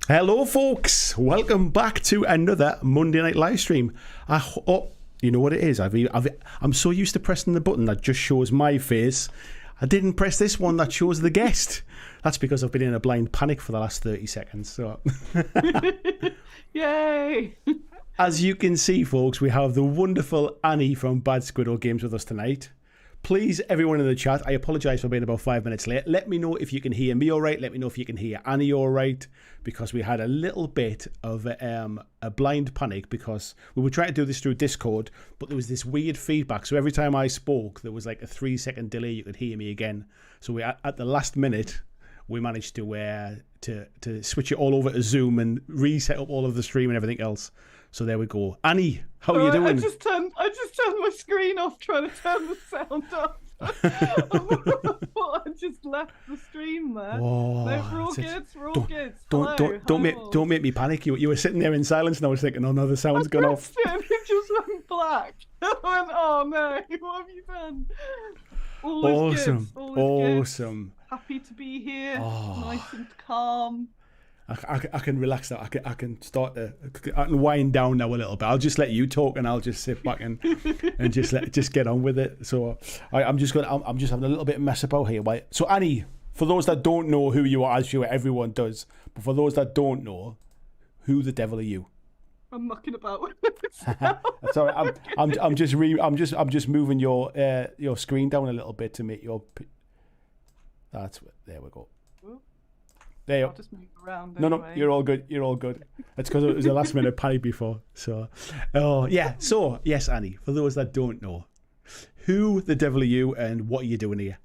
Hello, folks. Welcome back to another Monday night live stream. You know what it is? I'm so used to pressing the button that just shows my face. I didn't press this one that shows the guest. That's because I've been in a blind panic for the last 30 seconds. So, yay! As you can see, folks, we have the wonderful Annie from Bad Squiddo Games with us tonight. Please, everyone in the chat, I apologise for being about 5 minutes late. Let me know if you can hear me all right. Let me know if you can hear Annie all right, because we had a little bit of a blind panic because we were trying to do this through Discord, but there was this weird feedback. So every time I spoke, there was like a 3-second delay. You could hear me again. So we at the last minute, we managed to switch it all over to Zoom and reset up all of the stream and everything else. So there we go. Annie, how are you doing? I just turned my screen off trying to turn the sound off. I just left the stream there. Oh, no, we're all good. We're all good. Don't make me panic. You were sitting there in silence, and I was thinking, oh no, the sound's gone off. It just went black. I went, oh no, what have you done? Awesome. Good. Happy to be here. Oh. Nice and calm. I can relax now. I can wind down now a little bit. I'll just let you talk, and I'll just sit back and just get on with it. So I'm just having a little bit of mess about here. Right? So Annie, for those that don't know who you are, I'm sure everyone does, but for those that don't know, who the devil are you? I'm mucking about. Sorry, I'm just moving your screen down a little bit to make your. There we go. There you go. I'll just move around. No, you're all good. You're all good. That's because it was a last minute panic before. So, So, yes, Annie, for those that don't know, who the devil are you and what are you doing here?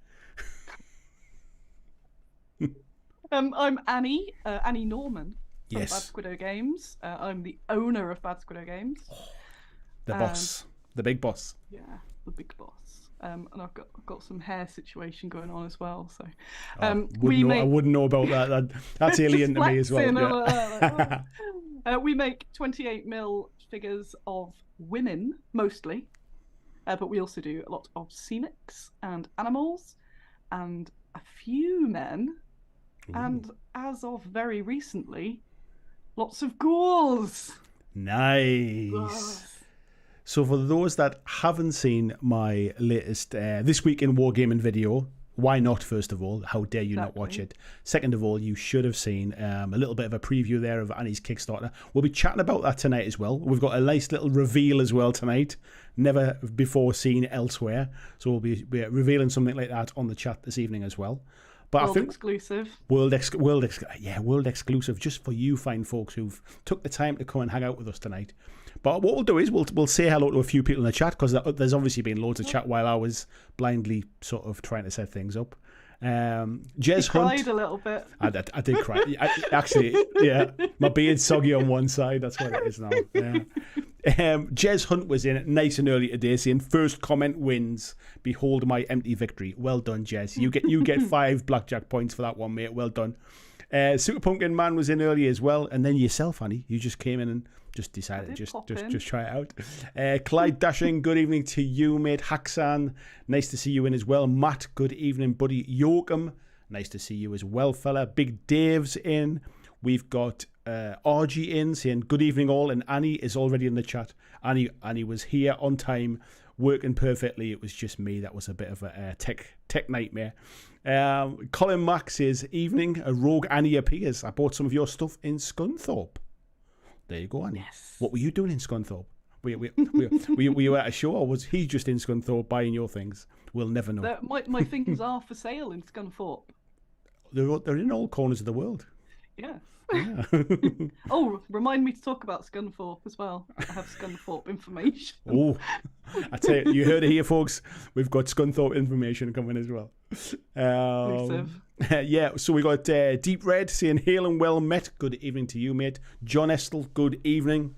I'm Annie, Annie Norman from Yes. Bad Squiddo Games. I'm the owner of Bad Squiddo Games. The boss. The big boss. Yeah, the big boss. And I've got some hair situation going on as well. So I wouldn't know about that. That's alien to me as well. Yeah. We make 28mm figures of women mostly, but we also do a lot of scenics and animals, and a few men, and as of very recently, lots of ghouls. Nice. So for those that haven't seen my latest This Week in Wargaming video, why not, first of all? How dare you not watch it? Second of all, you should have seen a little bit of a preview there of Annie's Kickstarter. We'll be chatting about that tonight as well. We've got a nice little reveal as well tonight, never before seen elsewhere. So we'll be revealing something like that on the chat this evening as well. But I think exclusive. World exclusive, just for you fine folks who've took the time to come and hang out with us tonight. But what we'll do is we'll say hello to a few people in the chat, because there's obviously been loads of chat while I was blindly sort of trying to set things up. Jez Hunt. Cried a little bit. I did cry. Actually, yeah. My beard's soggy on one side. That's what it is now. Yeah. Jez Hunt was in it nice and early today, saying first comment wins. Behold my empty victory. Well done, Jez. You get 5 BlackJack points for that one, mate. Well done. Super Pumpkin Man was in early as well, and then yourself, Annie. You just came in and just decided to just try it out. Clyde Dashing, good evening to you, mate. Haxan, nice to see you in as well. Matt, good evening, buddy. Yoakum, nice to see you as well, fella. Big Dave's in. We've got RG in saying good evening all, and Annie is already in the chat. Annie was here on time, working perfectly. It was just me that was a bit of a tech nightmare. Colin Mack says evening. A rogue Annie appears. I bought some of your stuff in Scunthorpe. There you go, Annie. Yes. What were you doing in Scunthorpe? Were you at a show, or was he just in Scunthorpe buying your things? We'll never know. My things are for sale in Scunthorpe. They're in all corners of the world. Yes. Yeah. Oh, remind me to talk about Scunthorpe as well. I have Scunthorpe information. Oh, I tell you, you heard it here, folks. We've got Scunthorpe information coming as well. Yeah, so we got Deep Red saying, hail and well met. Good evening to you, mate. John Estel, good evening.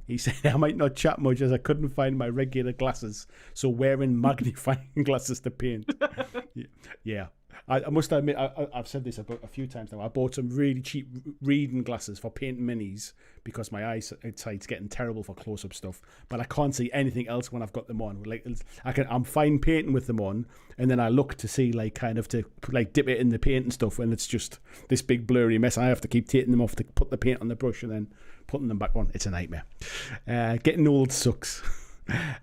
He said, I might not chat much as I couldn't find my regular glasses, so wearing magnifying glasses to paint. Yeah. I must admit, I've said this about a few times now. I bought some really cheap reading glasses for painting minis because my eyesight's getting terrible for close-up stuff. But I can't see anything else when I've got them on. Like I'm fine painting with them on, and then I look to see to dip it in the paint and stuff, and it's just this big blurry mess. I have to keep taking them off to put the paint on the brush and then putting them back on. It's a nightmare. Getting old sucks.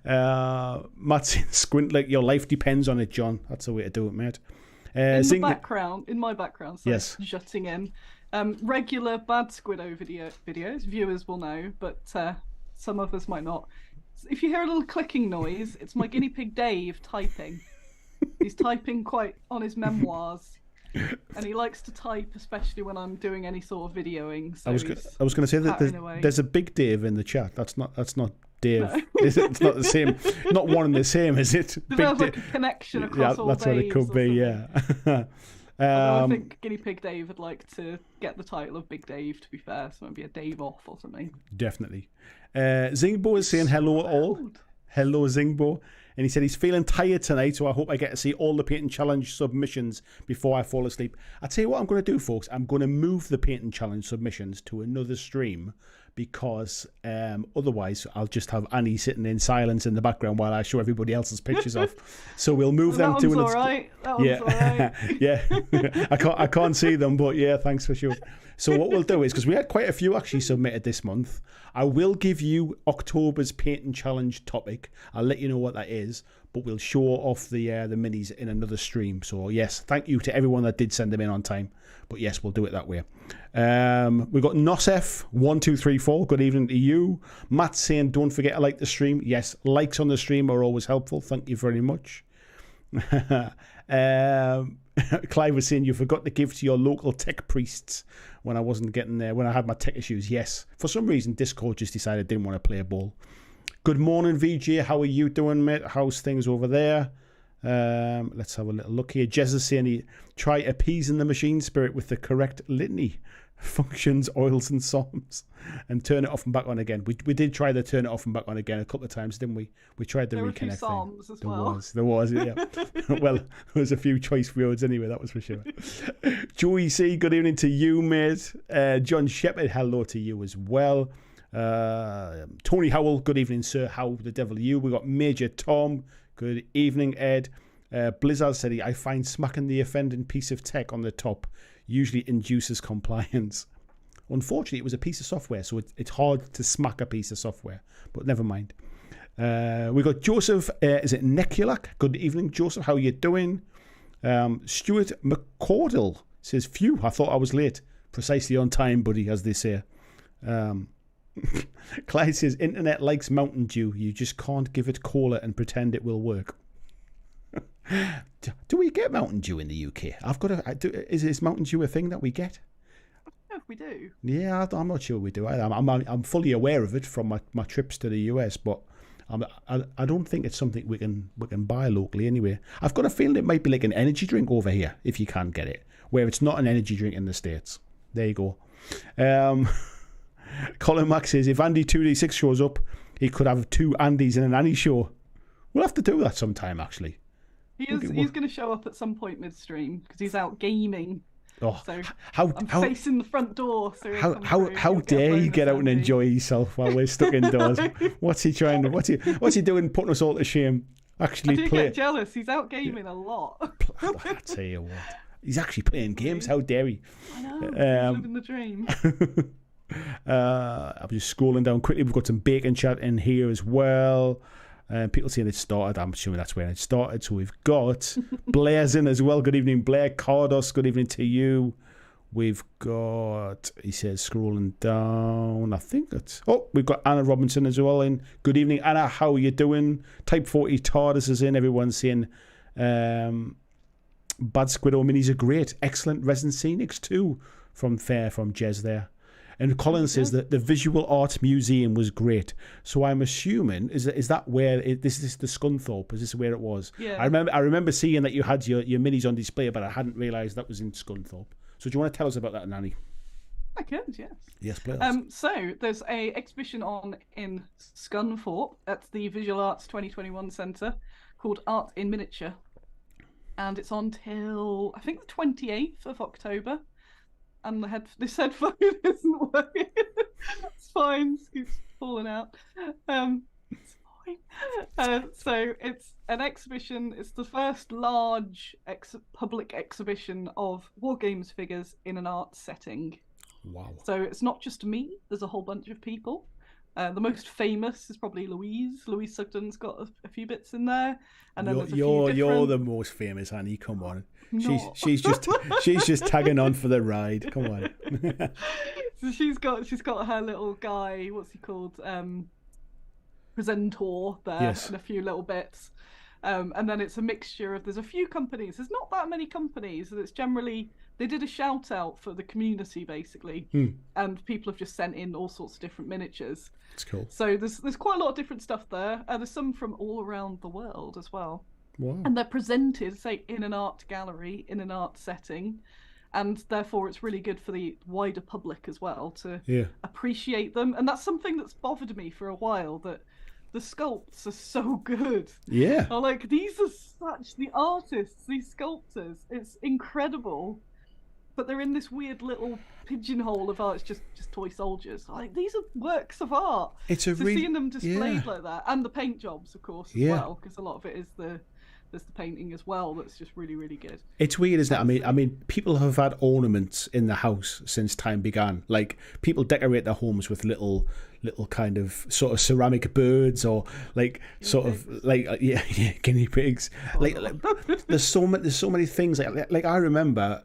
Matt saying, squint like your life depends on it, John. That's the way to do it, mate. In my background, so yes. Jutting in, regular bad Squiddo videos, viewers will know, but some of us might not. If you hear a little clicking noise, it's my guinea pig Dave typing. He's typing quite on his memoirs, and he likes to type, especially when I'm doing any sort of videoing. So I was going to say that there's a big Dave in the chat. That's not Dave. No. It's not the same. Not one and the same, is it? There's like a connection across all that's what it could be. Yeah. I think Guinea Pig Dave would like to get the title of Big Dave. To be fair, so it might be a Dave off or something. Definitely. Zingbo is saying hello all. Hello Zingbo. And he said he's feeling tired tonight, so I hope I get to see all the Painting Challenge submissions before I fall asleep. I'll tell you what I'm going to do, folks. I'm going to move the Painting Challenge submissions to another stream because otherwise I'll just have Annie sitting in silence in the background while I show everybody else's pictures off. So we'll move them to another. That one's all right. Yeah. I can't see them, but yeah, thanks for sure. So what we'll do is, because we had quite a few actually submitted this month, I will give you October's Painting Challenge topic. I'll let you know what that is, but we'll show off the minis in another stream. So yes, thank you to everyone that did send them in on time. But yes, we'll do it that way. We've got Nosef1234. Good evening to you. Matt saying, don't forget to like the stream. Yes, likes on the stream are always helpful. Thank you very much. Clive was saying you forgot to give to your local tech priests when I wasn't getting there, when I had my tech issues. Yes, for some reason Discord just decided I didn't want to play a ball. Good morning, VJ. How are you doing, mate? How's things over there? Let's have a little look here. Jez is saying he try appeasing the machine spirit with the correct litany, functions, oils and psalms, and turn it off and back on again. We did try to turn it off and back on again a couple of times, didn't we? We tried the reconnect thing. Psalms as well. There was, yeah. Well, there was a few choice words anyway, that was for sure. Joey C, good evening to you, mate. John Shepherd, hello to you as well. Tony Howell, good evening, sir. How the devil are you? We got Major Tom, good evening, Ed. Blizzard said, I find smacking the offending piece of tech on the top usually induces compliance. Unfortunately, it was a piece of software, so it's hard to smack a piece of software, but never mind. We got Joseph, is it Nekulak? Good evening, Joseph. How are you doing? Stuart McCordle says, phew, I thought I was late. Precisely on time, buddy, as they say. Clyde says, internet likes Mountain Dew. You just can't give it cola and pretend it will work. Do we get Mountain Dew in the UK? Is Mountain Dew a thing that we get? I don't know if we do. Yeah, I'm not sure we do. I'm fully aware of it from my trips to the US, but I don't think it's something we can buy locally anyway. I've got a feeling it might be like an energy drink over here, if you can get it, where it's not an energy drink in the States. There you go. Colin Mack says, if Andy 2D6 shows up, he could have two Andys in an Annie show. We'll have to do that sometime, actually. He's going to show up at some point midstream because he's out gaming. Oh, so I'm facing the front door. So how dare you get out and enjoy yourself while we're stuck indoors? What's he trying to? What's he doing? Putting us all to shame. Actually, I do get jealous. He's out gaming a lot. I tell you what, he's actually playing games. How dare he? I know. He's living the dream. I'm just scrolling down quickly. We've got some bacon chat in here as well. People saying it started. I'm assuming that's where it started. So we've got Blair's in as well. Good evening, Blair. Cardos, good evening to you. We've got, he says, scrolling down. I think that's, we've got Anna Robinson as well in. Good evening, Anna. How are you doing? Type 40 TARDIS is in. Everyone's saying Bad Squiddo minis are great. Excellent. Resin Scenics too from Jez there. And Colin says that the Visual Art Museum was great. So I'm assuming, is that where, this is the Scunthorpe, is this where it was? Yeah. I remember seeing that you had your minis on display, but I hadn't realised that was in Scunthorpe. So do you want to tell us about that, Nanny? I could, yes. Yes, please. So there's a exhibition on in Scunthorpe at the Visual Arts 2021 Centre called Art in Miniature. and it's on till I think the 28th of October. And this headphone isn't working. It's fine. It's falling out. It's fine. So it's an exhibition. It's the first large public exhibition of war games figures in an art setting. Wow. So it's not just me. There's a whole bunch of people. The most famous is probably Louise. Louise Sugden's got a few bits in there, and then you're the most famous, Annie. Come on, she's just tagging on for the ride. Come on. So she's got her little guy. What's he called? Presentor there, yes. And a few little bits. And then it's a mixture of. There's a few companies. There's not that many companies, and it's generally. They did a shout out for the community basically, and people have just sent in all sorts of different miniatures. It's cool. So there's quite a lot of different stuff there. There's some from all around the world as well. Wow. And they're presented, say, in an art gallery, in an art setting, and therefore it's really good for the wider public as well to appreciate them. And that's something that's bothered me for a while, that the sculpts are so good. Yeah. I'm like, these are the artists, these sculptors. It's incredible. But they're in this weird little pigeonhole of art. It's just toy soldiers. Like, these are works of art. Seeing them displayed like that, and the paint jobs, of course, as well, because a lot of it is there's the painting as well. That's just really, really good. It's weird, isn't it? I mean, people have had ornaments in the house since time began. Like, people decorate their homes with little kind of sort of ceramic birds, or like guinea pigs. Like there's so many things. Like I remember.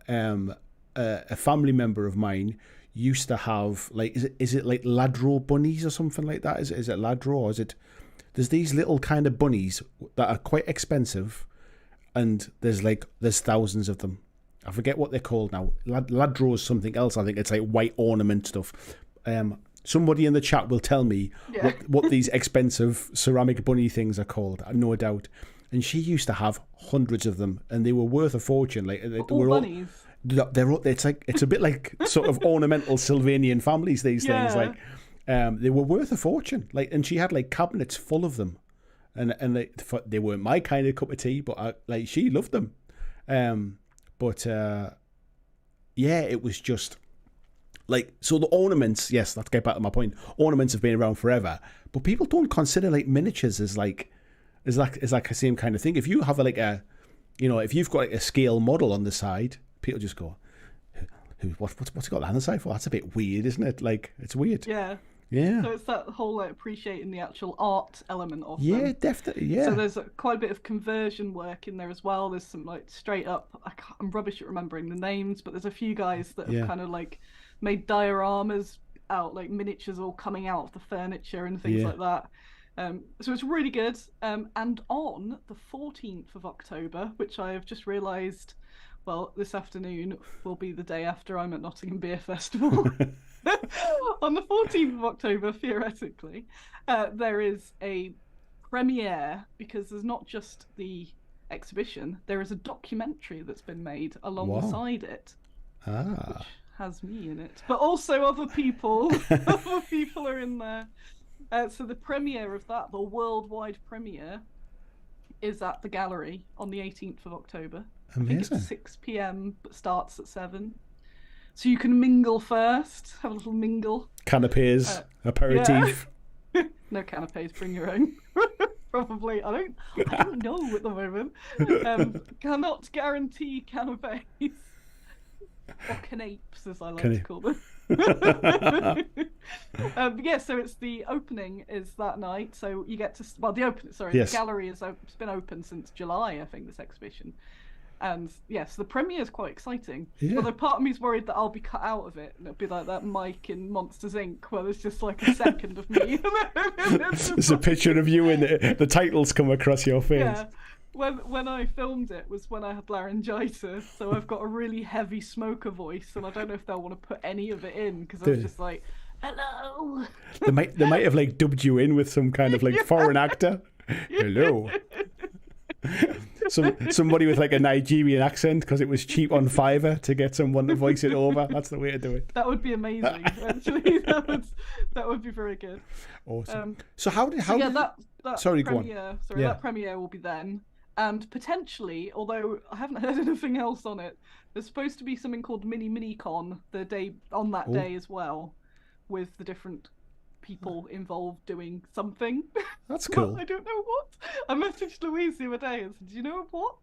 A family member of mine used to have, like, is it like Ladro bunnies or something like that? Is it Ladro, or is it? There's these little kind of bunnies that are quite expensive, and there's thousands of them. I forget what they're called now. Ladro is something else. I think it's like white ornament stuff. Somebody in the chat will tell me what these expensive ceramic bunny things are called. No doubt. And she used to have hundreds of them, and they were worth a fortune. Like, bunnies. It's a bit like sort of ornamental Sylvanian families, these things. Like, they were worth a fortune. Like, and she had like cabinets full of them, and they weren't my kind of cup of tea, but she loved them. It was just like, so the ornaments. Yes, let's get back to my point. Ornaments have been around forever, but people don't consider like miniatures as like the same kind of thing. If you have if you've got like a scale model on the side, people just go, what's he got that on the side for? That's a bit weird, isn't it? Like, it's weird. Yeah. So it's that whole like appreciating the actual art element of them. Yeah, definitely. Yeah. So there's quite a bit of conversion work in there as well. There's some like straight up. I'm rubbish at remembering the names, but there's a few guys that have kind of like made dioramas out, like miniatures all coming out of the furniture and things like that. So it's really good. And on the 14th of October, which I have just realised, well, this afternoon will be the day after I'm at Nottingham Beer Festival. On the 14th of October, theoretically, there is a premiere, because there's not just the exhibition, there is a documentary that's been made alongside it, which has me in it, but also other people. Other people are in there. So the premiere of that, the worldwide premiere, is at the gallery on the 18th of October. Amazing. I think it's 6 p.m, but starts at 7. So you can mingle first, have a little mingle. Canapes, aperitif. Yeah. No canapes, bring your own. Probably. I don't know at the moment. Cannot guarantee canapes. Or canapes, as I like to call them. So it's the opening is that night. So you get to, the gallery it's been open since July, I think, this exhibition. And yes, the premiere is quite exciting. Yeah. Although part of me is worried that I'll be cut out of it, and it'll be like that Mike in Monsters Inc., where there's just like a second of me. There's a picture of you, and the titles come across your face. Yeah. When I filmed it was when I had laryngitis, so I've got a really heavy smoker voice, and I don't know if they'll want to put any of it in, because I was just like, hello. They might have like dubbed you in with some kind of like foreign actor. Hello. Somebody with like a Nigerian accent, because it was cheap on Fiverr to get someone to voice it over. That's the way to do it. That would be amazing. Actually, that would be very good. Awesome. That Sorry, premiere, go on. that premiere will be then, And potentially, although I haven't heard anything else on it, there's supposed to be something called Mini Con the day on that day as well, with the different people involved doing something. That's cool. I don't know what. I messaged Louise the other day and said, "Do you know what?"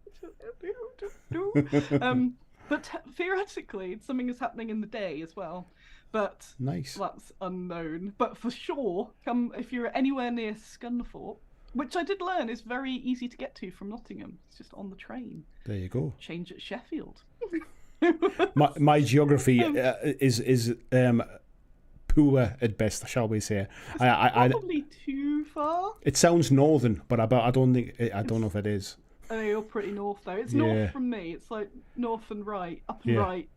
But theoretically, something is happening in the day as well. But nice. That's unknown. But for sure, if you're anywhere near Scunthorpe, which I did learn is very easy to get to from Nottingham. It's just on the train. There you go. Change at Sheffield. my geography is poor at best, shall we say? Probably too far. It sounds northern, but I don't know if it is. Oh, you're pretty north though. It's north from me. It's like north and right, up and right.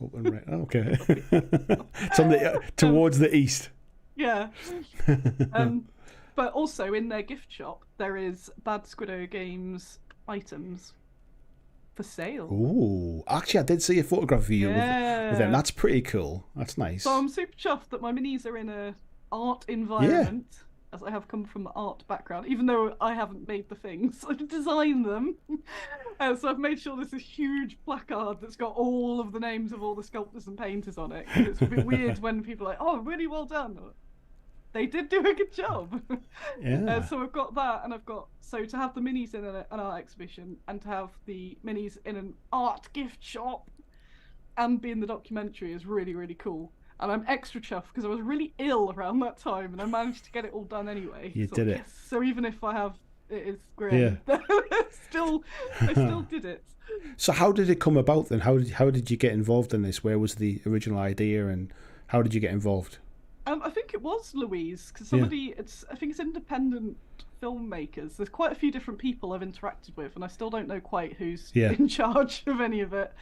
Up and right. Okay. It's on the towards the east. Yeah. But also in their gift shop, there is Bad Squiddo Games items for sale. Ooh, actually, I did see a photograph of you with them. That's pretty cool. That's nice. So I'm super chuffed that my minis are in a art environment, as I have come from the art background, even though I haven't made the things. I've designed them. So I've made sure there's this huge placard that's got all of the names of all the sculptors and painters on it. It's a bit weird when people are like, "Oh, really well done." They did do a good job. So I've got that, and to have the minis in an art exhibition, and to have the minis in an art gift shop, and be in the documentary is really, really cool. And I'm extra chuffed because I was really ill around that time, and I managed to get it all done anyway. You did it. So even if it is great. I still did it. So how did it come about then? How did you get involved in this? Where was the original idea, and how did you get involved? I think it was Louise, because I think it's independent filmmakers. There's quite a few different people I've interacted with, and I still don't know quite who's in charge of any of it.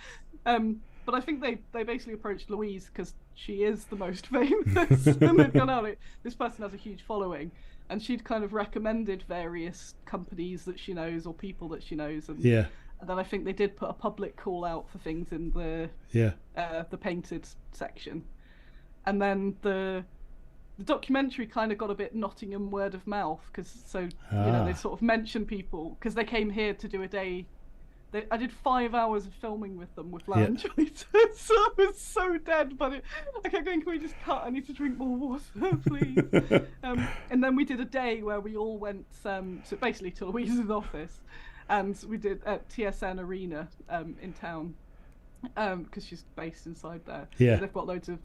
But I think they basically approached Louise because she is the most famous, and they've gone out. This person has a huge following, and she'd kind of recommended various companies that she knows or people that she knows, and then I think they did put a public call out for things in the painted section. And then the documentary kind of got a bit Nottingham word of mouth, because they sort of mentioned people because they came here to do a day. I did 5 hours of filming with them with lounge items, so I was so dead. But I kept going, "Can we just cut? I need to drink more water, please." And then we did a day where we all went basically to Louise's office, and we did at TSN Arena in town. Because she's based inside there. They've got loads of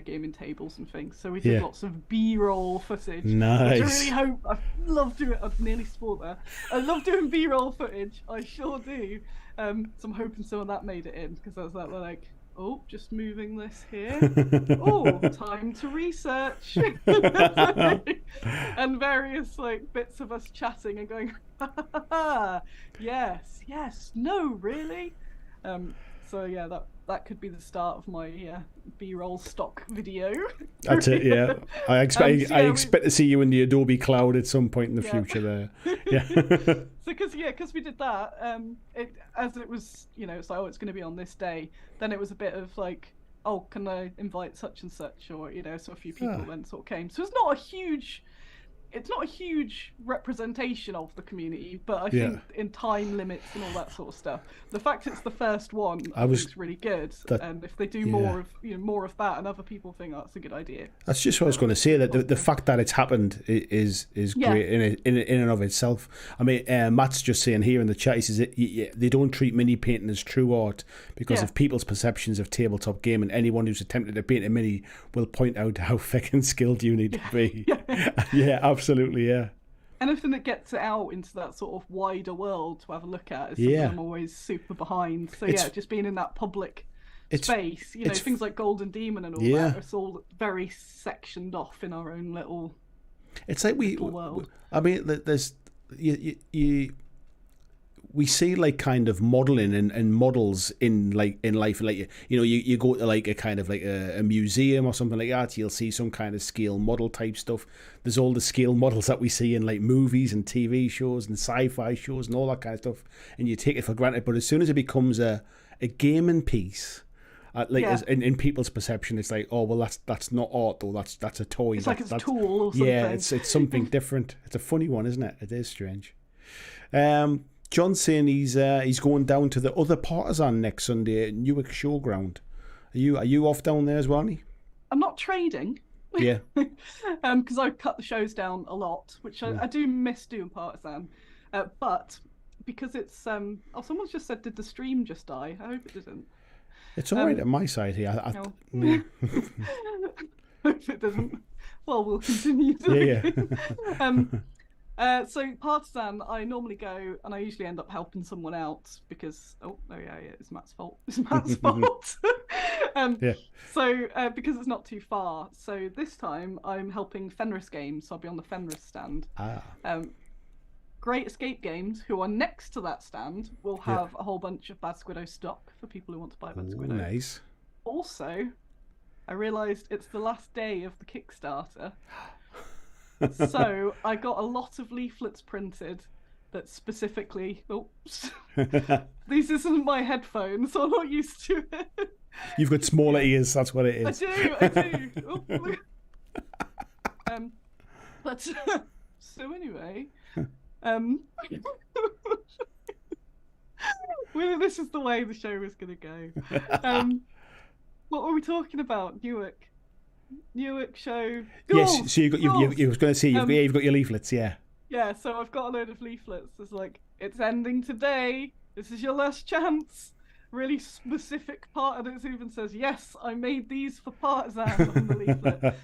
gaming tables and things. So we did lots of B-roll footage. Nice. Which I really hope. I love doing. I've nearly spoiled there. I love doing B-roll footage. I sure do. So I'm hoping some of that made it in, because I was like, "Oh, just moving this here. Oh, time to research." And various bits of us chatting and going, yes, no, really. So yeah, that could be the start of my B-roll stock video. That's it. Yeah, I expect to see you in the Adobe Cloud at some point in the future. There. Yeah. So because we did that, it was it's like, oh, it's going to be on this day. Then it was a bit of like, oh, can I invite such and such, or so a few people then sort of came. So it's not a huge representation of the community, but I think in time limits and all that sort of stuff, the fact it's the first one I think is really good. And if they do more of that, and other people think that's a good idea. That's just what I was going to say. That the fact that it's happened is great in and of itself. I mean, Matt's just saying here in the chat, he says they don't treat mini painting as true art because of people's perceptions of tabletop gaming. Anyone who's attempted to paint a mini will point out how thick and skilled you need to be. Absolutely, yeah. Anything that gets it out into that sort of wider world to have a look at is something I'm always super behind. So just being in that public space, things like Golden Demon and all that, it's all very sectioned off in our own little. It's like world. I mean, there's we see like kind of modeling and models in life, like you go to like a kind of like a museum or something like that, you'll see some kind of scale model type stuff. There's all the scale models that we see in like movies and TV shows and sci-fi shows and all that kind of stuff, and you take it for granted. But as soon as it becomes a gaming piece, in people's perception, it's like, oh well, that's not art though. That's a toy. It's like it's a tool or something. Yeah, it's something different. It's a funny one, isn't it? It is strange. John's saying he's going down to the other Partisan next Sunday at Newark Showground. Are you off down there as well, Annie? I'm not trading. Yeah. Because I've cut the shows down a lot, which I do miss doing Partisan. But because it's someone's just said, did the stream just die? I hope it didn't. It's all right at my side here. No. Hope it doesn't. Well, we'll continue doing. So Partisan, I normally go and I usually end up helping someone out because it's Matt's fault. It's Matt's fault. So because it's not too far. So this time I'm helping Fenris Games, so I'll be on the Fenris stand. Great Escape Games, who are next to that stand, will have a whole bunch of Bad Squiddo stock for people who want to buy Bad Squiddo. Nice. Also, I realised it's the last day of the Kickstarter. So I got a lot of leaflets printed that specifically... Oops. This isn't my headphones, so I'm not used to it. You've got smaller ears, that's what it is. I do. Oh, but so anyway... Well, this is the way the show is going to go. What were we talking about? Newark show. Ghoul! Yes, so you was going to say you've got your leaflets, yeah. Yeah, so I've got a load of leaflets. It's like, it's ending today. This is your last chance. Really specific part, and it even says, yes, I made these for Partisan on the leaflet.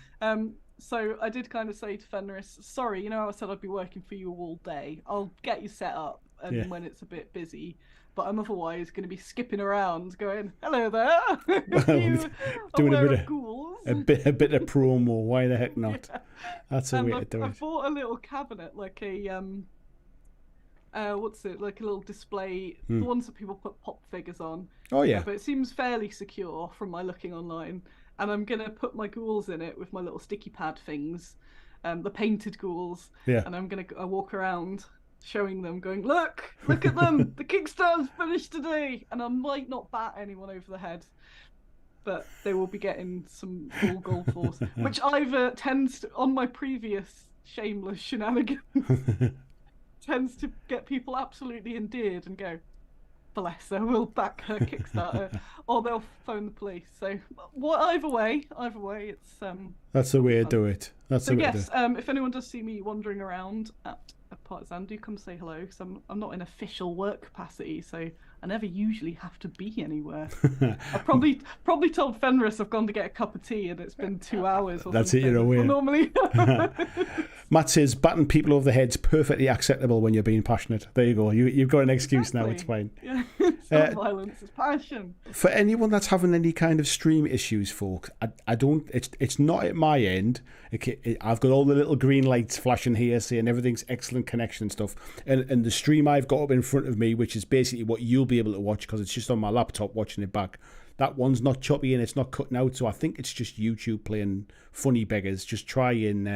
So I did kind of say to Fenris, sorry, I said I'd be working for you all day. I'll get you set up and when it's a bit busy. But I'm otherwise going to be skipping around going, hello there. Doing a bit of promo. Why the heck not? Yeah. That's a way to do it. I bought a little cabinet, like a what's it? Like a little display, the ones that people put pop figures on. Oh yeah. But it seems fairly secure from my looking online. And I'm going to put my ghouls in it with my little sticky pad things, the painted ghouls. Yeah. And I'm going to walk around showing them, going, look at them. The Kickstarter's finished today. And I might not bat anyone over the head, but they will be getting some full gold force, which either tends to, on my previous shameless shenanigans, tends to get people absolutely endeared and go, bless her, we'll back her Kickstarter, or they'll phone the police. So, either way, it's that's the way to do it. That's the way to do it. If anyone does see me wandering around at a Partisan, do come say hello. Because I'm not in official work capacity, so I never usually have to be anywhere. I probably told Fenris I've gone to get a cup of tea and it's been 2 hours. Or That's something. it, you're away. Normally. Matt says batting people over the head's perfectly acceptable when you're being passionate. There you go. You've got an excuse now. It's fine. Yeah. It's not violence. It's passion. For anyone that's having any kind of stream issues, folks, I don't. It's not at my end. I've got all the little green lights flashing here, saying everything's excellent connection and stuff. And the stream I've got up in front of me, which is basically what you'll be able to watch because it's just on my laptop watching it back. That one's not choppy and it's not cutting out. So I think it's just YouTube playing funny beggars. Just try and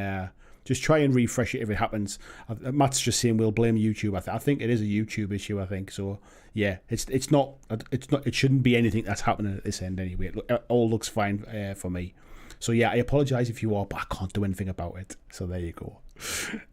refresh it if it happens. Matt's just saying we'll blame YouTube. I think it is a YouTube issue. I think so. Yeah, it's not. It shouldn't be anything that's happening at this end anyway. It all looks fine for me. So yeah, I apologise if you are, but I can't do anything about it. So there you go.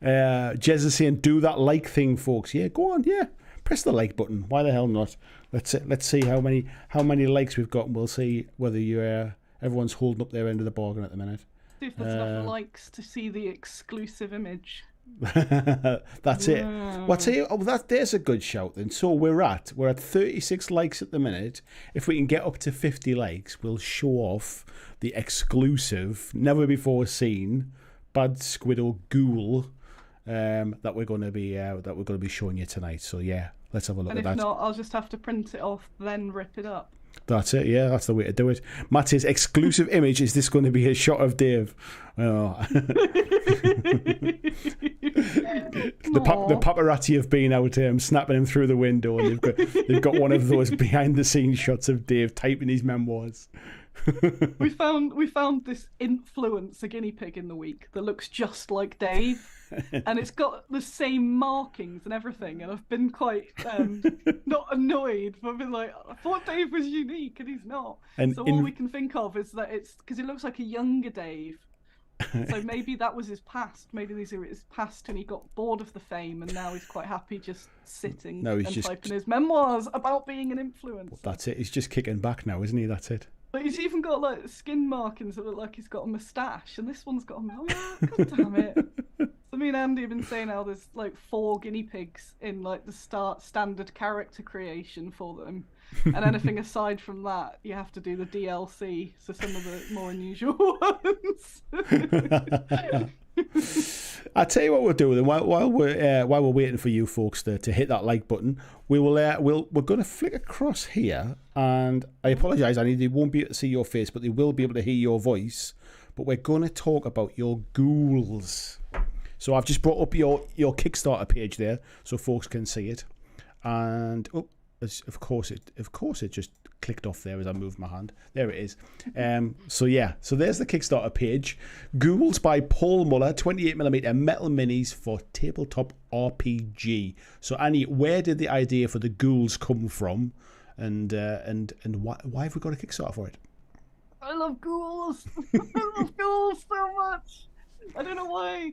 Jez is saying do that like thing, folks. Yeah, go on. Yeah, press the like button. Why the hell not? Let's see how many likes we've got, and we'll see whether everyone's holding up their end of the bargain at the minute. See if there's enough likes to see the exclusive image. That's it. Well, I tell you, there's a good shout then. So we're at 36 likes at the minute. If we can get up to 50 likes, we'll show off the exclusive, never before seen Bad Squiddo Ghoul that we're going to be showing you tonight. So yeah, let's have a look at that. And if not, I'll just have to print it off, then rip it up. That's it, yeah, that's the way to do it. Matt says, exclusive image, is this going to be a shot of Dave? Oh. The paparazzi have been out snapping him through the window, and they've got one of those behind the scenes shots of Dave typing his memoirs. we found this influencer guinea pig in the week that looks just like Dave, and it's got the same markings and everything, and I've been quite not annoyed, but I've been like, I thought Dave was unique and he's not. And so all we can think of is that it's because it looks like a younger Dave, So maybe that was his past. Maybe these are his past, and he got bored of the fame, and now he's quite happy just sitting typing his memoirs about being an influencer. That's it. He's just kicking back now, isn't he? That's it. But he's even got like skin markings that look like he's got a moustache, and this one's got a God damn it. So me and Andy have been saying how there's like 4 guinea pigs in like the standard character creation for them. And anything aside from that, you have to do the DLC, so some of the more unusual ones. I tell you what we'll do then. While we're waiting for you folks to hit that like button, we're going to flick across here, and I apologise, Annie, they won't be able to see your face, but they will be able to hear your voice. But we're going to talk about your ghouls. So I've just brought up your Kickstarter page there, so folks can see it, and of course it just clicked off there as I moved my hand. There it is. So there's the Kickstarter page. Ghouls by Paul Muller, 28mm metal minis for tabletop RPG. So Annie, where did the idea for the ghouls come from, and why have we got a Kickstarter for it? I love ghouls. I love ghouls so much. I don't know why.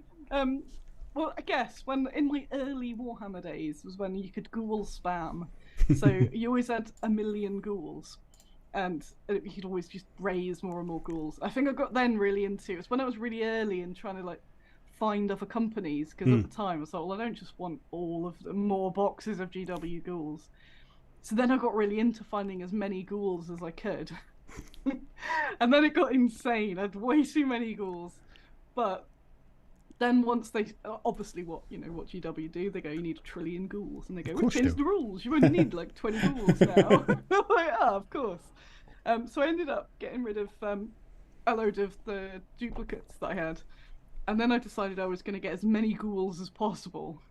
Well, I guess when in my early Warhammer days was when you could ghoul spam. So you always had a million ghouls, and you could always just raise more and more ghouls. I think I got then really into it. It's when I was really early and trying to like find other companies, because at the time I was like, well, I don't just want all of them, more boxes of GW ghouls. So then I got really into finding as many ghouls as I could. And then it got insane. I had way too many ghouls. But then once they obviously what GW do, they go, you need 1 trillion ghouls, and they go, we changed the rules, you only need like 20 ghouls now. I'm like, of course. So I ended up getting rid of a load of the duplicates that I had, and then I decided I was going to get as many ghouls as possible,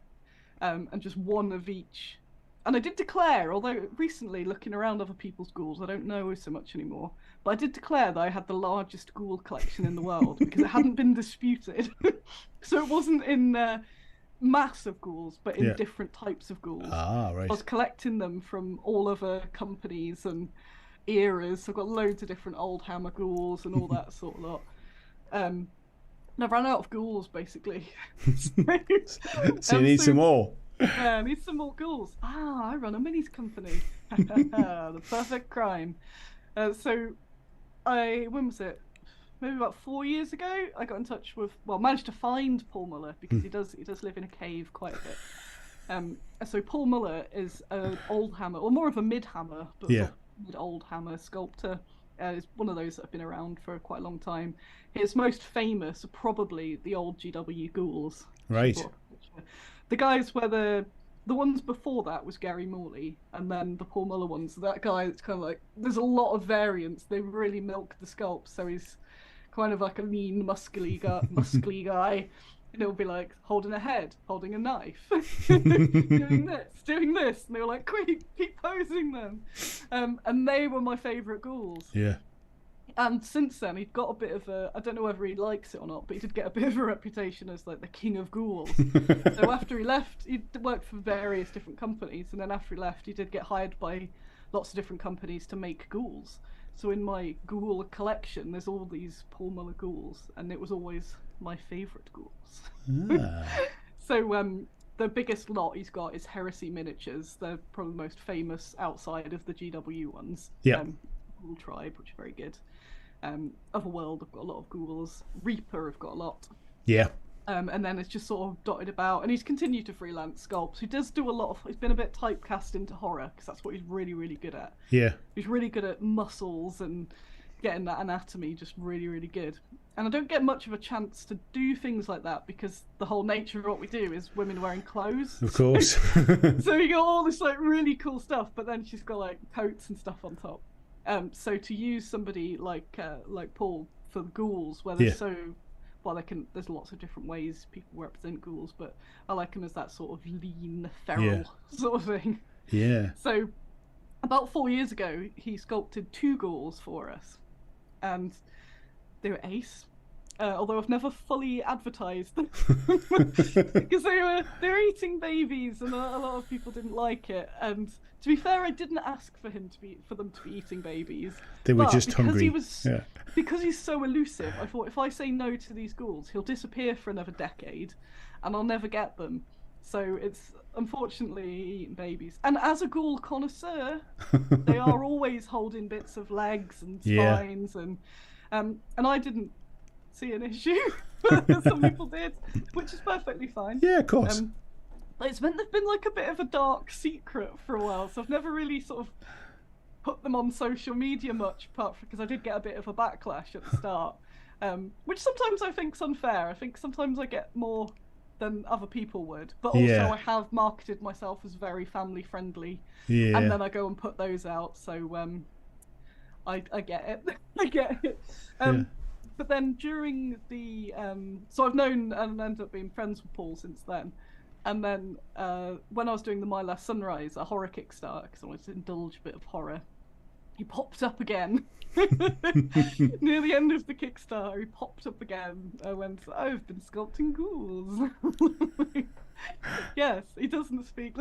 and just one of each. And I did declare, although recently looking around other people's ghouls, I don't know so much anymore, but I did declare that I had the largest ghoul collection in the world because it hadn't been disputed. So it wasn't in mass of ghouls, but in different types of ghouls. Ah, right. I was collecting them from all other companies and eras. So I've got loads of different old Hammer ghouls and all that sort of lot. And I ran out of ghouls, basically. So you need some more. Yeah, I need some more ghouls. I run a minis company. The perfect crime. So when was it? Maybe about 4 years ago, I got in touch with, managed to find Paul Muller, because he does live in a cave quite a bit. So Paul Muller is an old hammer, or more of a mid-hammer, but mid-old hammer sculptor. Is one of those that have been around for quite a long time. His most famous are probably the old GW ghouls. Right. The guys where the ones before that was Gary Morley, and then the Paul Muller ones. That guy, it's kind of like, there's a lot of variants. They really milk the sculpts, so he's kind of like a lean, muscly guy. And it'll be like holding a head, holding a knife, doing this, and they were like, quick, keep posing them. And they were my favourite ghouls. Yeah. And since then, he'd got a bit of a, I don't know whether he likes it or not, but he did get a bit of a reputation as like the king of ghouls. So after he left, he worked for various different companies, and then after he left, he did get hired by lots of different companies to make ghouls. So in my ghoul collection, there's all these Paul Muller ghouls, and it was always my favourite ghouls. So the biggest lot he's got is Heresy Miniatures. They're probably the most famous outside of the GW ones. Yeah. Ghoul Tribe, which are very good. Otherworld have got a lot of ghouls. Reaper have got a lot. Yeah. And then it's just sort of dotted about, and he's continued to freelance sculpts. He does do a lot of. He's been a bit typecast into horror because that's what he's really, really good at. Yeah. He's really good at muscles and getting that anatomy just really, really good. And I don't get much of a chance to do things like that because the whole nature of what we do is women wearing clothes. Of course. So you got all this like really cool stuff, but then she's got like coats and stuff on top. So to use somebody like Paul for the ghouls, where they're there's lots of different ways people represent ghouls, but I like them as that sort of lean, feral sort of thing. Yeah. So about 4 years ago, he sculpted 2 ghouls for us, and they were ace. although I've never fully advertised them because they were eating babies, and a lot of people didn't like it. And to be fair, I didn't ask for them to be eating babies. They were just hungry. Because he's so elusive, I thought if I say no to these ghouls, he'll disappear for another decade, and I'll never get them. So it's unfortunately eating babies. And as a ghoul connoisseur, they are always holding bits of legs and spines, and I didn't see an issue. Some people did, which is perfectly fine. Yeah, of course. It's been like a bit of a dark secret for a while, so I've never really sort of put them on social media much, apart from because I did get a bit of a backlash at the start, which sometimes I think's unfair. I think sometimes I get more than other people would, but also I have marketed myself as very family friendly, and then I go and put those out, so I get it. I get it. But then during the so I've known and ended up being friends with Paul since then, and then when I was doing the My Last Sunrise, a horror Kickstarter, because I wanted to indulge a bit of horror, he popped up again. Near the end of the Kickstarter, he popped up again. I went, I've been sculpting ghouls. Yes, he doesn't speak.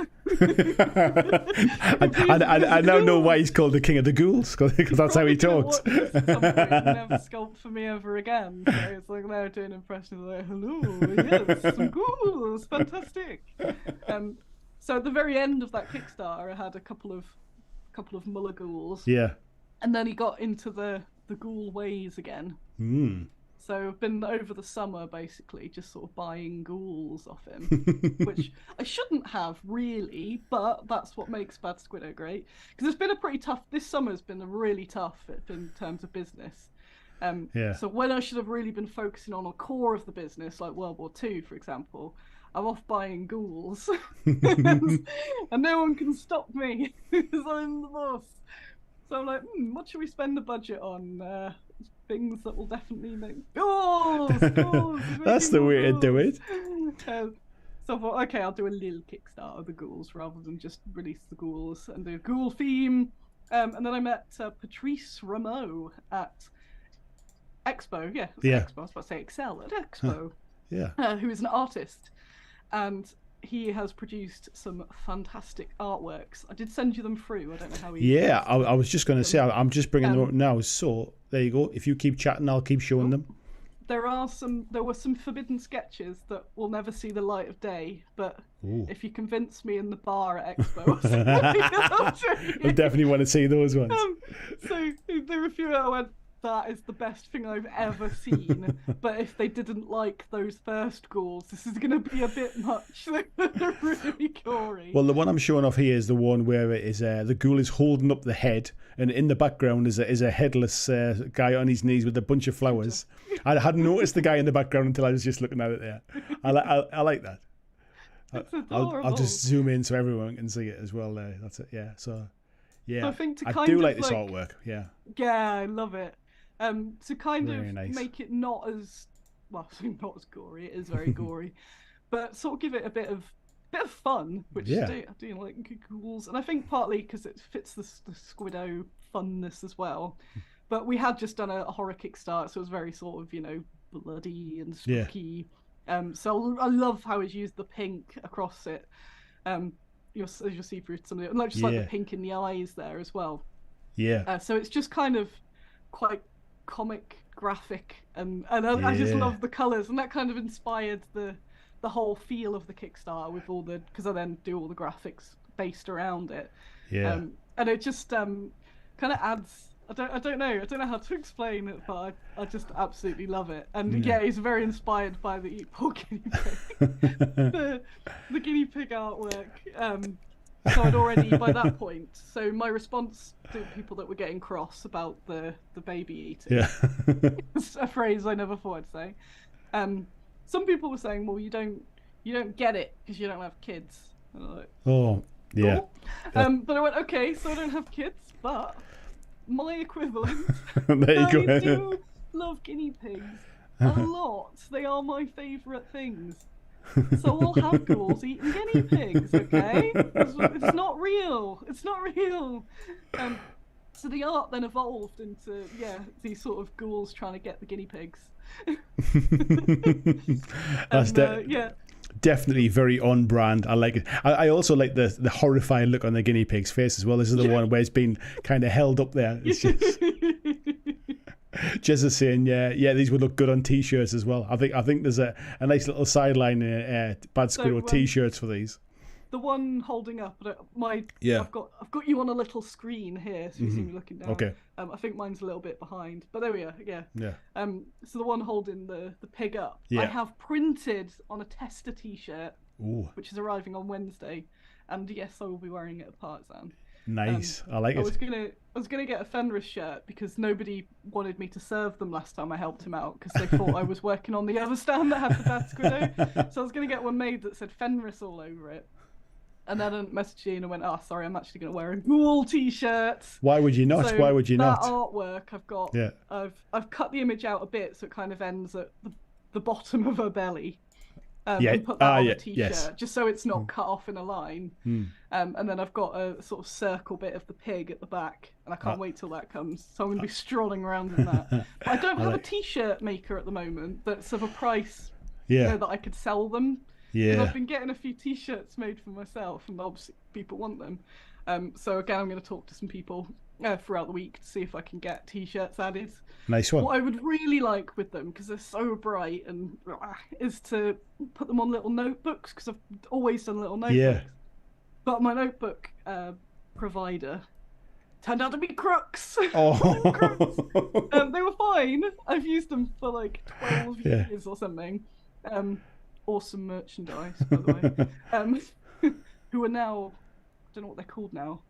I now know why he's called the King of the Ghouls, because that's how he talks. Never sculpt for me ever again. So it's like they're doing impressions like, hello, yes, some ghouls, fantastic. So at the very end of that Kickstarter, I had a couple of Muller ghouls. Yeah. And then he got into the ghoul ways again. So I've been over the summer basically just sort of buying ghouls off him, which I shouldn't have really, but that's what makes Bad Squiddo great. Because it's been a pretty tough, this summer's been really tough in terms of business. So when I should have really been focusing on a core of the business, like World War II, for example, I'm off buying ghouls. And no one can stop me because I'm the boss. So I'm like, what should we spend the budget on? Things that will definitely make ghouls. That's the way to do it. So I thought, okay, I'll do a little Kickstarter of the ghouls rather than just release the ghouls and do a ghoul theme. And then I met Patrice Rameau at Expo. Expo. I was about to say Excel at Expo. Who is an artist, and he has produced some fantastic artworks. I did send you them through. I don't know how he. I was just going to say, I'm just bringing them up now. So there you go. If you keep chatting, I'll keep showing them. There were some forbidden sketches that will never see the light of day. But if you convince me in the bar at Expo, I definitely want to see those ones. So there were a few I went, that is the best thing I've ever seen. But if they didn't like those first ghouls, this is going to be a bit much. They're really gory. Well, the one I'm showing off here is the one where it is the ghoul is holding up the head, and in the background is a headless guy on his knees with a bunch of flowers. I hadn't noticed the guy in the background until I was just looking at it there. I like that. It's adorable. I'll just zoom in so everyone can see it as well there. That's it. Yeah. So I think I do like this artwork. Yeah. Yeah, I love it. To kind Very of nice. make it not as gory. It is very gory, but sort of give it a bit of fun, which I do like ghouls, and I think partly because it fits the Squiddo funness as well. But we had just done a horror Kickstarter, so it was very sort of bloody and spooky. So I love how he's used the pink across it. You'll see through some of it, and like the pink in the eyes there as well. Yeah. So it's just kind of quite comic graphic, and I just love the colours, and that kind of inspired the whole feel of the Kickstarter with all the, because I then do all the graphics based around it. And it just kind of adds, I don't know how to explain it, but I just absolutely love it. And he's very inspired by the poor guinea pig. the guinea pig artwork. So I'd already, by that point, so my response to people that were getting cross about the baby eating, it's a phrase I never thought I'd say. Some people were saying, well, you don't get it because you don't have kids. And I'm like, cool. But I went, okay, so I don't have kids, but my equivalent, there you go. I do love guinea pigs a lot. They are my favourite things. So I'll have ghouls eating guinea pigs, okay? It's not real. It's not real. So the art then evolved into these sort of ghouls trying to get the guinea pigs. That's Yeah. definitely very on brand. I like it. I also like the horrified look on the guinea pig's face as well. This is the one where it's been kind of held up there. It's just is saying, yeah, these would look good on t-shirts as well. I think there's a nice little sideline Bad Squiddo t-shirts for these. The one holding up, I've got you on a little screen here, so you see me looking down. Okay. I think mine's a little bit behind, but there we are. Yeah. Yeah. So the one holding the pig up, I have printed on a tester t-shirt, which is arriving on Wednesday, and yes, I will be wearing it at Partisan. Nice. I like it. I was gonna get a Fenris shirt because nobody wanted me to serve them last time I helped him out because they thought I was working on the other stand that had the Bad Squiddo. So I was gonna get one made that said Fenris all over it. And then I messaged you and I went, sorry, I'm actually going to wear a Ghoul t-shirt. Why would you not? So Why would you not? That artwork I've got, I've cut the image out a bit so it kind of ends at the bottom of her belly. And put that on a t-shirt, just so it's not cut off in a line. And then I've got a sort of circle bit of the pig at the back, and I can't wait till that comes. So I'm going to be strolling around in that. But I don't have a t-shirt maker at the moment that's of a price that I could sell them. Yeah, I've been getting a few t-shirts made for myself, and obviously people want them. So again, I'm going to talk to some people throughout the week to see if I can get t-shirts added. Nice one. What I would really like with them, because they're so bright, and is to put them on little notebooks, because I've always done little notebooks. Yeah. But my notebook provider turned out to be crooks. Oh. Crooks. They were fine. I've used them for like 12 years or something. Awesome merchandise, by the way. Who are now, I don't know what they're called now.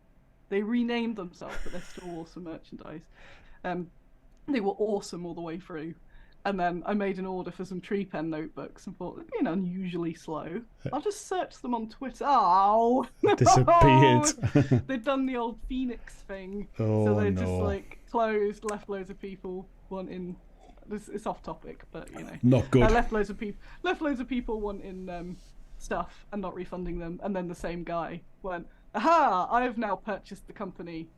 They renamed themselves, but they're still awesome merchandise. They were awesome all the way through. And then I made an order for some tree pen notebooks and thought, they're being unusually slow. I'll just search them on Twitter. Oh! Disappeared. They've done the old Phoenix thing. Oh, so they're just like closed, left loads of people wanting... It's off topic, but you know, not good. Left loads of people wanting stuff and not refunding them, and then the same guy went, "Aha! I have now purchased the company."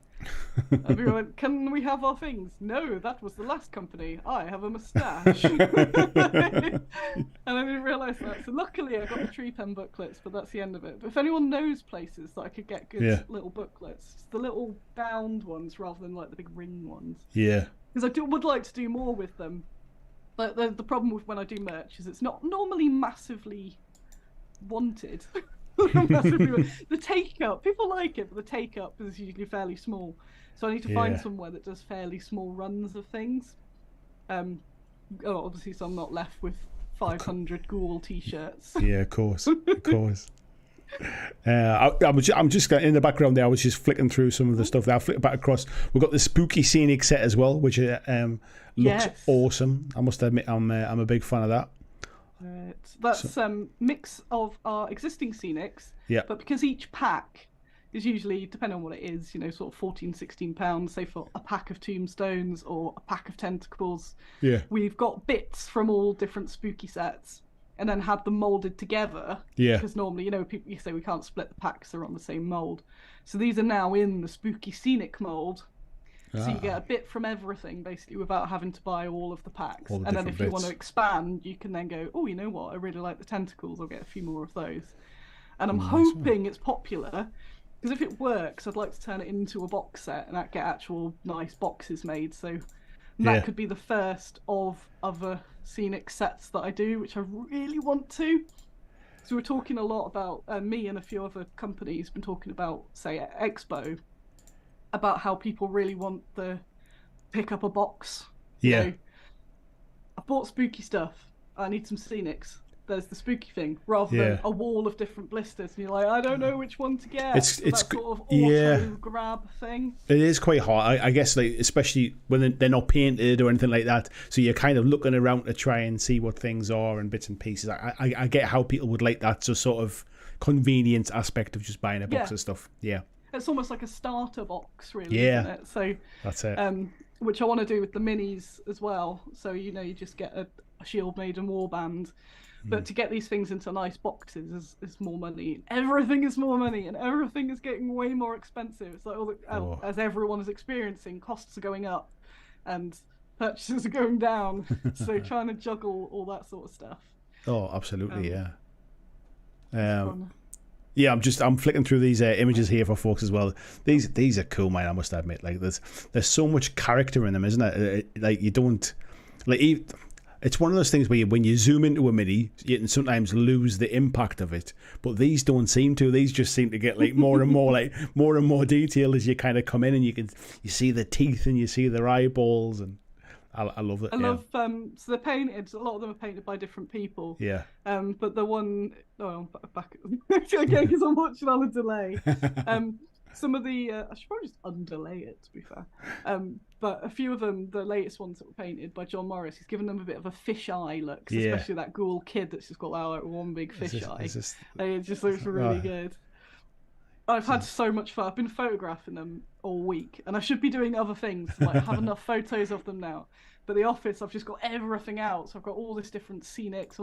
And we went, "Can we have our things?" "No, that was the last company. I have a moustache." And I didn't realise that. So luckily, I got the tree pen booklets, but that's the end of it. But if anyone knows places that I could get good little booklets, the little bound ones rather than like the big ring ones. Yeah. Because I would like to do more with them. But the problem with when I do merch is it's not normally massively wanted. The take-up, people like it, but the take-up is usually fairly small. So I need to find somewhere that does fairly small runs of things. Obviously, so I'm not left with 500 Ghoul t-shirts. Yeah, of course. Of course. I'm just in the background there. I was just flicking through some of the stuff there. I'll flick back across. We've got the spooky Scenic set as well, which looks awesome. I must admit, I'm a big fan of that. That's mix of our existing Scenics. Yeah. But because each pack is usually, depending on what it is, sort of £14-16, say for a pack of tombstones or a pack of tentacles. Yeah. We've got bits from all different spooky sets. And then had them moulded together. Yeah. Because normally, people you say we can't split the packs; they're on the same mould. So these are now in the spooky Scenic mould. So you get a bit from everything, basically, without having to buy all of the packs. And then if you want to expand, you can then go, oh, you know what? I really like the tentacles. I'll get a few more of those. And I'm hoping it's popular. Because if it works, I'd like to turn it into a box set and get actual nice boxes made. So that could be the first of other Scenic sets that I do, which I really want to. So we're talking a lot about, me and a few other companies been talking about, say, at Expo, about how people really want the pick up a box. Yeah. I bought spooky stuff. I need some Scenics. There's the spooky thing, rather than a wall of different blisters. And you're like, I don't know which one to get. It's that sort of auto grab thing. It is quite hard, I guess, like especially when they're not painted or anything like that. So you're kind of looking around to try and see what things are and bits and pieces. I get how people would like that sort of convenience aspect of just buying a box of stuff. Yeah. It's almost like a starter box, really, isn't it? So that's it. Which I want to do with the minis as well. So you just get a Shield Maiden warband. But to get these things into nice boxes is more money. Everything is more money, and everything is getting way more expensive. It's like as everyone is experiencing, costs are going up, and purchases are going down. So trying to juggle all that sort of stuff. Oh, absolutely, yeah. Fun. Yeah, I'm flicking through these images here for folks as well. These are cool, man. I must admit, like there's so much character in them, isn't it? Like you don't like. It's one of those things where when you zoom into a mini, you can sometimes lose the impact of it. But these don't seem to. These just seem to get like more and more detail as you kind of come in, and you see the teeth and you see their eyeballs, and I love it. I love so they're painted. A lot of them are painted by different people. Yeah. But the one back again because I'm watching on a delay. Some of the I should probably just underlay it, to be fair. But a few of them, the latest ones that were painted by John Morris, he's given them a bit of a fisheye look, especially that Ghoul kid that's just got like one big fisheye. It just looks really good. I've had so much fun. I've been photographing them all week, and I should be doing other things, like have enough photos of them now. But the office, I've just got everything out. So I've got all this different scenics,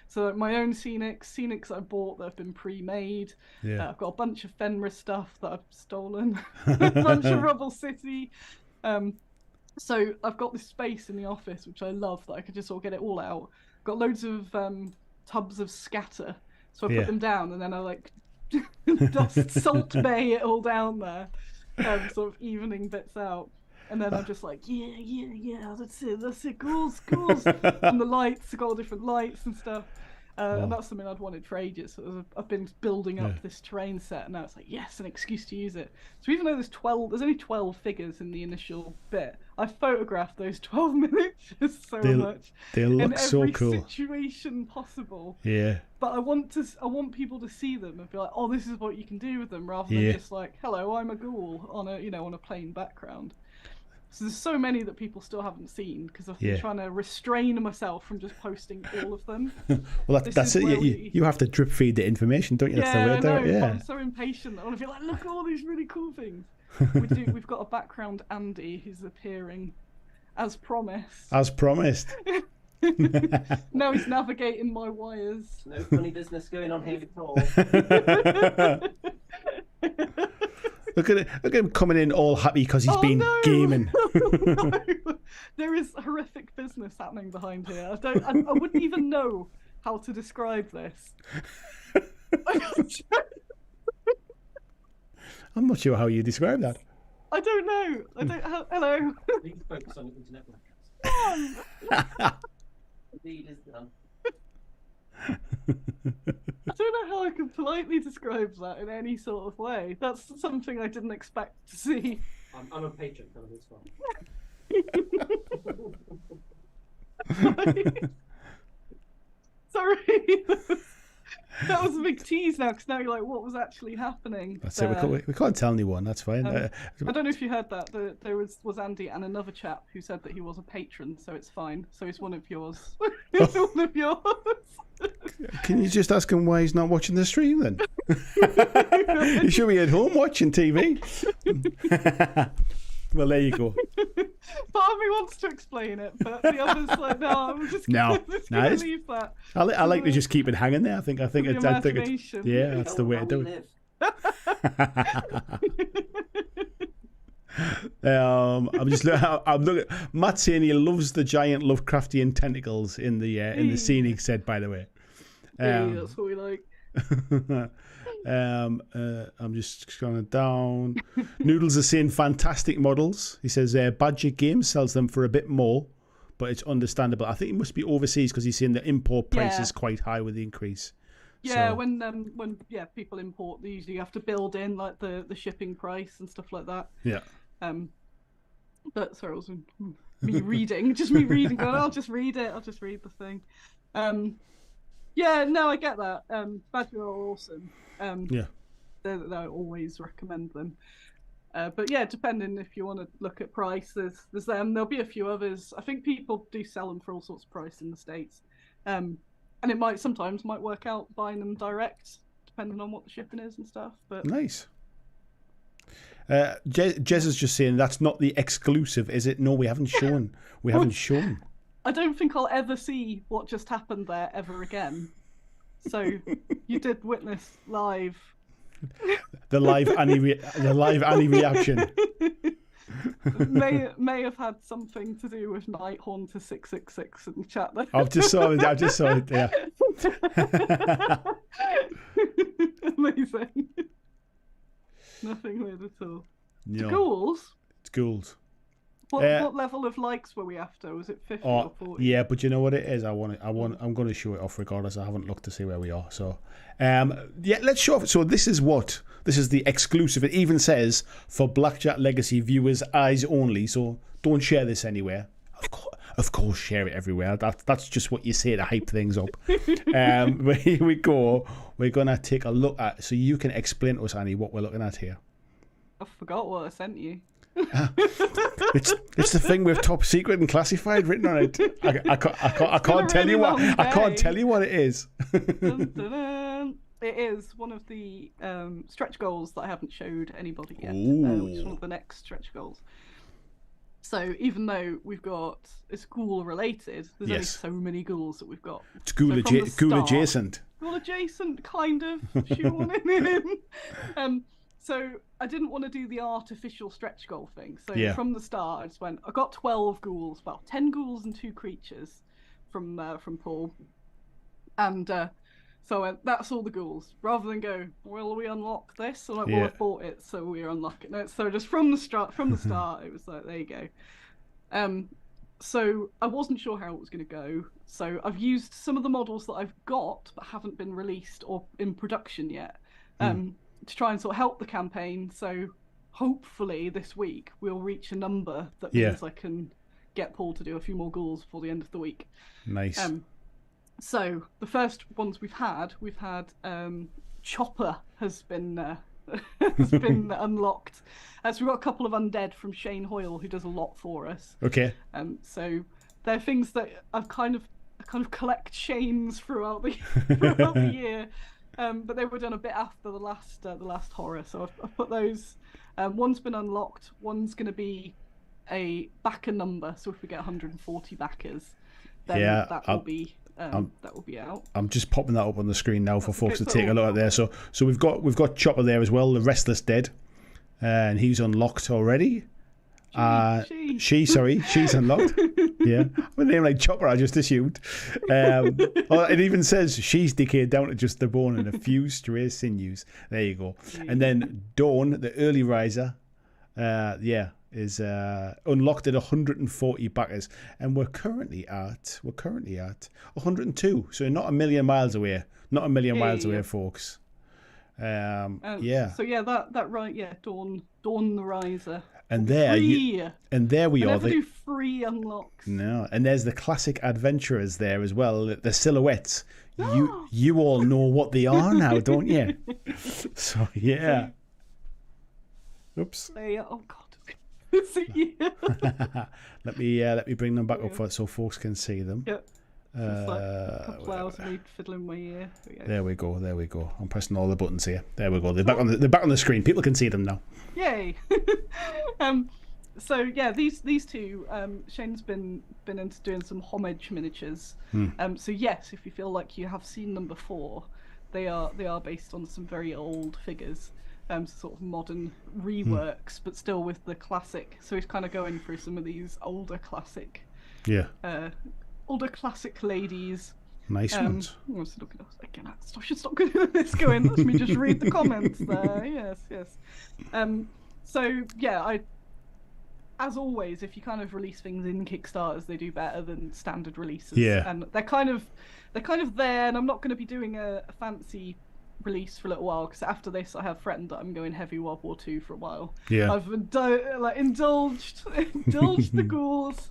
so my own scenics I bought that have been pre-made. Yeah. I've got a bunch of Fenris stuff that I've stolen, a bunch of Rubble City. So I've got this space in the office, which I love, that I could just sort of get it all out. I've got loads of tubs of scatter, so I put them down, and then I like dust salt bay it all down there, sort of evening bits out. And then I'm just like, yeah, that's it, ghouls. And the lights, I've got all different lights and stuff. And that's something I'd wanted for ages. So I've been building up this terrain set, and now it's like, yes, an excuse to use it. So even though there's only 12 figures in the initial bit, I photographed those 12 miniatures so much. They look so cool. In every situation possible. Yeah. But I want people to see them and be like, oh, this is what you can do with them, rather than just like, hello, I'm a ghoul on a plain background. So there's so many that people still haven't seen because I've been trying to restrain myself from just posting all of them. Well, that's it. You have to drip feed the information, don't you? That's the way to do it. I'm so impatient. I want to be like, look at all these really cool things. We've got a background Andy who's appearing as promised. As promised. Now he's navigating my wires. No funny business going on here at all. Look at him coming in all happy because he's been gaming. No. There is horrific business happening behind here. I wouldn't even know how to describe this. I'm not sure how you describe that. I don't know. Hello. Please focus on internet broadcasts. Indeed is done. I don't know how I can politely describe that in any sort of way. That's something I didn't expect to see. I'm a patron, kind of this one. Sorry. That was a big tease now, because now you're like, what was actually happening? That's it. We can't tell anyone. That's fine. I don't know if you heard that. There was Andy and another chap who said that he was a patron, so it's fine. So he's one of yours. He's one of yours. Can you just ask him why he's not watching the stream then? He should be at home watching TV. Well, there you go. Part of me wants to explain it, but the other's like, no, I'm just going to leave that. I like to just keep it hanging there. I think it's yeah, that's the way to do it. I'm looking. Matt saying he loves the giant Lovecraftian tentacles in the Scenic set, by the way. That's what we like. I'm just scrolling down. Noodles are saying fantastic models. He says BlackJack Games sells them for a bit more, but it's understandable. I think it must be overseas because he's saying the import price is quite high with the increase. Yeah, so, when people import, they usually have to build in like the shipping price and stuff like that. Yeah. But sorry, it was me reading, going, I'll just read it. I'll just read the thing. Yeah, no, I get that. BlackJack are awesome. I always recommend them. But yeah, depending if you want to look at price, there's them. There'll be a few others. I think people do sell them for all sorts of price in the States. And it sometimes might work out buying them direct, depending on what the shipping is and stuff. But nice. Jez is just saying that's not the exclusive, is it? No, we haven't shown. We haven't shown. I don't think I'll ever see what just happened there ever again. So you did witness live. the live Annie reaction. may have had something to do with Nighthorn to 666 in the chat there. I just saw it. Yeah. Amazing. Nothing weird at all. No. Ghouls. It's Ghouls. What level of likes were we after? Was it 50 or 40? Yeah, but you know what it is? I'm going to show it off regardless. I haven't looked to see where we are. So, yeah, let's show off. So this is the exclusive. It even says for BlackJack Legacy viewers eyes only. So don't share this anywhere. Of course, share it everywhere. That's just what you say to hype things up. Here we go. We're gonna take a look at. So you can explain to us, Annie, what we're looking at here. I forgot what I sent you. It's the thing with top secret and classified written on it. I can't tell you what I can't tell you what it is. Dun, dun, dun. It is one of the stretch goals that I haven't showed anybody yet, which is one of the next stretch goals. So even though it's ghoul related, there's only so many ghouls that we've got. It's ghoul adjacent. Ghoul adjacent, kind of. Shoehorning in. So I didn't want to do the artificial stretch goal thing. So from the start, I just went. I got 12 ghouls, 10 ghouls and 2 creatures from Paul, and so I went, that's all the ghouls. Rather than go, will we unlock this? Or like, well, I bought it, so we're unlocking it. So just from the start, it was like, there you go. So I wasn't sure how it was going to go. So I've used some of the models that I've got but haven't been released or in production yet. To try and sort of help the campaign. So hopefully this week we'll reach a number that means I can get Paul to do a few more ghouls before the end of the week. Nice. So the first ones we've had Chopper has been unlocked. So we've got a couple of undead from Shane Hoyle who does a lot for us. Okay. So they're things that I kind of collect Shanes throughout the year. But they were done a bit after the last horror, so I've put those. One's been unlocked. One's going to be a backer number. So if we get 140 backers, then that will be out. I'm just popping that up on the screen now for folks to take a look at there. So we've got Chopper there as well, the Restless Dead, and he's unlocked already. She's unlocked. Yeah, with a name like Chopper, I just assumed. It even says she's decayed down to just the bone and a few stray sinews. There you go. And then Dawn, the early riser, is unlocked at 140 backers, and we're currently at 102. So not a million miles away. Not a million miles away, folks. So that right, Dawn the Riser. And there we are. Never do free unlocks. No, and there's the classic adventurers there as well. The silhouettes. You all know what they are now, don't you? So yeah. Oops. Oh God. Let me bring them back up so folks can see them. Yep. A couple hours of me fiddling my ear. There we go. I'm pressing all the buttons here. There we go. They're back on the screen. People can see them now. Yay! So yeah, these two. Shane's been into doing some homage miniatures. So yes, if you feel like you have seen them before, they are based on some very old figures. Sort of modern reworks, but still with the classic. So he's kind of going through some of these older classic. Yeah. Older classic ladies. Nice ones. I should stop doing this. Let me just read the comments there. Yes. So yeah, as always, if you kind of release things in Kickstarters, they do better than standard releases. Yeah. And they're kind of there. And I'm not going to be doing a fancy release for a little while because after this, I have threatened that I'm going heavy World War II for a while. Yeah. I've indulged the ghouls.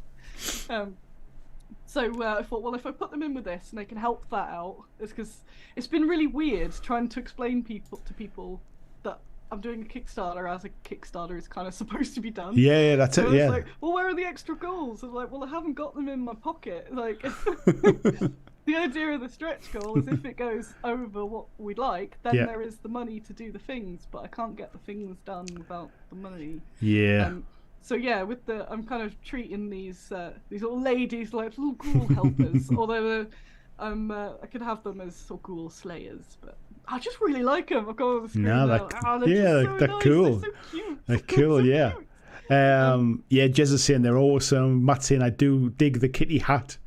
So I thought, well, if I put them in with this and they can help that out, it's because it's been really weird trying to explain to people that I'm doing a Kickstarter as a Kickstarter is kind of supposed to be done. Yeah, that's it. Yeah. Like, well, where are the extra goals? I was like, well, I haven't got them in my pocket. Like, the idea of the stretch goal is if it goes over what we'd like, then there is the money to do the things, but I can't get the things done without the money. Yeah. So yeah, I'm kind of treating these little ladies like little ghoul helpers. Although I could have them as sort of ghoul slayers, but I just really like them. I've got on the screen now. They're so cool. They're so cute. They're cool, yeah. Yeah, Jez is saying they're awesome. Matt's saying I do dig the kitty hat.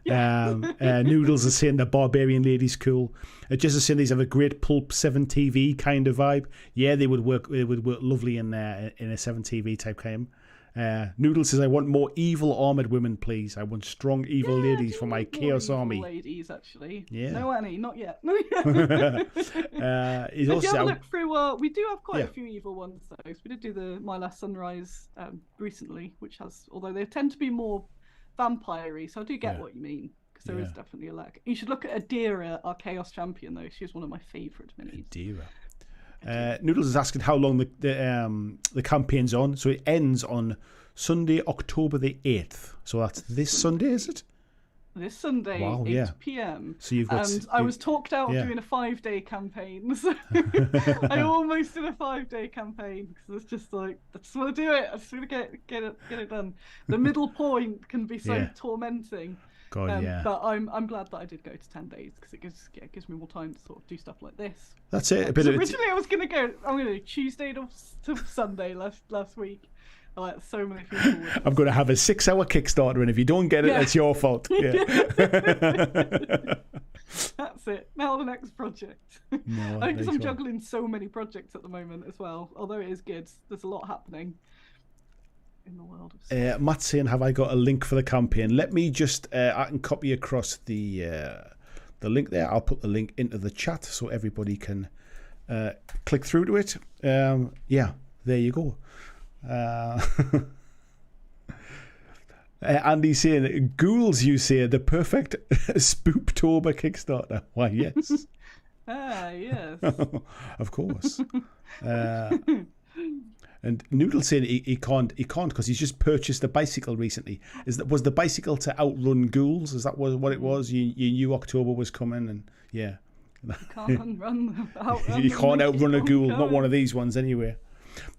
Noodles is saying the Barbarian Lady's cool. Jez is saying these have a great Pulp 7 TV kind of vibe. Yeah, they would work. They would work lovely in a 7 TV type game. Noodles says I want more evil armored women, please. I want strong evil ladies for my Chaos Army. Ladies, actually. Yeah. No, Annie, not yet. He's If also you have a look through, we do have quite Yeah. a few evil ones though. So we did do the My Last Sunrise recently, which has, although they tend to be more vampire-y, so I do get what you mean, because there is definitely a lack. You should look at Adira, our Chaos Champion, though. She's one of my favourite minis. Adira. Noodles is asking how long the campaign's on. So it ends on Sunday, October the 8th. So that's this Sunday, is it? This Sunday, Wow, 8 p.m. So you've got. And I was talked out of doing a 5-day campaign. So I almost did a 5-day campaign because it's just like, I just want to do it. I just want to get it done. The middle point can be so tormenting. God, But I'm glad that I did go to 10 days because it gives me more time to sort of do stuff like this. That's it. Originally, I was going to do Tuesday to Sunday last week. I like so many people. I'm going to have a 6-hour Kickstarter, and if you don't get it, it's your fault. Yeah. That's it. Now the next project. Because I'm juggling so many projects at the moment as well. Although it is good, there's a lot happening in the world of Matt's saying, have I got a link for the campaign? Let me just, I can copy across the link there. I'll put the link into the chat so everybody can click through to it. There you go. Andy's saying, Ghouls, you say, the perfect Spooptober Kickstarter. Why, yes. Yes. Of course. And Noodle saying he can't because he's just purchased a bicycle recently. Was the bicycle to outrun Ghouls? Is that what it was? You knew October was coming, and you can't outrun you can't outrun a Ghoul. Not one of these ones, anyway.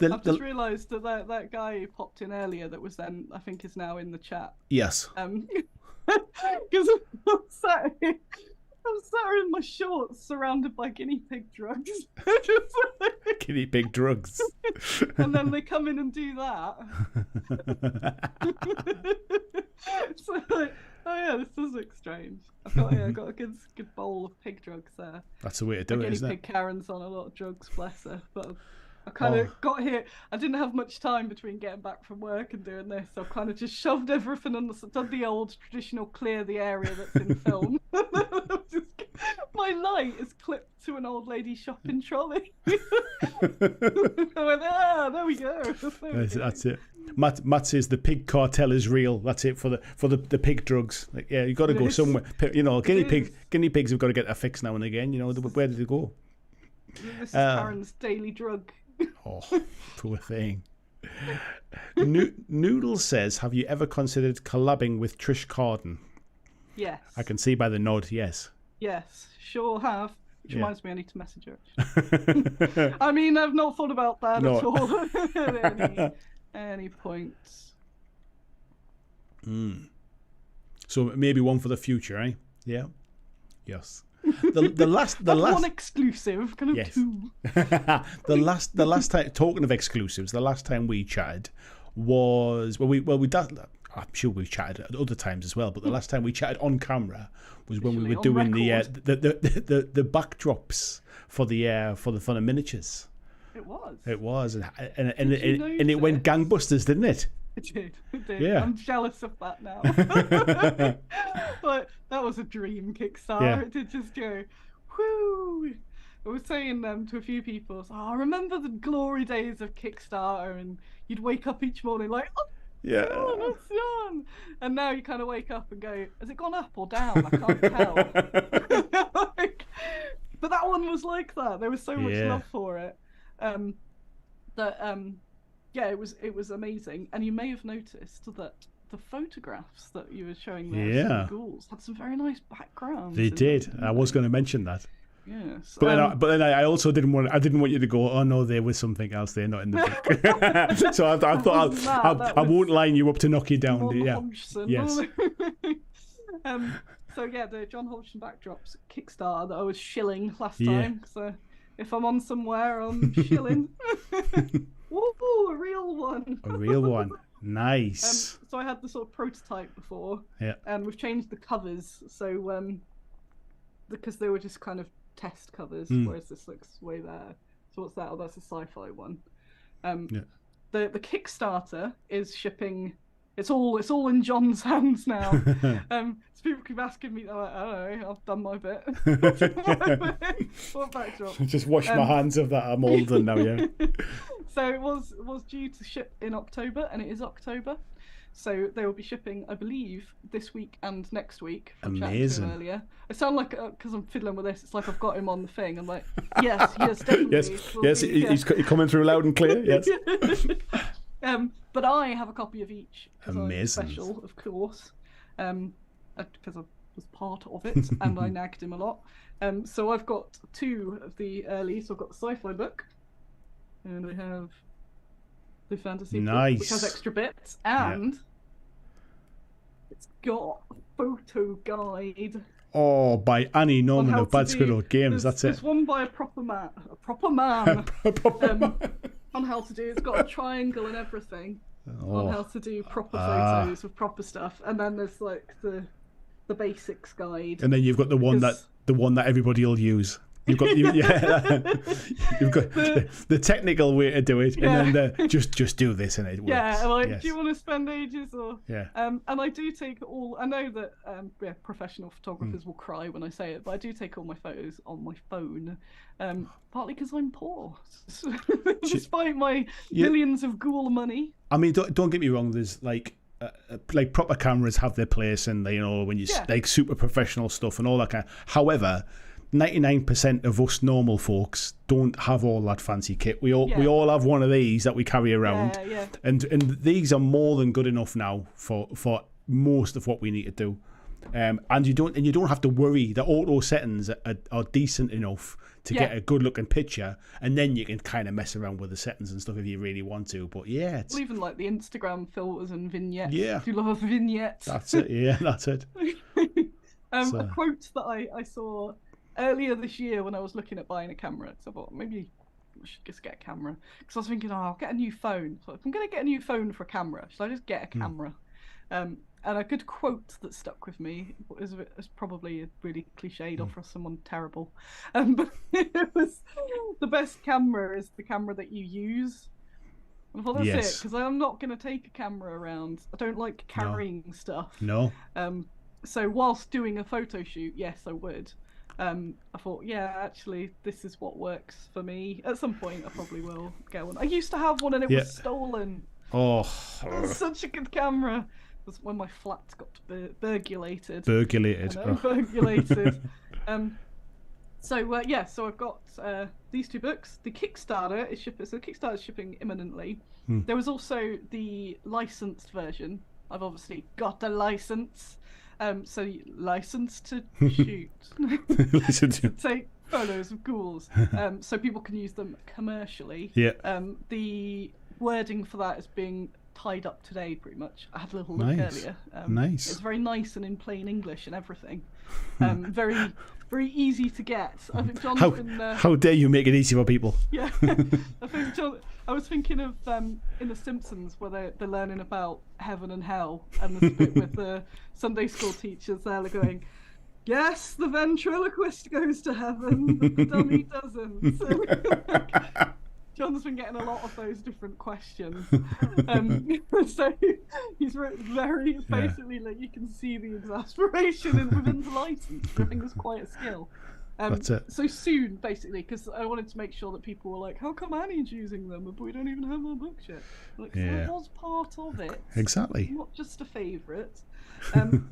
I've just realised that guy who popped in earlier that was then, I think, is now in the chat. Yes. Because I'm sat in my shorts surrounded by guinea pig drugs. Guinea pig drugs. And then they come in and do that. So like, oh yeah, this does look strange. I've got a good bowl of pig drugs there. That's the way to do it, isn't it? Guinea pig Karen's on a lot of drugs, bless her. But I kind of got here. I didn't have much time between getting back from work and doing this. So I've kind of just shoved everything on done the old traditional clear the area that's in film. My light is clipped to an old lady shopping trolley. I went, there we go. That's it. Matt says the pig cartel is real. That's it for the pig drugs. Like, yeah, you got to go somewhere. You know, guinea pigs have got to get a fix now and again. You know, where did they go? This is Karen's daily drug. Oh, poor thing. Noodle says, have you ever considered collabing with Trish Carden? Yes. I can see by the nod, yes. Yes, sure have. Which reminds me, I need to message her. I mean, I've not thought about that at all at any point. So maybe one for the future, eh? Yeah. Yes. The last one exclusive, kind of yes. two. the last time, talking of exclusives, the last time we chatted was I'm sure we've chatted at other times as well, but the last time we chatted on camera was when we were doing the backdrops for the miniatures. It was, and it went gangbusters, didn't it? It did. Yeah. I'm jealous of that now. But that was a dream Kickstarter. Yeah. It did just go, whoo. I was saying to a few people, I remember the glory days of Kickstarter, and you'd wake up each morning like, yeah, it's on. And now you kind of wake up and go, has it gone up or down? I can't tell. But that one was like that. There was so much love for it. It was amazing. And you may have noticed that the photographs that you were showing there of the ghouls had some very nice backgrounds. They did. I was going to mention that. Yes. But then I also didn't want you to go, oh no, there was something else there, not in the book. So I thought I won't line you up to knock you down. Yeah. Hodgson. Yes. So yeah, the John Hodgson backdrops Kickstarter that I was shilling last time. So if I'm on somewhere, I'm shilling. Whoa, a real one. A real one. Nice. So I had the sort of prototype before. Yeah. And we've changed the covers, so because they were just kind of test covers, whereas this looks way there. So what's that? Oh, that's a sci-fi one. The Kickstarter is shipping. It's all in John's hands now. So people keep asking me, like, I don't know, I've done my bit. What backdrop? Just wash my hands of that. I'm all done now, yeah. So it was due to ship in October, and it is October. So they will be shipping, I believe, this week and next week. From Amazing. Earlier. I sound like, because I'm fiddling with this, it's like I've got him on the thing. I'm like, yes, definitely. Yes, he's coming through loud and clear, yes. But I have a copy of each. Amazing. I'm special, of course, because I was part of it, and I nagged him a lot. So I've got 2 of the early. So I've got the sci-fi book, and I have the fantasy book, which has extra bits, and it's got a photo guide. Oh, by Annie Norman of Bad Squiddo Games. That's it. There's one by a proper man. On how to do. It's got a triangle and everything on how to do proper photos with proper stuff, and then there's like the basics guide. And then you've got the one that everybody will use. You've got you've got the technical way to do it, and then just do this and it works. Yeah, like do you want to spend ages or and I do take all. I know that professional photographers will cry when I say it, but I do take all my photos on my phone, partly because I'm poor, despite my millions of Ghoul money. I mean, don't get me wrong. There's like proper cameras have their place, and when you like super professional stuff and all that kind. However, 99% of us normal folks don't have all that fancy kit. We all have one of these that we carry around, and these are more than good enough now for most of what we need to do. And you don't have to worry. The auto settings are decent enough to get a good looking picture, and then you can kind of mess around with the settings and stuff if you really want to. But it's even like the Instagram filters and vignettes. Yeah, do you love vignettes? That's it. Yeah, that's it. A quote that I saw earlier this year when I was looking at buying a camera, because I thought maybe I should just get a camera, because I was thinking, I'll get a new phone. So if I'm going to get a new phone for a camera, should I just get a camera? And a good quote that stuck with me is probably really cliched or for someone terrible, but it was, the best camera is the camera that you use. And I thought that's it, because I'm not going to take a camera around. I don't like carrying stuff. No. So whilst doing a photo shoot, yes, I would. I thought, actually, this is what works for me. At some point, I probably will get one. I used to have one, and it was stolen. Oh, it was such a good camera. It was when my flat got burgulated. Burgulated. So I've got these 2 books. The Kickstarter is shipping. So the Kickstarter is shipping imminently. There was also the licensed version. I've obviously got a license. So licensed to shoot, to take photos of ghouls, so people can use them commercially. The wording for that is being tied up today, pretty much. I had a little look earlier. Nice. It's very nice and in plain English and everything. Very, very easy to get. I think John's been. How dare you make it easy for people? Yeah, I think John. I was thinking of in The Simpsons where they're learning about heaven and hell, and there's a bit with the Sunday school teachers there going, yes, the ventriloquist goes to heaven, but the dummy doesn't. So, John's been getting a lot of those different questions. So he's very basically like you can see the exasperation within the license. I think it's quite a skill. That's it. So soon, basically, because I wanted to make sure that people were like, how come Annie's using them, but we don't even have our books yet? Like, so it was part of it. Exactly. Not just a favourite. I've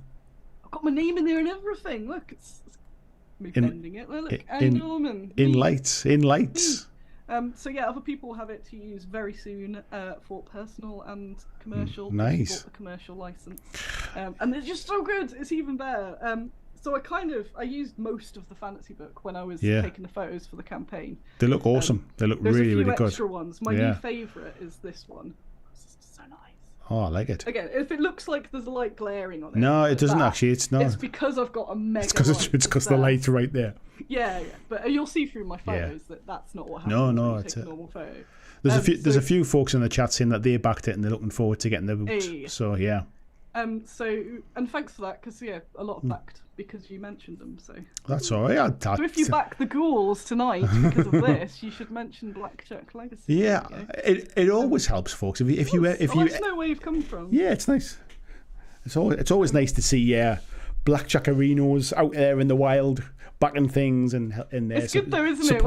got my name in there and everything. Look, it's me bending it. Look, Annie Norman. In lights. So other people have it to use very soon for personal and commercial. Nice. The commercial license, and it's just so good. It's even better. So I used most of the fantasy book when I was taking the photos for the campaign. They look awesome. They look really, really good. There's a few extra ones. My new favourite is this one. It's so nice. Oh, I like it. Again, if it looks like there's a light glaring on it. No, it doesn't actually. It's not. It's because I've got a mega It's because the light's right there. Yeah. But you'll see through my photos that that's not what happens when you take a normal photo. There's a few folks in the chat saying that they backed it and they're looking forward to getting the books. Hey. So yeah. And thanks for that, because a lot of backed because you mentioned them. So that's all right. So if you back the Ghouls tonight because of this, you should mention BlackJack Legacy. Yeah, it always helps, folks. If you I just know where you've come from. Yeah, it's nice. It's always nice to see BlackJack arenos out there in the wild, backing things and there. It's good though, isn't it?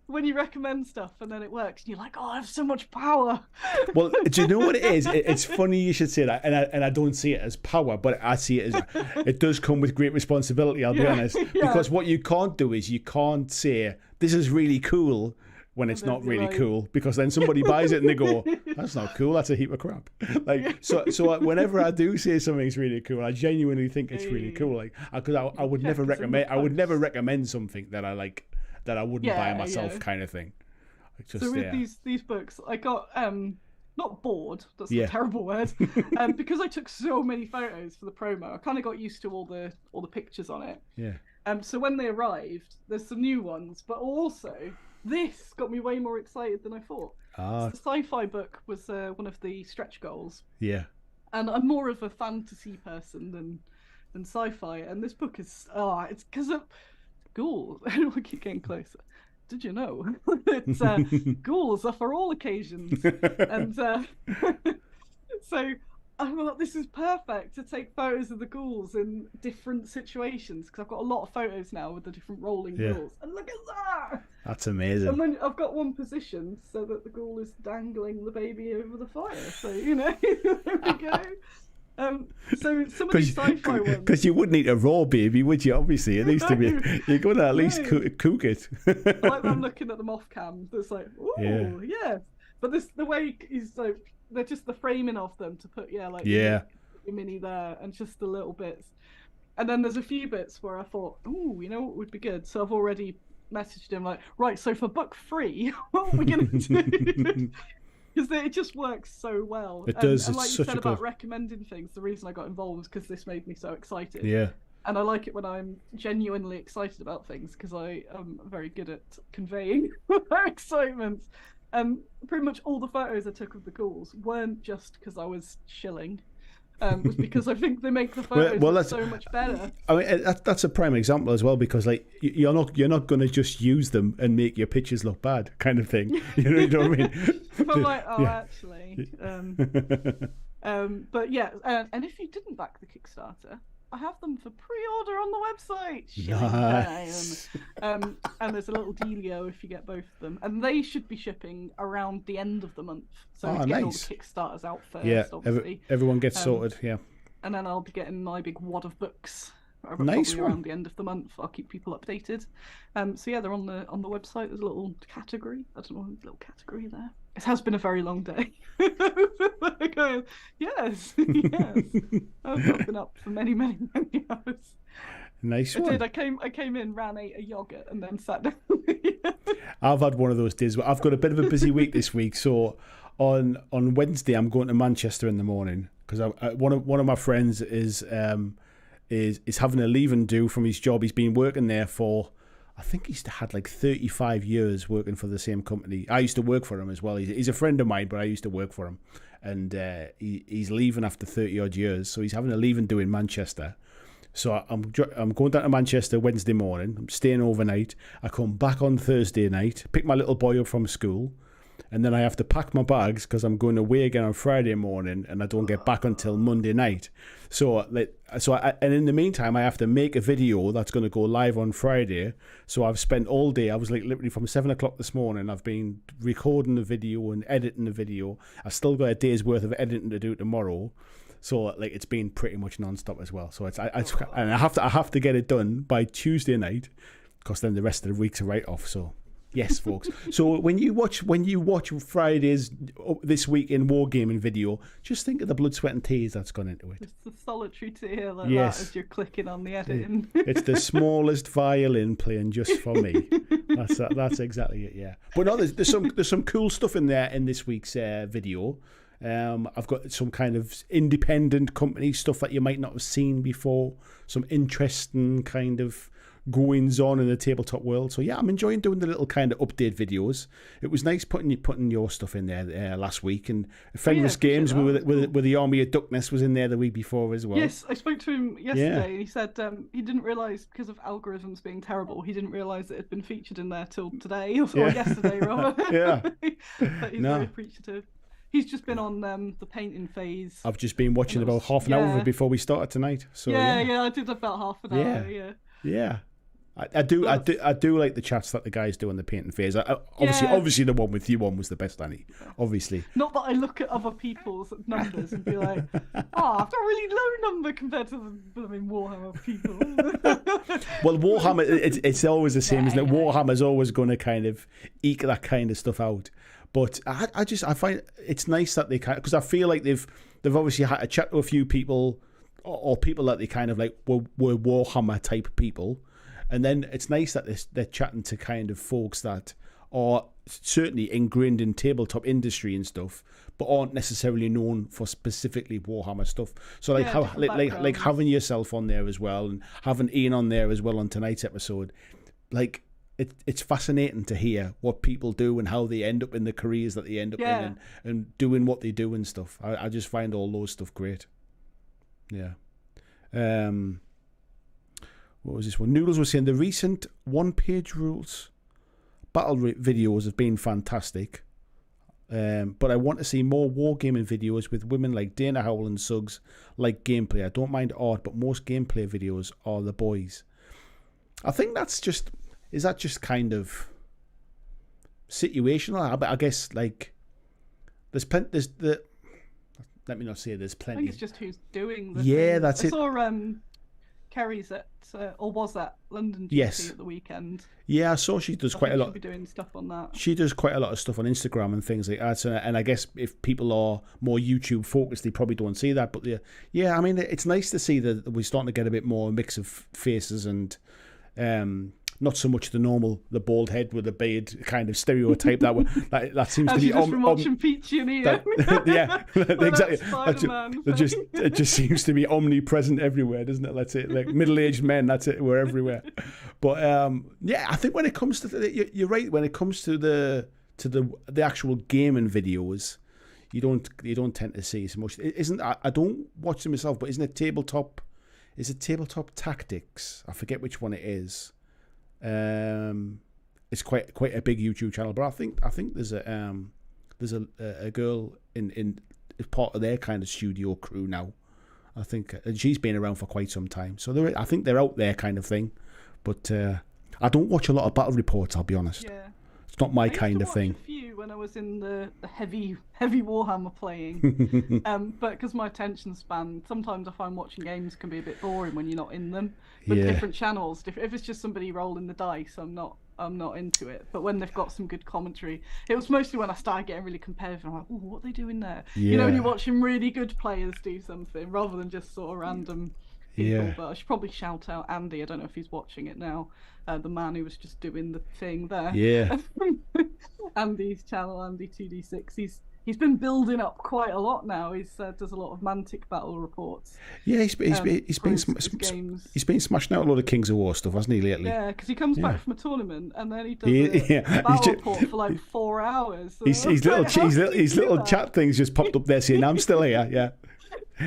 When you recommend stuff and then it works, and you're like, oh, I have so much power. Well, do you know what it is? It's funny you should say that, and I don't see it as power, but I see it as it does come with great responsibility. I'll be honest, because what you can't do is you can't say this is really cool when it's not really cool, because then somebody buys it and they go, that's not cool, that's a heap of crap. So whenever I do say something's really cool, I genuinely think it's really cool. Like, because I would never recommend something that I like that I wouldn't buy myself, kind of thing. So with these books, I got not bored, that's a terrible word, because I took so many photos for the promo. I kind of got used to all the pictures on it. Yeah. So when they arrived, there's some new ones, but also this got me way more excited than I thought. So the sci-fi book was one of the stretch goals. Yeah. And I'm more of a fantasy person than sci-fi, and this book is it's because of ghouls. I keep getting closer. Did you know? It's ghouls are for all occasions, and so I thought this is perfect to take photos of the ghouls in different situations, because I've got a lot of photos now with the different rolling ghouls. And look at that! That's amazing. And then I've got one positioned so that the ghoul is dangling the baby over the fire. So, there we go. So some of these sci-fi ones... Because you wouldn't eat a raw baby, would you? Obviously, it needs to be... You're going to at least cook it. I like I'm looking at them off cam. It's like, ooh, yeah. But the way is like... They're just the framing of them to put, your mini there, and just the little bits. And then there's a few bits where I thought, ooh, you know what would be good? So I've already messaged him like, right, so for book 3, what are we going to do? Because it just works so well. It does. And like you said about recommending things, the reason I got involved was because this made me so excited. Yeah. And I like it when I'm genuinely excited about things, because I am very good at conveying my excitement. Pretty much all the photos I took of the ghouls weren't just because I was shilling. It was because I think they make the photos look so much better. I mean, that's a prime example as well, because like you're not going to just use them and make your pictures look bad, kind of thing. You know what I mean? I'm like, actually. But yeah, and if you didn't back the Kickstarter, I have them for pre-order on the website. Nice. And there's a little dealio if you get both of them, and they should be shipping around the end of the month. So to get all the Kickstarters out first, obviously. Everyone gets sorted. Yeah. And then I'll be getting my big wad of books. Nice one. Around the end of the month, I'll keep people updated. So yeah, they're on the website. There's a little category. I don't know, a little category there. It has been a very long day. Going, yes. I've been up for many, many, many hours. Nice one. I came in, ran, ate a yogurt, and then sat down. I've had one of those days. I've got a bit of a busy week this week, so on Wednesday I'm going to Manchester in the morning, because one of my friends is having a leave and do from his job. He's been working there for, I think he's had like 35 years working for the same company. I used to work for him as well. He's a friend of mine, but I used to work for him. And he's leaving after 30 odd years. So he's having a leave and do in Manchester. So I'm going down to Manchester Wednesday morning. I'm staying overnight. I come back on Thursday night, pick my little boy up from school. And then I have to pack my bags because I'm going away again on Friday morning, and I don't get back until Monday night. And in the meantime, I have to make a video that's going to go live on Friday. So I've spent all day. I was like literally from 7 o'clock this morning. I've been recording the video and editing the video. I've still got a day's worth of editing to do tomorrow. So like it's been pretty much non-stop as well. So and I have to get it done by Tuesday night, because then the rest of the week's a write-off. So. Yes, folks. So when you watch Friday's This Week in Wargaming video, just think of the blood, sweat and tears that's gone into it. It's the solitary tear that as you're clicking on the editing. It's the smallest violin playing just for me. That's exactly it. Yeah. But no, there's some cool stuff in there in this week's video. I've got some kind of independent company stuff that you might not have seen before. Some interesting kind of goings on in the tabletop world. So yeah, I'm enjoying doing the little kind of update videos. It was nice putting your stuff in there last week, and Fenris Games with the Army of Duckness was in there the week before as well. Yes, I spoke to him yesterday, and he said he didn't realise, because of algorithms being terrible, he didn't realise it had been featured in there till today, or yesterday rather. Yeah. But he's very appreciative. He's just been on the painting phase. I've just been watching about half an hour of it before we started tonight. So I did about half an hour. Yeah. I do like the chats that the guys do on the painting phase. Obviously the one with you on was the best, Annie. Obviously. Not that I look at other people's numbers and be like, I've got a really low number compared to the Warhammer people. Well, Warhammer, it's always the same, isn't it? Warhammer's always going to kind of eke that kind of stuff out. But I find it's nice that they can, because I feel like they've obviously had to chat to a few people, or people that they kind of like were Warhammer type people, and then it's nice that they're chatting to kind of folks that are certainly ingrained in tabletop industry and stuff, but aren't necessarily known for specifically Warhammer stuff. So like having yourself on there as well, and having Ian on there as well on tonight's episode, like. It's fascinating to hear what people do and how they end up in the careers that they end up in, and doing what they do and stuff. I just find all those stuff great. Yeah. What was this one? Noodles was saying the recent one-page rules battle videos have been fantastic, but I want to see more wargaming videos with women like Dana Howell and Suggs like gameplay. I don't mind art, but most gameplay videos are the boys. I think that's just... Is that just kind of situational? I guess, like, there's plenty. Let me not say there's plenty. I think it's just who's doing the thing. That's it. I saw Kerry's at, or was that London GP at the weekend? Yeah, I saw she does quite a lot. She'll be doing stuff on that. She does quite a lot of stuff on Instagram and things like that. So, and I guess if people are more YouTube focused, they probably don't see that. But I mean, it's nice to see that we're starting to get a bit more mix of faces and. Not so much the bald head with the beard kind of stereotype that seems to be from watching Peachy and Ian. Exactly. It just seems to be omnipresent everywhere, doesn't it? That's it. Like middle-aged men, that's it. We're everywhere. But I think when it comes to you're right. When it comes to the actual gaming videos, you don't tend to see so much. I don't watch them myself, but isn't it tabletop? Is it Tabletop Tactics? I forget which one it is. It's quite a big YouTube channel, but I think there's a girl in part of their kind of studio crew now. I think she's been around for quite some time, so I think they're out there kind of thing. But I don't watch a lot of battle reports. I'll be honest. Yeah. It's not my kind of thing. A few when I was in the heavy Warhammer playing, but because my attention span, sometimes I find watching games can be a bit boring when you're not in them. But different channels, if it's just somebody rolling the dice, I'm not into it. But when they've got some good commentary, it was mostly when I started getting really competitive. I'm like, oh, what are they doing there? Yeah. You know, when you're watching really good players do something rather than just sort of random people. Yeah. But I should probably shout out Andy. I don't know if he's watching it now. The man who was just doing the thing there. Yeah. Andy's channel, Andy2D6. He's been building up quite a lot now. He's does a lot of Mantic battle reports. Yeah, he's been smashing out a lot of Kings of War stuff, hasn't he, lately? Yeah, because he comes back from a tournament and then he does a battle report for like 4 hours. So his little chat things just popped up there saying, "I'm still here." Yeah.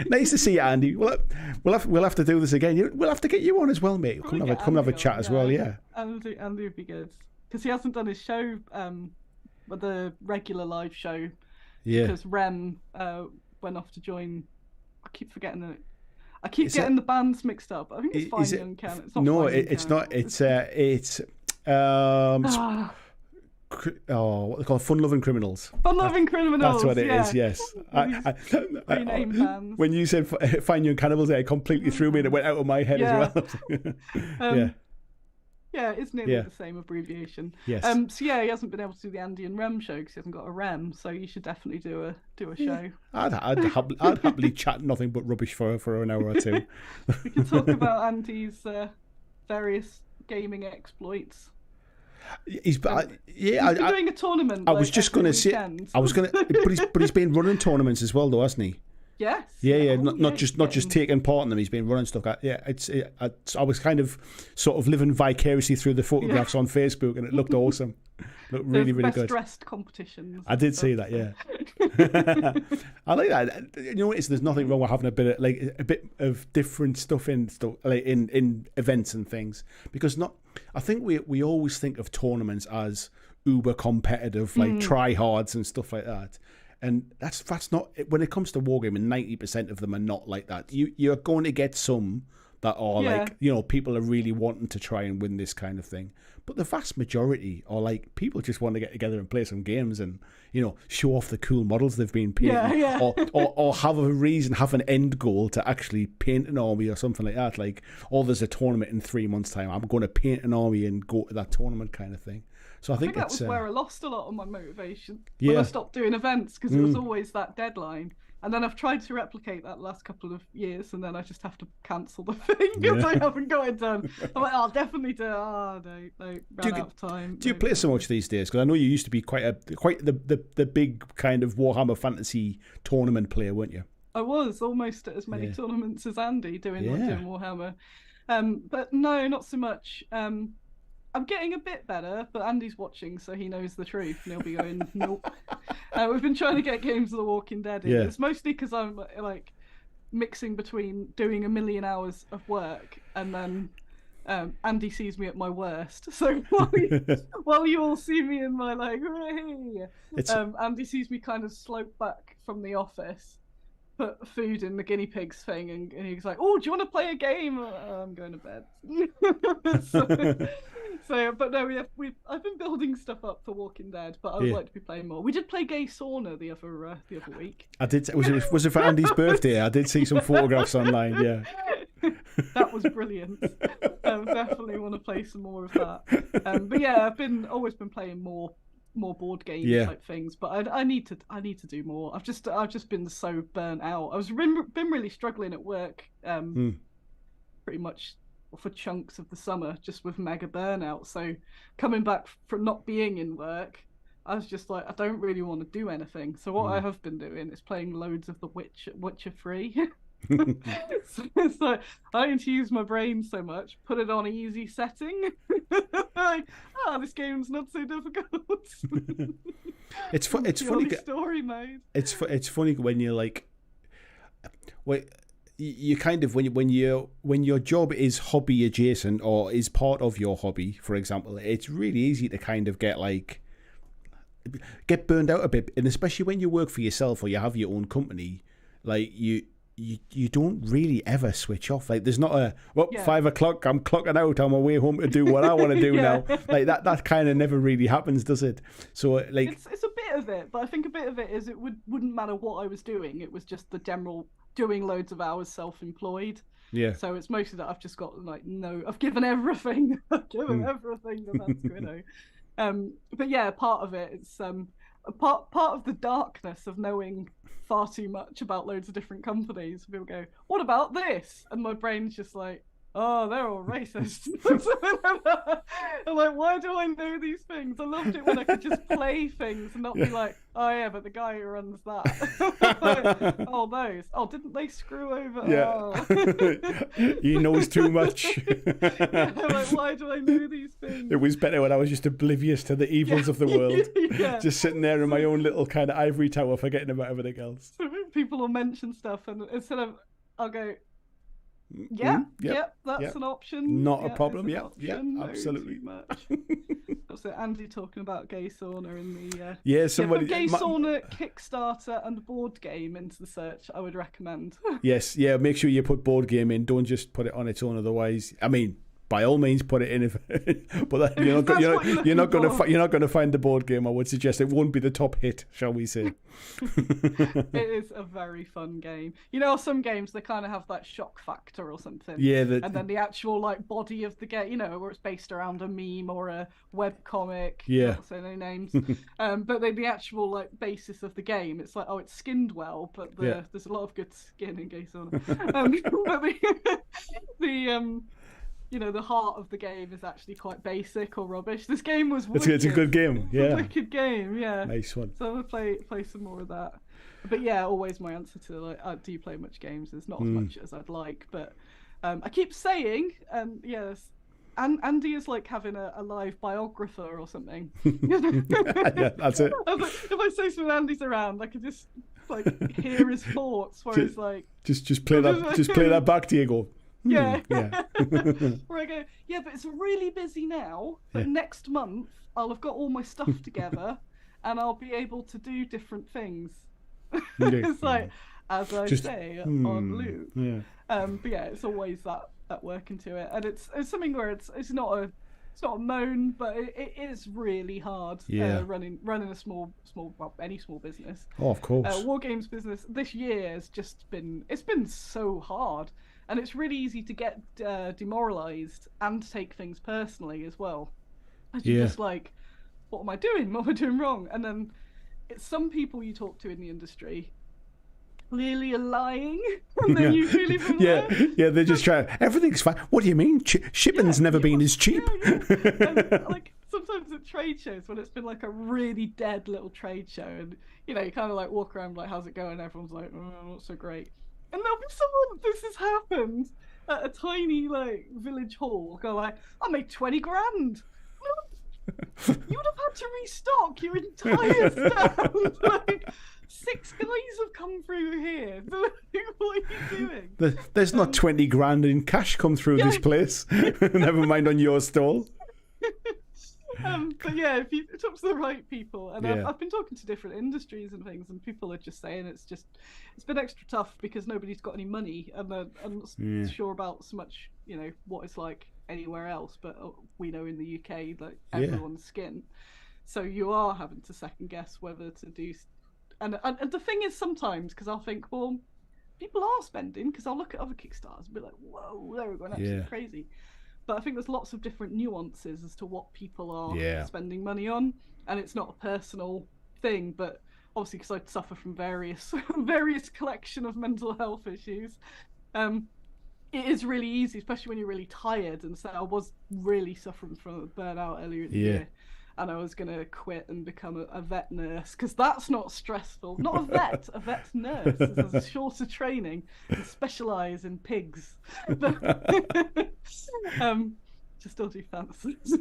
Nice to see you, Andy. We'll have to do this again. We'll have to get you on as well, mate. Come and have a chat as well. Yeah. Andy would be good because he hasn't done his show, the regular live show. Yeah. Because Rem went off to join. I keep forgetting it. I keep getting the bands mixed up. I think it's Fine Young Can. It's not. No, it's not. It's what they call Fun-Loving Criminals. Fun-Loving Criminals. That's what it is. Yes. Rename bands. When you said Fine Young Cannibals, it completely threw me and it went out of my head as well. Yeah, it's nearly the same abbreviation. Yes. So he hasn't been able to do the Andy and Rem show because he hasn't got a Rem. So you should definitely do a show. I'd happily chat nothing but rubbish for an hour or two. We can talk about Andy's various gaming exploits. He's been doing a tournament. I was just going to say. But he's been running tournaments as well, though, hasn't he? Yes. Yeah. Oh, Not yeah, just taking part in them. He's been running stuff. I was kind of sort of living vicariously through the photographs on Facebook, and it looked awesome. Looked really, really best good. dressed competitions. I did see that, yeah. I like that. You know, there's nothing wrong with having a bit of different stuff in events and things, because I think we always think of tournaments as uber competitive, like tryhards and stuff like that. And that's not, when it comes to wargaming, 90% of them are not like that. You're going to get some that are like, you know, people are really wanting to try and win this kind of thing. But the vast majority are like, people just want to get together and play some games and, you know, show off the cool models they've been painting. Or have a reason, have an end goal to actually paint an army or something like that. Like, there's a tournament in 3 months' time, I'm going to paint an army and go to that tournament kind of thing. So I think that was where I lost a lot of my motivation Yeah. when I stopped doing events, because it was always that deadline. And then I've tried to replicate that the last couple of years, and then I just have to cancel the thing because I haven't got it done. I'm like, I'll definitely do it. Oh, no, ran out of time. Do you play so much these days? Because I know you used to be quite the big kind of Warhammer Fantasy tournament player, weren't you? I was almost at as many tournaments as Andy doing Warhammer. But no, not so much. I'm getting a bit better, but Andy's watching, so he knows the truth, and he'll be going, nope. We've been trying to get games of The Walking Dead in. Yeah. It's mostly because I'm like mixing between doing a million hours of work and then Andy sees me at my worst. So while you all see me in my like, hey, Andy sees me kind of slope back from the office, put food in the guinea pigs thing, and he's like, oh, do you want to play a game? I'm going to bed. But no, I've been building stuff up for Walking Dead, but I would like to be playing more. We did play Gay Sauna the other week. I did. Was it for Andy's birthday? I did see some photographs online. Yeah, that was brilliant. Definitely want to play some more of that. But yeah, I've always been playing more board game type things, but I need to do more. I've just been so burnt out. Been really struggling at work, pretty much for chunks of the summer, just with mega burnout. So coming back from not being in work, I was just like, I don't really want to do anything. So what I have been doing is playing loads of the Witcher 3. So I need to use my brain so much, put it on easy setting. Like, this game's not so difficult. It's funny story mode. It's funny when you're like, you kind of when your job is hobby adjacent or is part of your hobby, for example, it's really easy to kind of get burned out a bit, and especially when you work for yourself or you have your own company, like you don't really ever switch off. Like, there's not 5 o'clock, I'm clocking out, I'm away home to do what I want to do now. Like that kind of never really happens, does it? So like, it's a bit of it, but I think a bit of it is it wouldn't matter what I was doing. It was just the general doing loads of hours self-employed. Yeah. So it's mostly that I've just got like, no, I've given everything. I've given everything, and that's Squiddo. But yeah, part of it, it's part of the darkness of knowing far too much about loads of different companies. People go, what about this? And my brain's just like, oh, they're all racist. I'm like, why do I know these things? I loved it when I could just play things and not be like, oh yeah, but the guy who runs that. Like, oh, those. Oh, didn't they screw over? Yeah. Oh. He knows too much. Like, why do I know these things? It was better when I was just oblivious to the evils of the world. Just sitting there in my own little kind of ivory tower, forgetting about everything else. People will mention stuff, and instead of, I'll go, that's an option. Not a problem. Absolutely. Also, Andy talking about Gay Sauna in the somebody Gay Sauna Kickstarter and board game into the search. I would recommend. Yes, make sure you put board game in. Don't just put it on its own. Otherwise, I mean, by all means, put it in. But you're not going to find the board game. I would suggest it won't be the top hit, shall we say? It is a very fun game. You know, some games they kind of have that shock factor or something. Yeah, and then the actual like body of the game, you know, where it's based around a meme or a web comic. Yeah, not say any names. But the actual like basis of the game, it's like, oh, it's skinned well, but there's a lot of good skin in Gay Sauna. But you know, the heart of the game is actually quite basic or rubbish. This game was wicked. It's a good game, yeah. It's a wicked game, yeah. Nice one. So I'm going to play some more of that. But yeah, always my answer to like, do you play much games? Is not as much as I'd like, but I keep saying, yes, and Andy is like having a live biographer or something. Yeah, that's it. If I say something, Andy's around, I can just like hear his thoughts. Where it's like, just play that back to you. Go. Yeah. Yeah. Where I go, yeah, but it's really busy now. But next month I'll have got all my stuff together, and I'll be able to do different things. It's like, as I say, on loop. Yeah. But yeah, it's always that work into it, and it's something where it's not a moan, but it is really hard. Yeah. Running a small well, any small business. Oh, of course. War games business this year has just been so hard, and it's really easy to get demoralized and take things personally as well. As you're just like, what am I doing? What am I doing wrong? And then it's some people you talk to in the industry clearly are lying, and then you feel even worse. Yeah, they're just trying. Everything's fine. What do you mean? Shipping's never been as cheap. And, like sometimes at trade shows when it's been like a really dead little trade show, and you kind of like walk around like, how's it going? Everyone's like, oh, not so great. And there'll be someone, this has happened at a tiny like village hall, go like, I made 20 grand. You would have had to restock your entire stand. Like, 6 guys have come through here. What are you doing? There's not 20 grand in cash come through this place. Never mind on your stall. But yeah, if you talk to the right people, and I've been talking to different industries and things, and people are just saying it's been extra tough because nobody's got any money, and I'm not sure about so much, what it's like anywhere else, but we know in the UK that everyone's skint, so you are having to second guess whether to do. And the thing is, sometimes, because I'll think, well, people are spending, because I'll look at other Kickstarters and be like, whoa, they're going absolutely crazy. But I think there's lots of different nuances as to what people are spending money on, and it's not a personal thing. But obviously, because I suffer from various collection of mental health issues, it is really easy, especially when you're really tired. And so I was really suffering from burnout earlier in the year. And I was going to quit and become a vet nurse, because that's not stressful. Not a vet nurse. There's a shorter training and specialise in pigs. To still do fancies.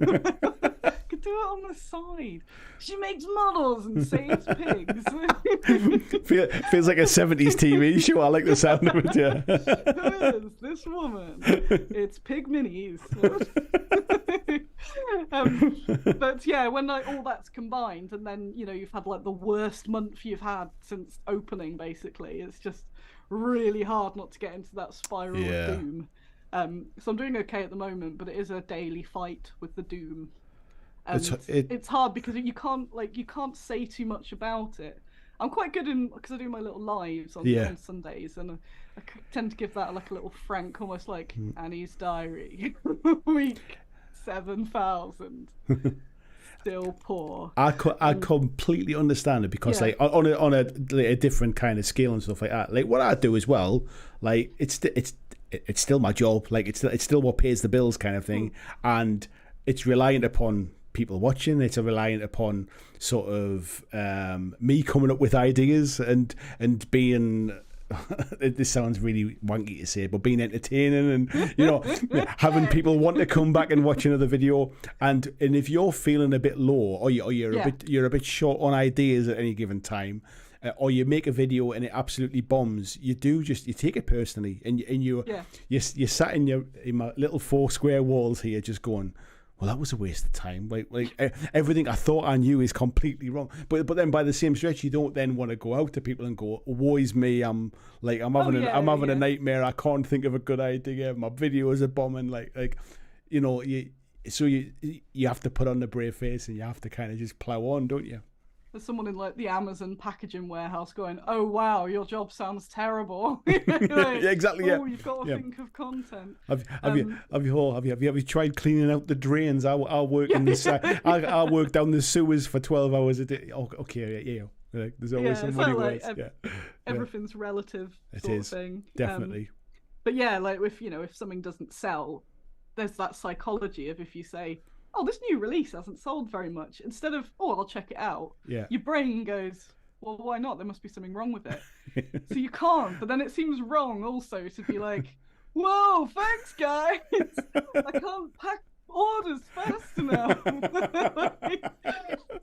Could do it on the side. She makes models and saves pigs. Feels like a 70s TV show. I like the sound of it, yeah. Who is this woman? It's Pig Minis. But yeah, when like all that's combined, and then you've had like the worst month you've had since opening, basically, it's just really hard not to get into that spiral of doom. So I'm doing okay at the moment, but it is a daily fight with the doom. It's hard because you can't say too much about it. I'm quite good because I do my little lives on Sundays, and I tend to give that like a little frank, almost like Annie's diary. Week 7,000. Still poor. I completely understand it, because like on a different kind of scale and stuff like that. Like what I do as well, like it's still my job. Like it's still what pays the bills, kind of thing, and it's reliant upon people watching. It's reliant upon sort of me coming up with ideas and being. This sounds really wanky to say, but being entertaining and having people want to come back and watch another video, and if you're feeling a bit low, or you're a bit short on ideas at any given time, or you make a video and it absolutely bombs, you take it personally, and you sat in my little 4 square walls here just going, well, that was a waste of time. Like everything I thought I knew is completely wrong. But then by the same stretch, you don't then want to go out to people and go, woe is me. I'm having a nightmare. I can't think of a good idea. My videos are bombing. So you have to put on the brave face, and you have to kind of just plow on, don't you? There's someone in like the Amazon packaging warehouse going, "Oh wow, your job sounds terrible." Exactly. Yeah. You've got to think of content. Have you tried cleaning out the drains? I'll work in the I'll work down the sewers for 12 hours a day. Oh, okay, yeah. Like, there's always somebody worse. Everything's relative. It is sort of thing. Definitely. But yeah, like if something doesn't sell, there's that psychology of, if you say, oh, this new release hasn't sold very much, instead of, oh, I'll check it out, your brain goes, well, why not? There must be something wrong with it. So you can't. But then it seems wrong also to be like, whoa, thanks, guys. I can't pack orders fast enough.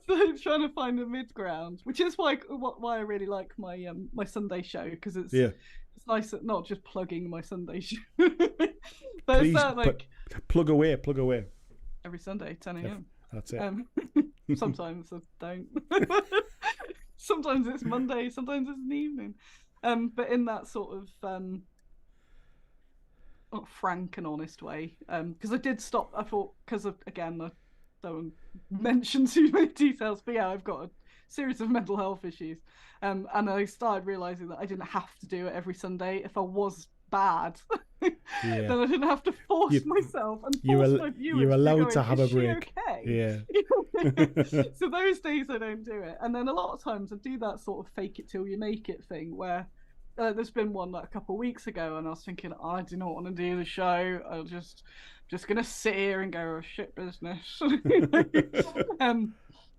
So trying to find a mid ground, which is why I really like my my Sunday show, because it's nice at not just plugging my Sunday show, but Please, it's like plug away every Sunday 10 a.m. That's it. Sometimes I don't. Sometimes it's Monday, sometimes it's an evening. But in that sort of not frank and honest way, because I did stop. I thought, because again, I don't mention too many details, but yeah, I've got a series of mental health issues, and I started realizing that I didn't have to do it every Sunday. If I was bad, then I didn't have to force myself and force my viewers. You're allowed to have a break. Okay? Yeah. So those days I don't do it, and then a lot of times I do that sort of fake it till you make it thing, where there's been one like a couple of weeks ago, and I was thinking, I do not want to do the show. I'm just gonna sit here and go, oh, shit business.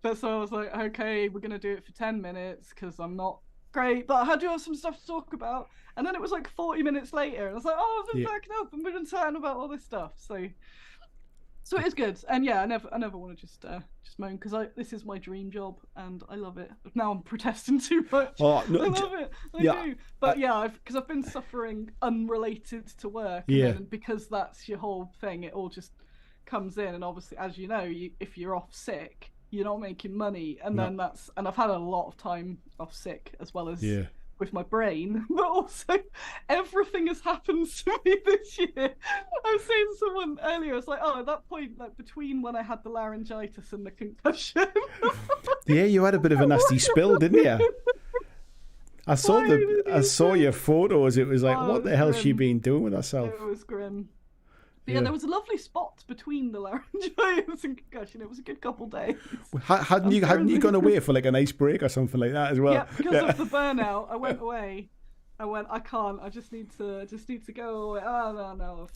But so I was like, okay, we're gonna do it for 10 minutes because I'm not great, but I do have some stuff to talk about. And then it was like 40 minutes later, and I was like, oh, I've been backing up and we've been chatting about all this stuff. So it is good. And yeah, I never want to just moan, because this is my dream job and I love it. Now I'm protesting too much. I love it. I do. But because I've been suffering unrelated to work. And then because that's your whole thing, it all just comes in. And obviously, as you know, if you're off sick, you're not making money. And then and I've had a lot of time off sick, as well as with my brain, but also everything has happened to me this year. I was saying to someone earlier, I was like, oh, at that point, like between when I had the laryngitis and the concussion. Yeah, you had a bit of a nasty spill, didn't you? I saw your photos. It was like, what the hell's she been doing with herself? It was grim. But yeah, there was a lovely spot between the laryngitis and concussion. It was a good couple days. Hadn't you gone away for like a nice break or something like that as well? Yeah, because of the burnout, I went away. I can't. I just need to go away. Oh no.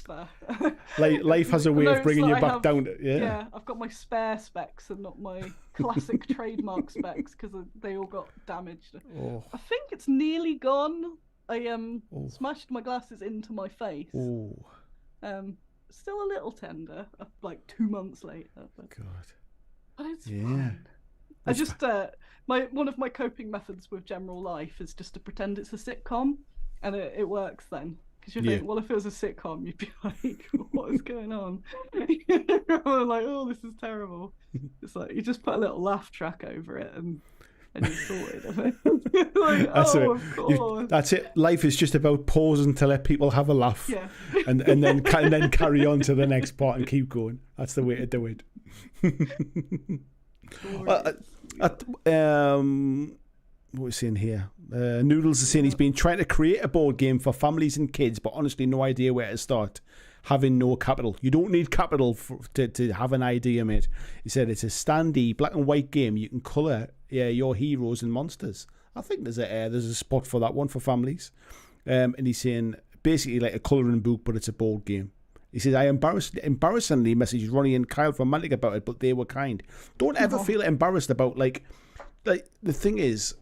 Life has a way of bringing you back down. Yeah, I've got my spare specs and not my classic trademark specs, because they all got damaged. Oh. I think it's nearly gone. I smashed my glasses into my face. Oh. Still a little tender, like 2 months later. But it's fine. I just one of my coping methods with general life is just to pretend it's a sitcom, and it works then. Because you think, well, if it was a sitcom, you'd be like, what is going on? I'm like, oh, this is terrible. It's like you just put a little laugh track over it, and you're sorted. Like, of course. That's it. Life is just about pausing to let people have a laugh, and then carry on to the next part and keep going. That's the way to do it. What was saying here? Noodles is saying he's been trying to create a board game for families and kids, but honestly, no idea where to start. Having no capital. You don't need capital to have an idea, mate. He said it's a standee black and white game. You can colour your heroes and monsters. I think there's a spot for that one for families. And he's saying basically like a colouring book, but it's a board game. He says, I embarrassingly messaged Ronnie and Kyle from Mantic about it, but they were kind. Don't ever feel embarrassed about like the thing is,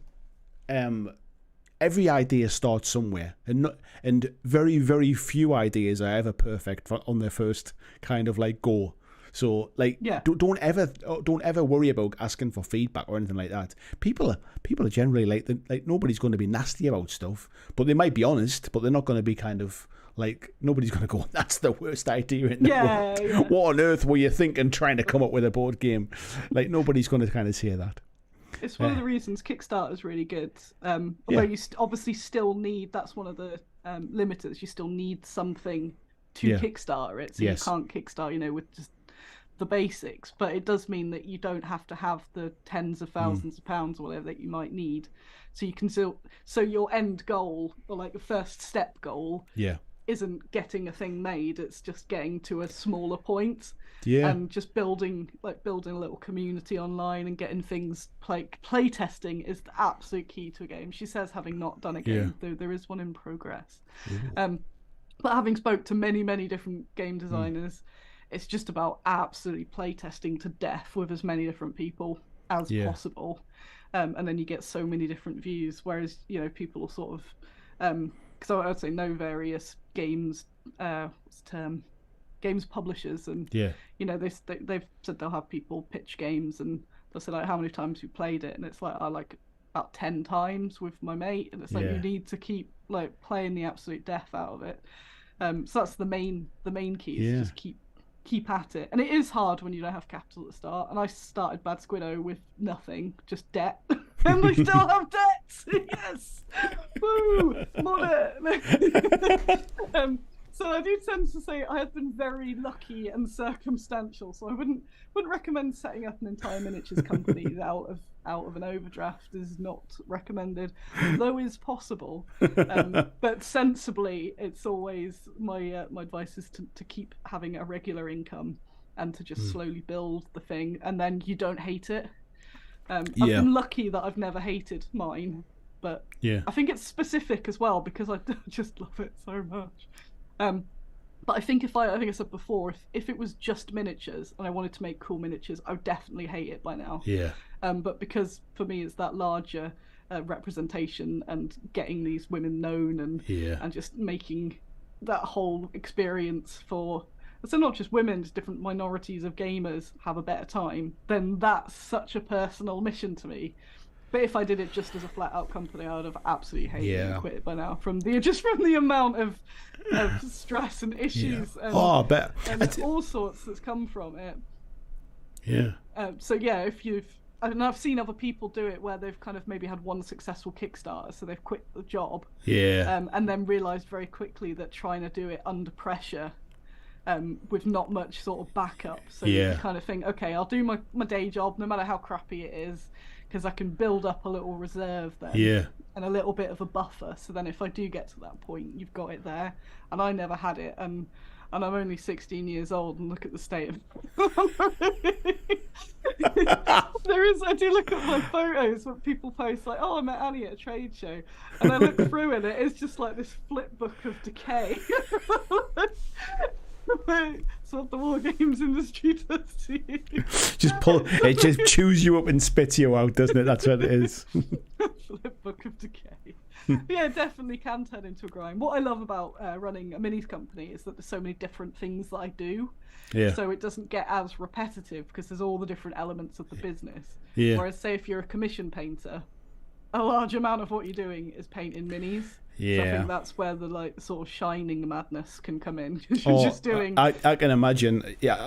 every idea starts somewhere, and very, very few ideas are ever perfect on their first kind of like go. So like, don't ever worry about asking for feedback or anything like that. People are generally like nobody's going to be nasty about stuff, but they might be honest, but they're not going to be kind of like, nobody's going to go, that's the worst idea in the world. Yeah. What on earth were you thinking trying to come up with a board game? Like, nobody's going to kind of say that. It's one of the reasons Kickstarter is really good. Although you obviously still need, that's one of the limiters, you still need something to Kickstarter it. So you can't Kickstarter, with just the basics. But it does mean that you don't have to have the tens of thousands of pounds or whatever that you might need. So you can still, so your end goal, or like the first step goal, isn't getting a thing made. It's just getting to a smaller point. And just building a little community online and getting things like play testing is the absolute key to a game. She says, having not done a game, though there is one in progress. But having spoke to many different game designers, it's just about absolutely play testing to death with as many different people as possible. and then you get so many different views. Whereas people will sort of, because I'd say know various games, what's the term? Games publishers, and they've said they'll have people pitch games, and they'll say like how many times you played it, and it's like I like about 10 times with my mate, and it's like you need to keep like playing the absolute death out of it. So that's the main key is just keep at it, and it is hard when you don't have capital at the start. And I started Bad Squiddo with nothing, just debt, and we still have debts. Yes, woo, mod it. So I do tend to say I have been very lucky and circumstantial. So I wouldn't recommend setting up an entire miniatures company out of an overdraft. Is not recommended, though is possible. But sensibly, it's always my advice is to keep having a regular income and to just slowly build the thing, and then you don't hate it. I've been lucky that I've never hated mine, but I think it's specific as well because I just love it so much. But I think I think I said before, if it was just miniatures and I wanted to make cool miniatures, I would definitely hate it by now. Yeah. But because for me it's that larger representation and getting these women known and just making that whole experience for, so not just women, just different minorities of gamers have a better time, then that's such a personal mission to me. But if I did it just as a flat out company, I would have absolutely hated it and quit it by now from the amount of stress and issues and all sorts that's come from it. Yeah. I've seen other people do it where they've kind of maybe had one successful Kickstarter, so they've quit the job. Yeah. And then realised very quickly that trying to do it under pressure, with not much sort of backup. So you kind of think, okay, I'll do my day job, no matter how crappy it is, because I can build up a little reserve then, and a little bit of a buffer. So then if I do get to that point, you've got it there. And I never had it, and I'm only 16 years old, and look at the state of I do look at my photos when people post like, oh, I met Annie at a trade show, and I look through and it's just like this flip book of decay. It's what the war games industry does to you. It just chews you up and spits you out, doesn't it? That's what it is. Flip book of decay. Yeah, it definitely can turn into a grind. What I love about running a minis company is that there's so many different things that I do. Yeah. So it doesn't get as repetitive because there's all the different elements of the business. Yeah. Whereas, say, if you're a commission painter, a large amount of what you're doing is painting minis. Yeah. So I think that's where the sort of shining madness can come in. You're just doing. I can imagine. Yeah.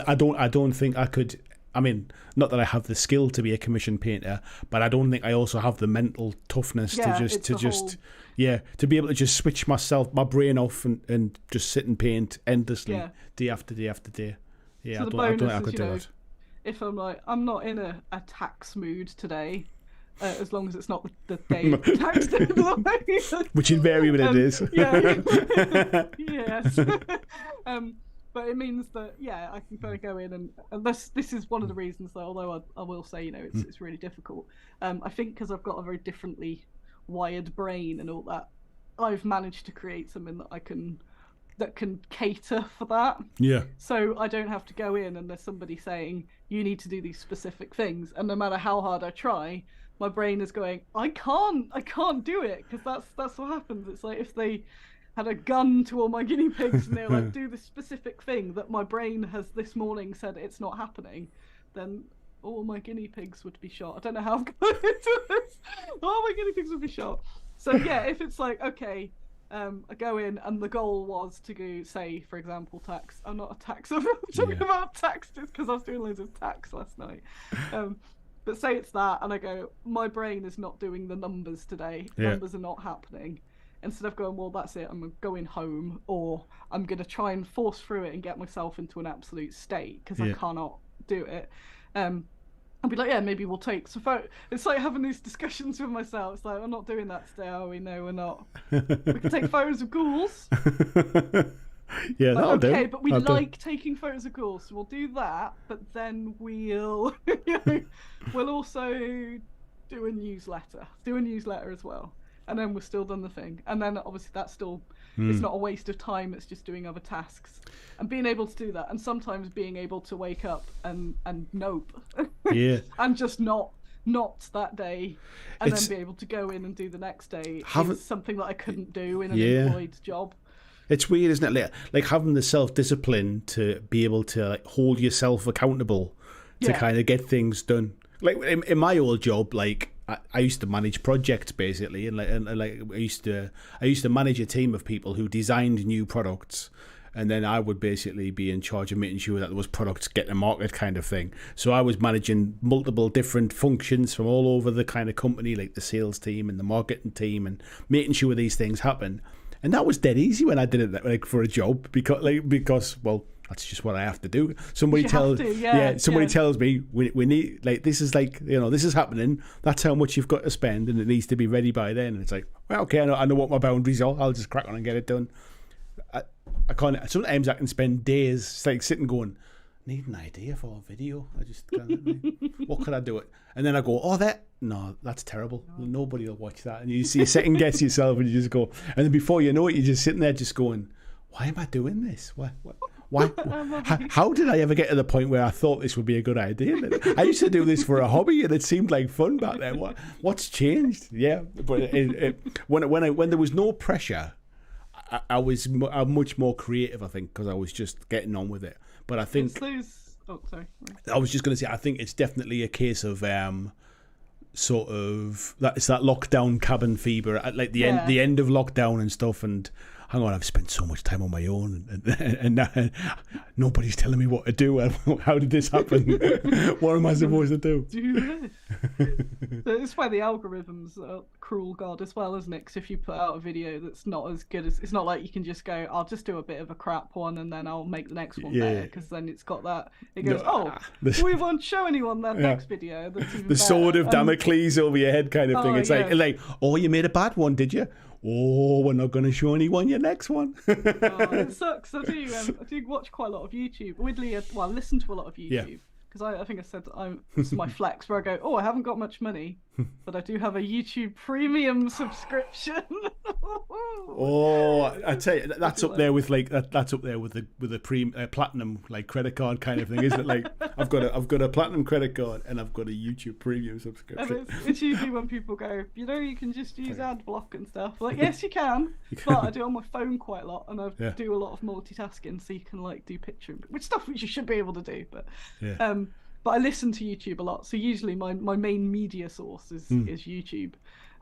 I don't think I could. I mean, not that I have the skill to be a commission painter, but I don't think I also have the mental toughness to be able to just switch my brain off and just sit and paint endlessly day after day after day. Yeah, so I don't think I could do it. If I'm not in a tax mood today, as long as it's not the day tax deadline, which invariably it is. Yes. But it means that I can kind of go in and this is one of the reasons that, although I will say it's really difficult. I think because I've got a very differently wired brain and all that, I've managed to create something that can cater for that. Yeah. So I don't have to go in and there's somebody saying you need to do these specific things, and no matter how hard I try, my brain is going, I can't do it, because that's what happens. It's like if they had a gun to all my guinea pigs and they were like, do this specific thing that my brain has this morning said it's not happening, then all my guinea pigs would be shot. I don't know how I've got into this. All my guinea pigs would be shot. So if it's like, okay, I go in and the goal was to go, say, for example, tax. I'm not a tax. I'm talking about tax just because I was doing loads of tax last night. But say it's that, and I go, my brain is not doing the numbers today. Numbers are not happening. Instead of going, well, that's it, I'm going home, or I'm going to try and force through it and get myself into an absolute state because I cannot do it. I'll be like, maybe we'll take some photos. It's like having these discussions with myself. It's like, I'm not doing that today, are we? No, we're not. We can take photos of ghouls. That'll do. Okay, but we like taking photos of ghouls, so we'll do that. But then we'll also do a newsletter as well. And then we've still done the thing. And then obviously that's still, it's not a waste of time, it's just doing other tasks. And being able to do that, and sometimes being able to wake up and nope. And just not not that day and It's- then be able to go in and do the next day Haven't- is something that I couldn't do in an Yeah. employed job. It's weird, isn't it? Like having the self-discipline to be able to like hold yourself accountable to Yeah. kind of get things done. Like in my old job, like I used to manage projects basically, and like I used to manage a team of people who designed new products, and then I would basically be in charge of making sure that those products get to market, kind of thing. So I was managing multiple different functions from all over the kind of company, like the sales team and the marketing team, and making sure these things happen. And that was dead easy when I did it like for a job because well, that's just what I have to do. Somebody You tells have to, somebody yeah. tells me we need, like, this is like, this is happening. That's how much you've got to spend, and it needs to be ready by then. And it's like, well, okay, I know what my boundaries are. I'll just crack on and get it done. I can't. Sometimes I can spend days like sitting going, need an idea for a video. I just what could I do it? And then I go, that's terrible. Nobody will watch that. And you second guess yourself, and you just go, and then before you know it, you're just sitting there just going, why am I doing this? Why? How did I ever get to the point where I thought this would be a good idea? I used to do this for a hobby, and it seemed like fun back then. What's changed? Yeah, but when there was no pressure, I'm much more creative, I think, because I was just getting on with it. But I think It's those... Oh, sorry. I was just going to say, I think it's definitely a case of sort of it's that lockdown cabin fever at like the end of lockdown and stuff. And hang on, I've spent so much time on my own, and now nobody's telling me what to do. How did this happen? What am I supposed to do? Do this. It's why the algorithms are cruel god as well, isn't it? Because if you put out a video that's not as good as, it's not like you can just go, I'll just do a bit of a crap one and then I'll make the next one better, because then it's got that, it goes, we won't show anyone that next video that's even the sword of Damocles over your head kind of thing. It's like, oh, you made a bad one, did you? Oh, we're not going to show anyone your next one. It sucks. I do watch quite a lot of YouTube. Weirdly, I listen to a lot of YouTube. Because I think I said it's my flex, where I go, oh, I haven't got much money, but I do have a YouTube Premium subscription. Oh, I tell you, that's up there with like that's up there with the platinum like credit card kind of thing, isn't it? Like I've got a platinum credit card and I've got a YouTube Premium subscription. And it's usually when people go, you can just use ad block and stuff. Like, yes, you can, but I do it on my phone quite a lot, and I do a lot of multitasking, so you can like do picture, which you should be able to do, but but I listen to YouTube a lot, so usually my main media source is YouTube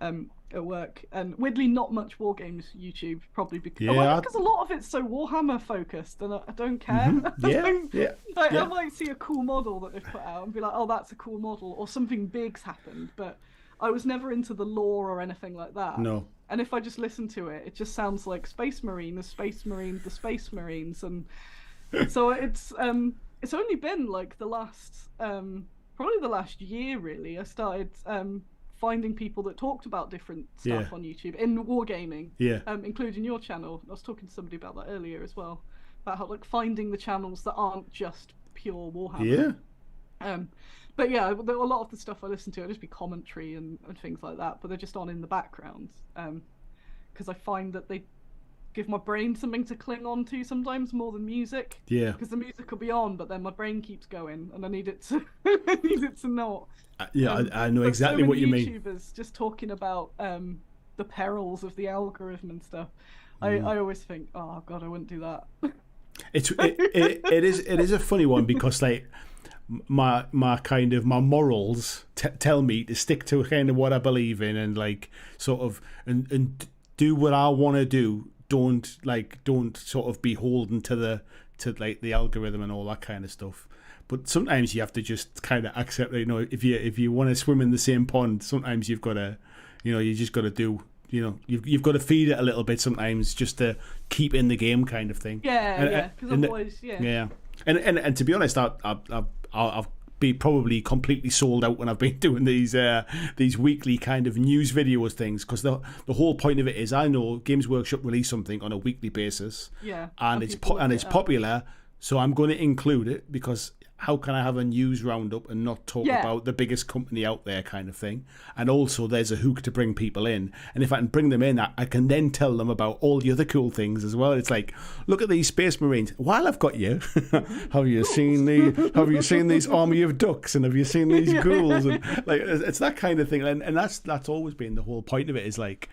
at work. And weirdly, not much war games YouTube, probably because a lot of it's so Warhammer focused, and I don't care. I might see a cool model that they've put out and be like, oh, that's a cool model, or something big's happened, but I was never into the lore or anything like that. No. And if I just listen to it, it just sounds like Space Marine, the Space Marine, the Space Marines, and so it's only been like the last probably the last year, really. I started finding people that talked about different stuff on YouTube in wargaming, including your channel. I was talking to somebody about that earlier as well, about how like finding the channels that aren't just pure Warhammer. But yeah, a lot of the stuff I listen to, it'll just be commentary and things like that, but they're just on in the background, because I find that they give my brain something to cling on to sometimes more than music. Because the music will be on, but then my brain keeps going, and I need it to not. I know exactly what you mean. YouTubers just talking about the perils of the algorithm and stuff. I always think, oh god, I wouldn't do that. It is a funny one, because like my morals tell me to stick to kind of what I believe in, and like sort of and do what I want to do. Don't sort of be beholden to the algorithm and all that kind of stuff. But sometimes you have to just kind of accept that, if you want to swim in the same pond, sometimes you've got to, you just got to do, you've got to feed it a little bit sometimes just to keep in the game kind of thing. Because otherwise, And to be honest, I've been probably completely sold out when I've been doing these weekly kind of news videos things, because the whole point of it is, I know Games Workshop release something on a weekly basis, and it's popular, so I'm going to include it, because how can I have a news roundup and not talk Yeah. about the biggest company out there kind of thing? And also there's a hook to bring people in. And if I can bring them in, I can then tell them about all the other cool things as well. It's like, look at these Space Marines. While I've got you, have you seen these army of ducks, and have you seen these ghouls? And like, it's that kind of thing. And that's always been the whole point of it, is like,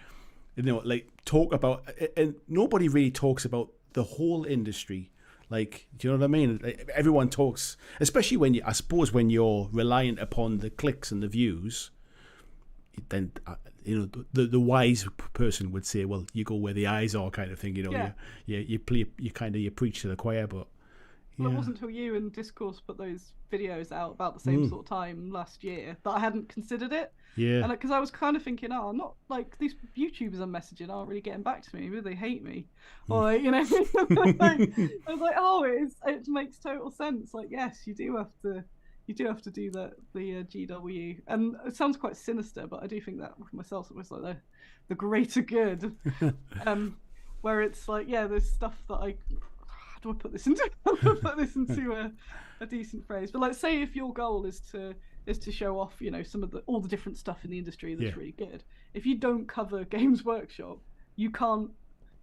you know, like talk about, and nobody really talks about the whole industry. Like, do you know what I mean? Everyone talks, especially when when you're reliant upon the clicks and the views. Then the wise person would say, well, you go where the eyes are, kind of thing. You know, you preach to the choir, but. Yeah. Well, it wasn't until you and Discourse put those videos out about the same sort of time last year that I hadn't considered it. Yeah. And because I was kind of thinking, I'm not like these YouTubers I'm messaging aren't really getting back to me. Maybe they hate me, or like, you know. Like, I was like, oh, it makes total sense. Like, yes, you do have to do the GW, and it sounds quite sinister, but I do think that with myself it was like the greater good. Where it's like, yeah, there's stuff that how do I put this into a decent phrase? But like, say if your goal is to show off, you know, all the different stuff in the industry that's really good. If you don't cover Games Workshop, you can't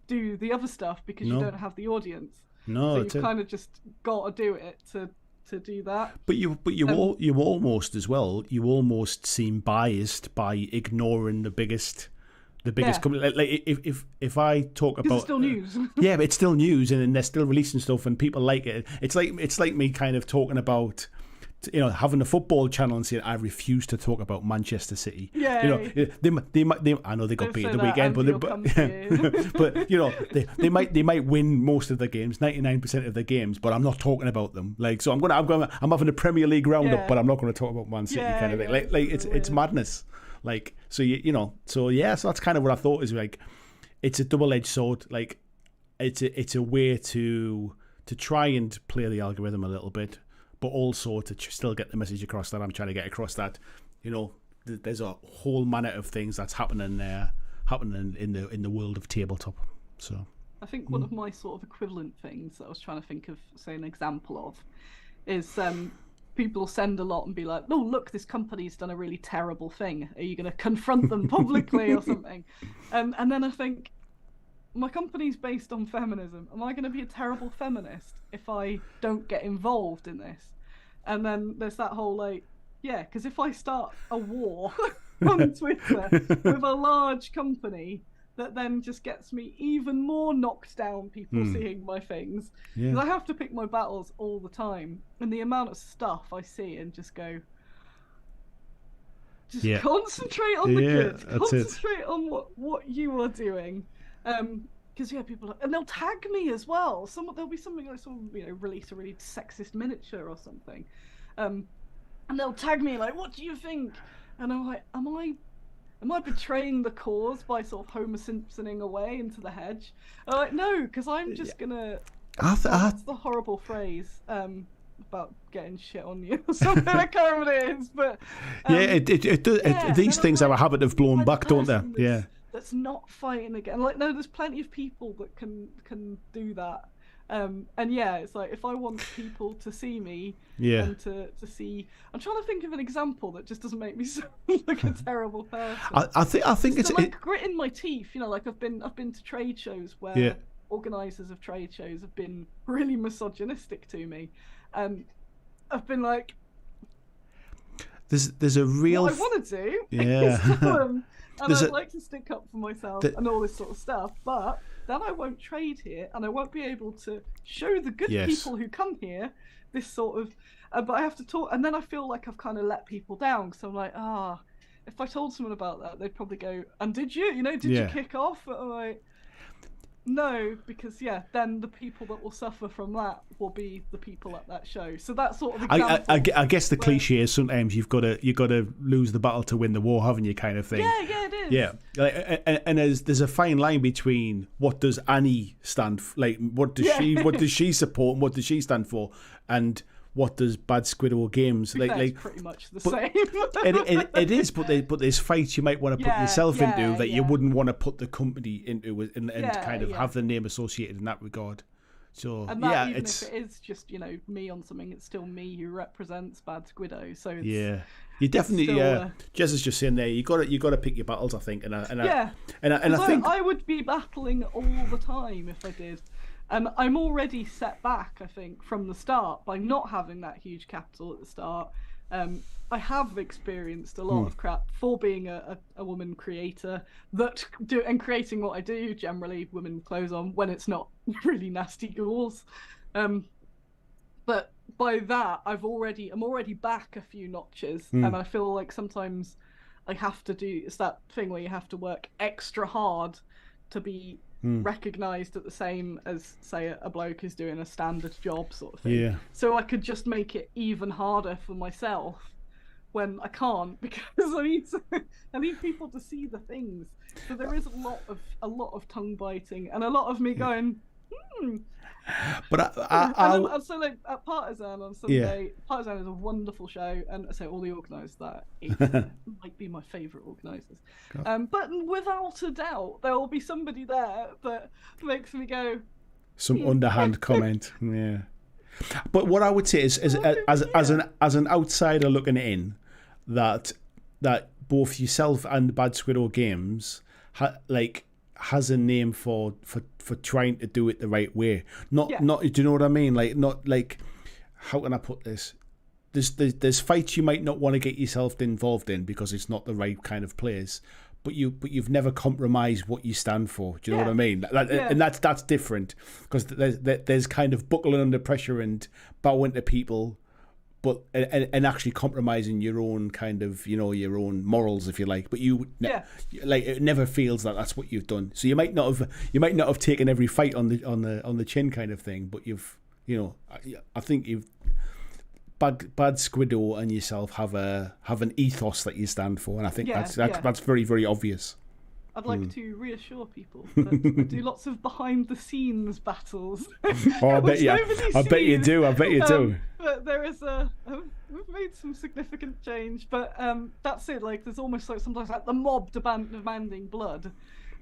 do the other stuff because you don't have the audience. No, so you've kind of just got to do it to do that. But you almost as well. You almost seem biased by ignoring the biggest company. Like if I talk about, it's still news. Yeah, but it's still news, and they're still releasing stuff, and people like it. It's like me kind of talking about, you know, having a football channel and saying I refuse to talk about Manchester City. Yeah, you know, they might. I know they got beat at the weekend, but you know, they might win most of the games, 99% of the games, but I'm not talking about them. Like, so I'm having a Premier League roundup, but I'm not going to talk about Man City kind of thing. Like it's madness. Like, so so that's kind of what I thought, is like, it's a double-edged sword. Like, it's a way to try and play the algorithm a little bit, but also to still get the message across that I'm trying to get across, that, you know, there's a whole manner of things that's happening in the world of tabletop. So I think one of my sort of equivalent things that I was trying to think of, say, an example of, is people will send a lot and be like, oh, look, this company's done a really terrible thing. Are you going to confront them publicly or something? And then I think, my company's based on feminism. Am I going to be a terrible feminist if I don't get involved in this? And then there's that whole, like, yeah, because if I start a war on Twitter with a large company, that then just gets me even more knocked down people seeing my things. Because I have to pick my battles all the time. And the amount of stuff I see and just go, concentrate on the good. Concentrate on what you are doing. Because people and they'll tag me as well. There'll be something like someone, you know, release a really sexist miniature or something, and they'll tag me like, "What do you think?" And I'm like, "Am I betraying the cause by sort of Homer Simpsoning away into the hedge?" And I'm like, no, because I'm just gonna. That's the horrible phrase about getting shit on you or something. I can't remember what it is, but it does. These things have a habit of blowing back, don't they? Yeah. That's not fighting again. Like, no, there's plenty of people that can do that. And it's like, if I want people to see me and to see, I'm trying to think of an example that just doesn't make me sound like a terrible person. I think it's like gritting my teeth. You know, like I've been to trade shows where organisers of trade shows have been really misogynistic to me. I've been like, there's a real. What I want to do is tell them. And I'd like to stick up for myself and all this sort of stuff, but then I won't trade here, and I won't be able to show the good people who come here this sort of. But I have to talk, and then I feel like I've kind of let people down, because I'm like, if I told someone about that, they'd probably go, "And did you? You know, did you kick off?" And I'm like, no, because then the people that will suffer from that will be the people at that show. So that sort of example. I guess the cliche is sometimes you've got to lose the battle to win the war, haven't you? Kind of thing. Yeah, it is. Yeah, and there's a fine line between what does Annie stand for, like what does she support and what does she stand for, and what does Bad Squiddo Games like pretty much the same. it is, but there's fights you might want to put yourself into that you wouldn't want to put the company into, and kind of have the name associated in that regard. So And that, yeah, even it's if it is just, me on something, it's still me who represents Bad Squiddo. So it's, yeah. You definitely, still, Jez is just saying there. You got to pick your battles. I think, and I I think I would be battling all the time if I did. And I'm already set back, I think, from the start by not having that huge capital at the start. I have experienced a lot of crap for being a woman creator and creating what I do, generally women clothes on, when it's not really nasty ghouls. But by that, I'm already back a few notches, and I feel like sometimes I have to do, it's that thing where you have to work extra hard to be recognized at the same as, say, a bloke who's doing a standard job sort of thing. Yeah. So I could just make it even harder for myself when I can't, because I need people to see the things. So there is a lot of tongue biting and a lot of me going, But so like at Partisan on Sunday, Partisan is a wonderful show, and so all the organisers there might be my favourite organisers. But without a doubt, there will be somebody there that makes me go. Some underhand comment, yeah. But what I would say is, as an outsider looking in, that both yourself and Bad Squiddo Games has a name for trying to do it the right way. Not do you know what I mean? Not like, how can I put this? There's fights you might not want to get yourself involved in because it's not the right kind of place. But you've never compromised what you stand for. Do you know what I mean? And that's different, because there's kind of buckling under pressure and bowing to people, but and actually compromising your own kind of, your own morals, if you like. But it never feels that that's what you've done. So you might not have taken every fight on the chin kind of thing, but I think you've. Bad Squiddo and yourself have an ethos that you stand for, and I think that's very, very obvious. I'd like to reassure people that I do lots of behind the scenes battles. Oh, I bet you do. But there is we've made some significant change, but that's it. Like, there's almost like sometimes like the mob demanding blood,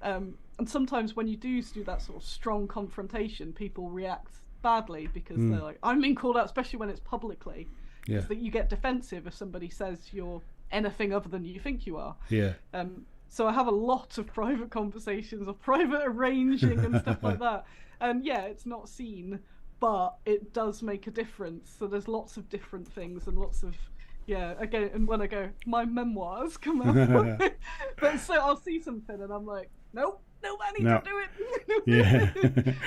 and sometimes when you do that sort of strong confrontation, people react badly because they're like, I'm being called out, especially when it's publicly. Yeah. That you get defensive if somebody says you're anything other than you think you are. Yeah. So I have a lot of private conversations or private arranging and stuff like that. And it's not seen, but it does make a difference. So there's lots of different things and lots of again, and when I go, my memoirs come out. But so I'll see something and I'm like, nope, I need to do it. Yeah.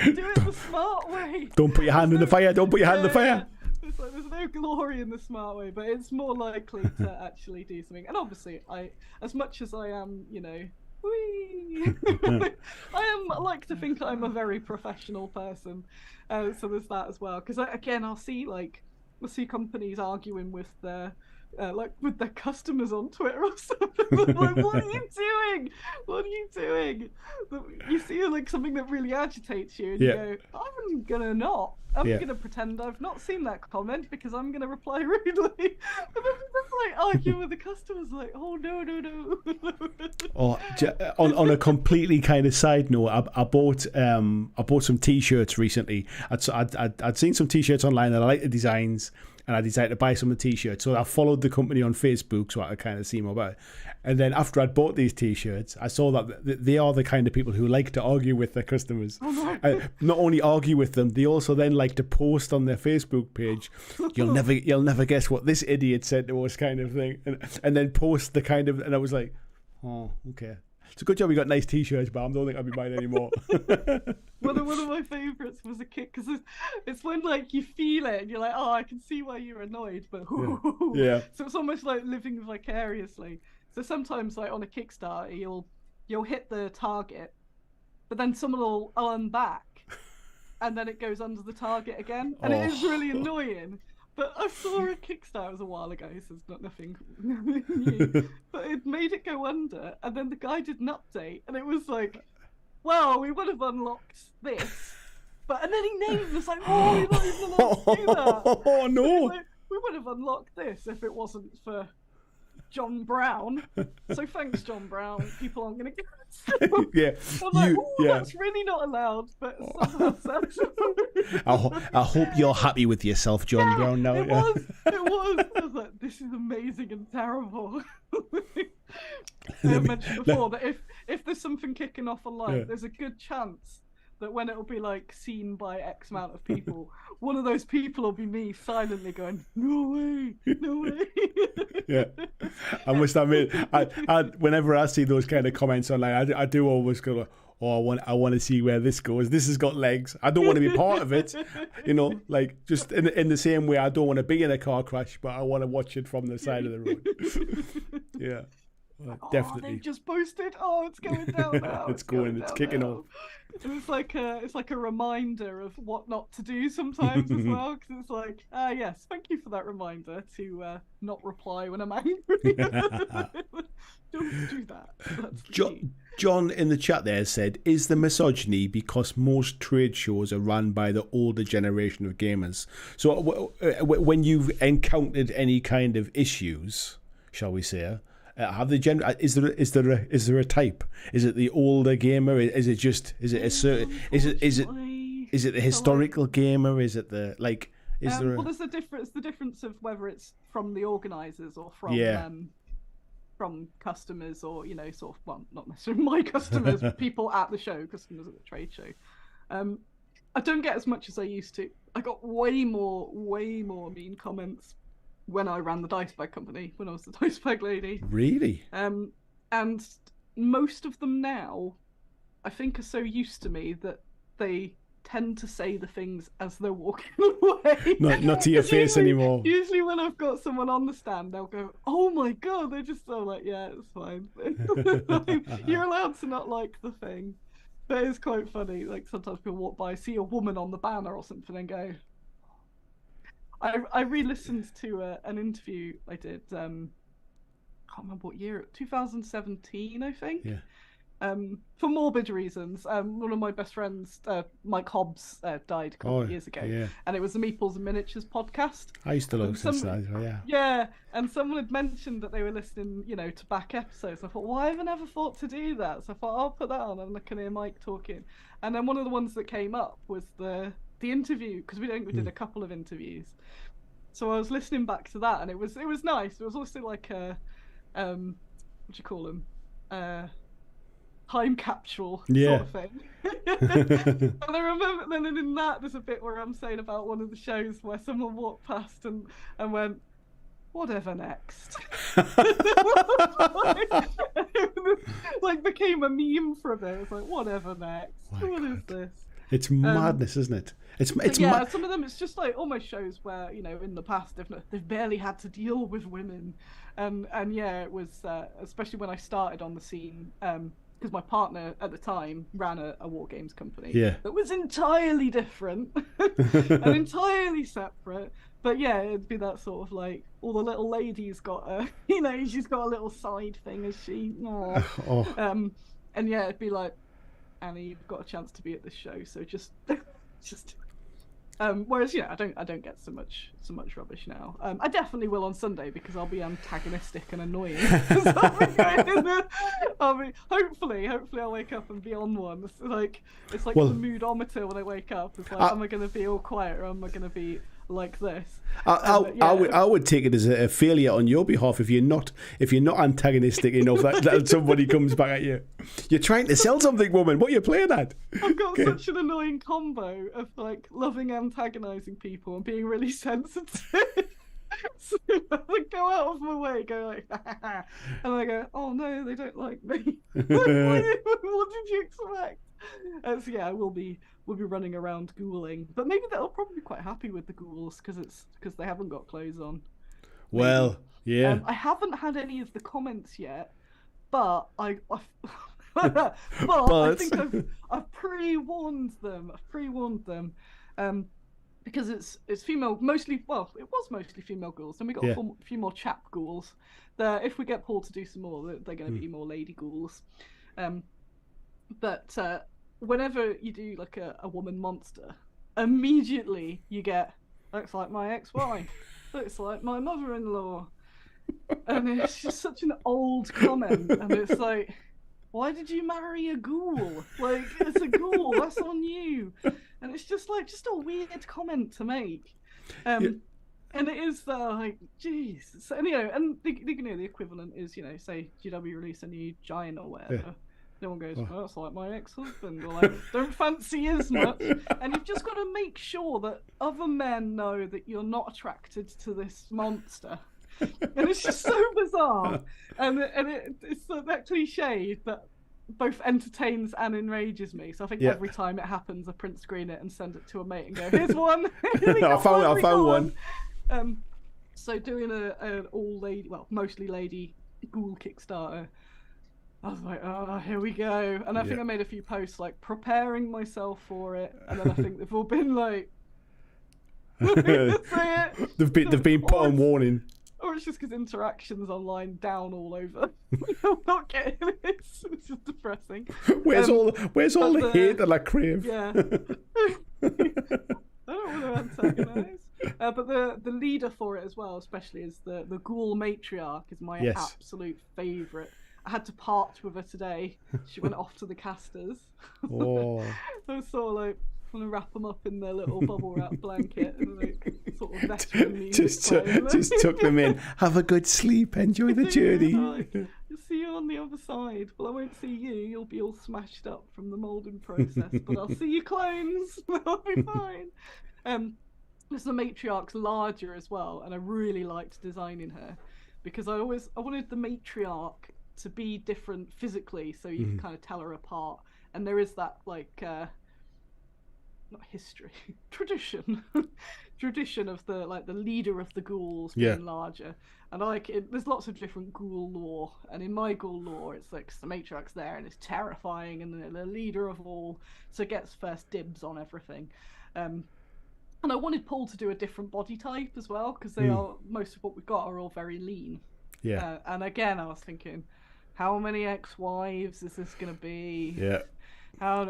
Do it the smart way. Don't put your hand in the fire. Don't put your hand in the fire. It's like there's no glory in the smart way, but it's more likely to actually do something. And obviously, as much as I am, I like to think I'm a very professional person. So there's that as well. Because again, I'll see companies arguing with their with their customers on Twitter or something. Like, what are you doing? What are you doing? You see like something that really agitates you, and you go, I'm gonna pretend I've not seen that comment because I'm gonna reply rudely. But then just like argue with the customers, like, oh no. On a completely kind of side note, I bought some t-shirts recently. I'd seen some t-shirts online and I like the designs, and I decided to buy some of the t-shirts. So I followed the company on Facebook so I could kind of see more about it. And then after I'd bought these t-shirts, I saw that they are the kind of people who like to argue with their customers. Oh, no. Not only argue with them, they also then like to post on their Facebook page, you'll never guess what this idiot said to us, kind of thing. And then post the kind of, and I was like, oh, okay. It's a good job we got nice t-shirts, but I don't think I'll be buying any more. One of my favourites was a kick, because it's when like you feel it and you're like, oh, I can see why you're annoyed, but yeah. So it's almost like living vicariously. So sometimes like on a Kickstarter, you'll hit the target, but then someone will earn back, and then it goes under the target again, and it is really annoying. But I saw a Kickstarter, it was a while ago, so it's not nothing new. But it made it go under, and then the guy did an update, and it was like, well, we would have unlocked this. And then he named it, was like, oh, we're not even allowed to do that. Oh, no. Like, we would have unlocked this if it wasn't for John Brown. So thanks, John Brown. People aren't going to get it. Yeah, I'm like, oh, that's really not allowed, but someone said. I hope you're happy with yourself, John Brown. Now, it was. I was like, this is amazing and terrible. I mentioned before that if there's something kicking off online, there's a good chance that when it'll be like seen by X amount of people, one of those people will be me silently going, no way. Yeah, I must admit, I whenever I see those kind of comments online, I do always go, oh, I want to see where this goes. This has got legs. I don't want to be part of it, like just in the same way I don't want to be in a car crash, but I want to watch it from the side of the road. Yeah. Well, definitely. They've just posted. Oh, it's going down now. It's kicking off. And it's like a reminder of what not to do sometimes as well, because it's like, yes, thank you for that reminder to not reply when I'm angry. Don't do that. That's John in the chat there said, "Is the misogyny because most trade shows are run by the older generation of gamers?" So when you've encountered any kind of issues, shall we say? Have the is there a type? Is it the older gamer? Is it a certain? Is it the historical gamer? Is it the like? There? Well, there's the difference. The difference of whether it's from the organisers or from customers, or sort of, well, not necessarily my customers, but people at the show, customers at the trade show. I don't get as much as I used to. I got way more mean comments when I ran the dice bag company, when I was the dice bag lady. Really? And most of them now, I think, are so used to me that they tend to say the things as they're walking away. Not to your face anymore. Usually when I've got someone on the stand, they'll go, oh my god, they're just so like, yeah, it's fine. You're allowed to not like the thing. But it's quite funny. Like, sometimes people walk by, see a woman on the banner or something and go... I re-listened to an interview I did, can't remember what year, 2017, I think. Yeah. For morbid reasons. One of my best friends, Mike Hobbs, died a couple of years ago. Yeah. And it was the Meeples and Miniatures podcast. I used to listen to that, yeah. Yeah, and someone had mentioned that they were listening, to back episodes. I thought, well, I haven't ever thought to do that. So I thought, I'll put that on and I can hear Mike talking. And then one of the ones that came up was the interview, because we did a couple of interviews. So I was listening back to that, and it was nice. It was also like a what do you call them, time capsule sort of thing. And I remember then in that there's a bit where I'm saying about one of the shows where someone walked past and went, whatever next. Like became a meme from it. It's like, whatever next. What is this? It's madness, isn't it? It's some of them it's just like almost shows where in the past they've barely had to deal with women, and it was especially when I started on the scene, because my partner at the time ran a war games company that was entirely different and entirely separate. But yeah, it'd be that sort of like, all the little ladies got she's got a little side thing, as she and yeah, it'd be like, Annie, you've got a chance to be at this show, so just whereas I don't get so much rubbish now. I definitely will on Sunday, because I'll be antagonistic and annoying. Hopefully I'll wake up and be on one. It's like the moodometer when I wake up. It's like, am I going to be all quiet, or am I going to be like this? I would take it as a failure on your behalf if you're not antagonistic enough that somebody comes back at you. You're trying to sell something, woman. What are you playing at? I've got such an annoying combo of like loving antagonizing people and being really sensitive. So I go out of my way, go like, and I go, oh no, they don't like me. What did you expect? So yeah, we'll be running around ghouling, but maybe they'll probably be quite happy with the ghouls because they haven't got clothes on. Maybe. Well, yeah. I haven't had any of the comments yet, but I think I've pre-warned them. Because it's female, mostly. Well, it was mostly female ghouls. Then we got a few more chap ghouls. If we get Paul to do some more, they're going to be more lady ghouls. But whenever you do like a woman monster, immediately you get, looks like my ex-wife, looks like my mother-in-law. And it's just such an old comment, and it's like, why did you marry a ghoul? Like, it's a ghoul, that's on you. And it's just like, just a weird comment to make. And it is like, jeez. So, and, and the equivalent is, say GW release a new giant or whatever. Yeah. No one goes, oh, that's like my ex-husband. Or like, don't fancy as much. And you've just got to make sure that other men know that you're not attracted to this monster. And it's just so bizarre. And it's that cliche that both entertains and enrages me. So I think every time it happens, I print screen it and send it to a mate and go, here's one. I found one. So doing an all-lady, well, mostly lady Ghoul Kickstarter, I was like, oh, here we go. And I think I made a few posts like preparing myself for it. And then I think they've all been like, say it. They've been put on warning. Or it's just because interactions online down all over. I'm not getting it. It's just depressing. Where's all the hate that I crave? Yeah. I don't want to antagonize. But the leader for it as well, especially, is the Ghoul matriarch, is my absolute favourite. I had to part with her today. She went off to the casters. Oh. I was sort of like, want to wrap them up in their little bubble wrap blanket and like sort of veteran music. Just tuck them in. Have a good sleep. Enjoy the journey. I'll see you on the other side. Well, I won't see you. You'll be all smashed up from the moulding process. But I'll see you clones. I'll be fine. This the matriarch's larger as well, and I really liked designing her because I wanted the matriarch to be different physically, so you can kind of tell her apart. And there is that like not history, tradition of the leader of the ghouls being larger. And I like it. There's lots of different ghoul lore, and in my ghoul lore, it's like the matriarch's there and it's terrifying, and the leader of all, so gets first dibs on everything. And I wanted Paul to do a different body type as well, because they are, most of what we've got are all very lean. Yeah. And again, I was thinking, how many ex-wives is this going to be? Yeah.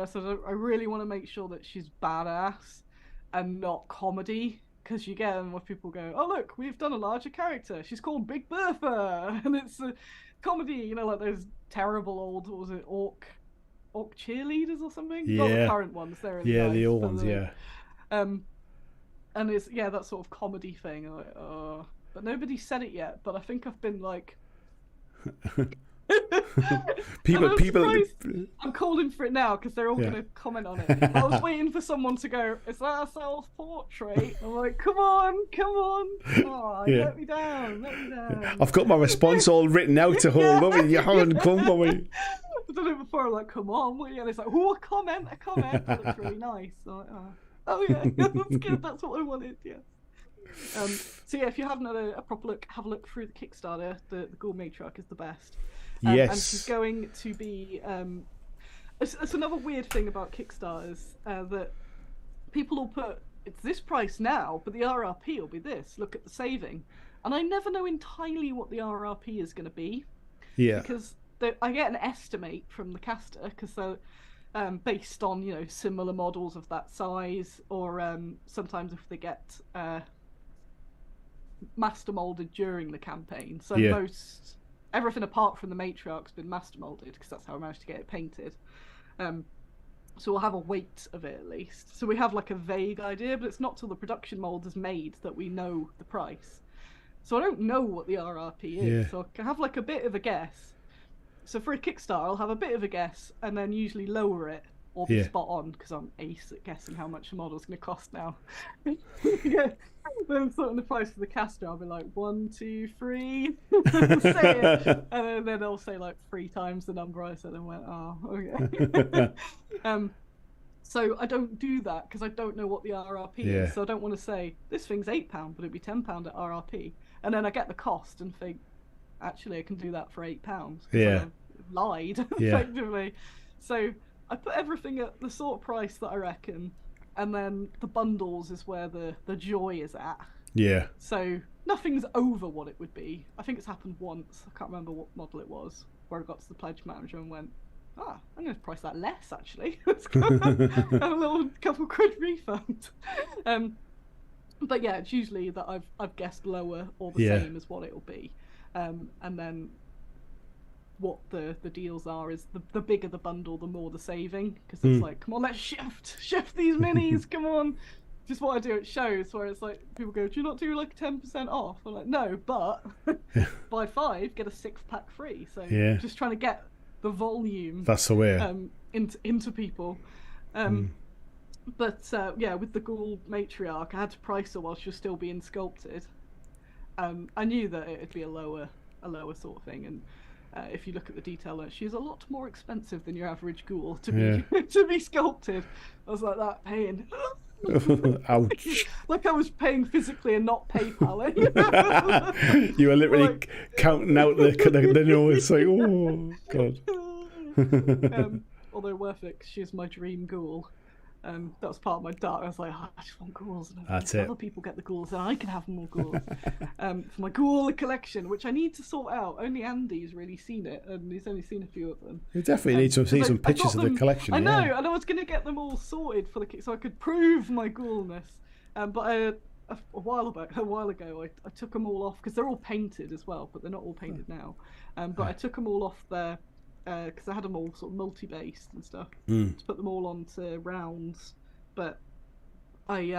So I really want to make sure that she's badass and not comedy, because you get them where people go, oh look, we've done a larger character. She's called Big Bertha, and it's a comedy. Like those terrible old, what was it, orc cheerleaders or something? Yeah. Not the current ones. They're really nice, the old ones. Yeah. And it's that sort of comedy thing. I'm like, oh, but nobody said it yet. But I think I've been like. people I'm calling for it now because they're all going to comment on it. I was waiting for someone to go, is that a self-portrait? I'm like, come on, oh, let me down. I've got my response all written out to hold up, and you haven't come for me. I've done it before. I'm like, come on, and it's like, oh, a comment. That looks really nice. I'm like, oh yeah, that's good. That's what I wanted. Yeah. So yeah, if you haven't had a proper look, have a look through the Kickstarter. The Ghoul matriarch is the best. Yes. And she's going to be. It's another weird thing about Kickstarters that people will put, it's this price now, but the RRP will be this. Look at the saving, and I never know entirely what the RRP is going to be. Yeah. Because I get an estimate from the caster, because they're based on similar models of that size, or sometimes if they get master molded during the campaign. So everything apart from the matriarch's been master molded, because that's how I managed to get it painted. So we'll have a weight of it at least. So we have like a vague idea, but it's not till the production mold is made that we know the price. So I don't know what the RRP is. So I can have like a bit of a guess. So for a Kickstarter, I'll have a bit of a guess and then usually lower it or be spot on, because I'm ace at guessing how much a model's going to cost now. Then sorting the price for the caster, I'll be like 1, 2, 3, say it, and then they'll say like 3 times the number I said, and went, oh, okay. So I don't do that because I don't know what the RRP is. So I don't want to say this thing's £8, but it'd be £10 at RRP, and then I get the cost and think, actually, I can do that for £8. Yeah. I lied effectively. So I put everything at the sort of price that I reckon, and then the bundles is where the joy is at. Yeah. So nothing's over what it would be. I think it's happened once. I can't remember what model it was, where I got to the pledge manager and went, I'm going to price that less, actually. Let's go. Have a little couple quid refund. But yeah, it's usually that I've guessed lower or the same as what it'll be. And then what the deals are is the bigger the bundle, the more the saving, because it's like, come on, let's shift these minis, come on. Just what I do at shows where it's like people go, do you not do like 10% off? I'm like, no, but buy 5 get a 6-pack free. So just trying to get the volume that's the way into people. But with the Ghoul matriarch, I had to price her while she was still being sculpted. I knew that it'd be a lower sort of thing, and if you look at the detail, she's a lot more expensive than your average Ghoul to be to be sculpted. I was like that paying. Ouch! Like I was paying physically and not PayPaling. You were literally counting out the noise, like, oh god. Although worth it, 'cause she's my dream Ghoul. That was part of my dart. I was like, I just want ghouls. And that's it. Other people get the ghouls, and I can have more ghouls. For my ghoul collection, which I need to sort out. Only Andy's really seen it, and he's only seen a few of them. You definitely need to see some pictures of the collection. I know, and I was going to get them all sorted for so I could prove my ghoulness. But a while ago, I took them all off because they're all painted as well, but they're not all painted now. But I took them all off there. Because I had them all sort of multi-based and stuff to put them all onto rounds, but I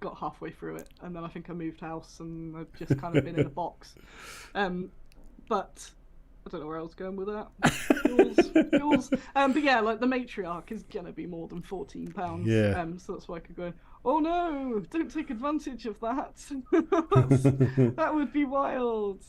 got halfway through it and then I think I moved house and I've just kind of been in a box. But I don't know where I was going with that. Ghouls. But yeah, like the matriarch is gonna be more than £14. Yeah. So that's why I could go, oh no, don't take advantage of that. That would be wild.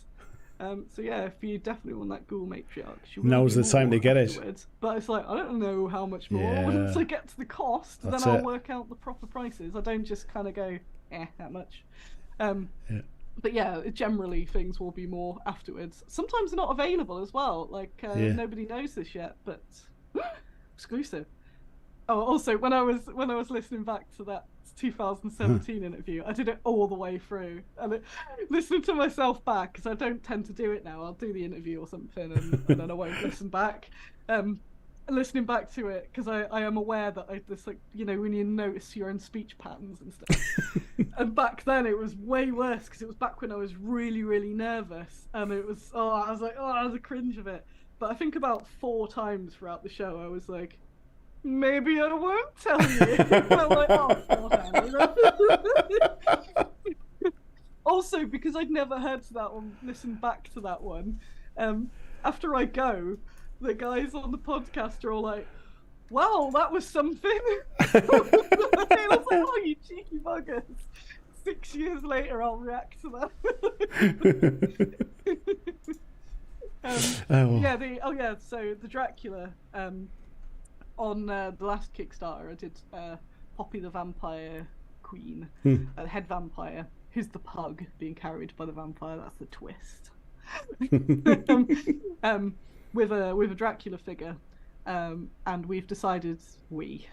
So yeah, if you definitely want that Ghoul matriarch, now's the time to get it. But it's like, I don't know how much more. Yeah. Once I get to the cost, That's then I'll it. work out the proper prices. I don't just kind of go, that much. But yeah, generally things will be more afterwards. Sometimes they're not available as well. Like nobody knows this yet, but exclusive. Oh, also when I was listening back to that 2017 interview, I did it all the way through, and listening to myself back, because I don't tend to do it now. I'll do the interview or something, and then I won't listen back. Listening back to it, because I am aware that this, like, you know, when you notice your own speech patterns and stuff. And back then it was way worse, because it was back when I was really, really nervous, and it was I was like, I was a cringe of it. But I think about 4 times throughout the show I was like, maybe I won't tell you. I'm like, also, because I'd never heard to that one, listened back to that one, after I go, the guys on the podcast are all like, wow, that was something. I was like, oh, you cheeky buggers. 6 years later, I'll react to that. So the Dracula, on the last Kickstarter, I did Poppy the Vampire Queen, head vampire, who's the pug being carried by the vampire. That's the twist. With a Dracula figure, and we've decided the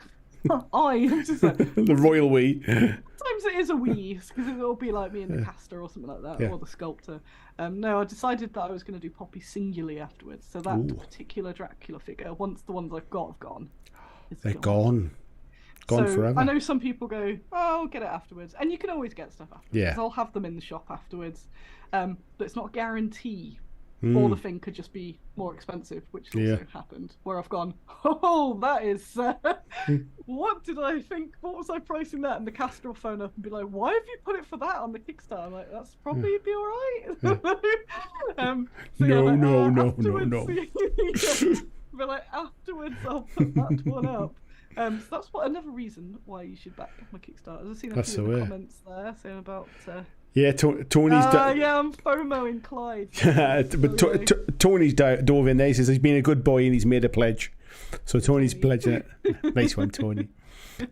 royal we. Sometimes it is a we, because it'll be like me and the caster or something like that, or the sculptor. No, I decided that I was going to do Poppy singularly afterwards. So that particular Dracula figure, once the ones I've got have gone, they're gone so forever. I know some people go, oh, I'll get it afterwards, and you can always get stuff afterwards. Yeah, I'll have them in the shop afterwards, but it's not a guarantee. Or the thing could just be more expensive, which also happened, where I've gone, oh, that is, what did I think, what was I pricing that? And the caster will phone up and be like, why have you put it for that on the Kickstarter? I'm like, that's probably be alright. No. But like, afterwards I'll put that one up. So that's another reason why you should back my Kickstarter. I've seen a few of the comments there saying about... Tony's... I'm FOMOing Clyde. But Tony's dove in there. He says he's been a good boy and he's made a pledge. So Tony's pledging it. Nice one, Tony.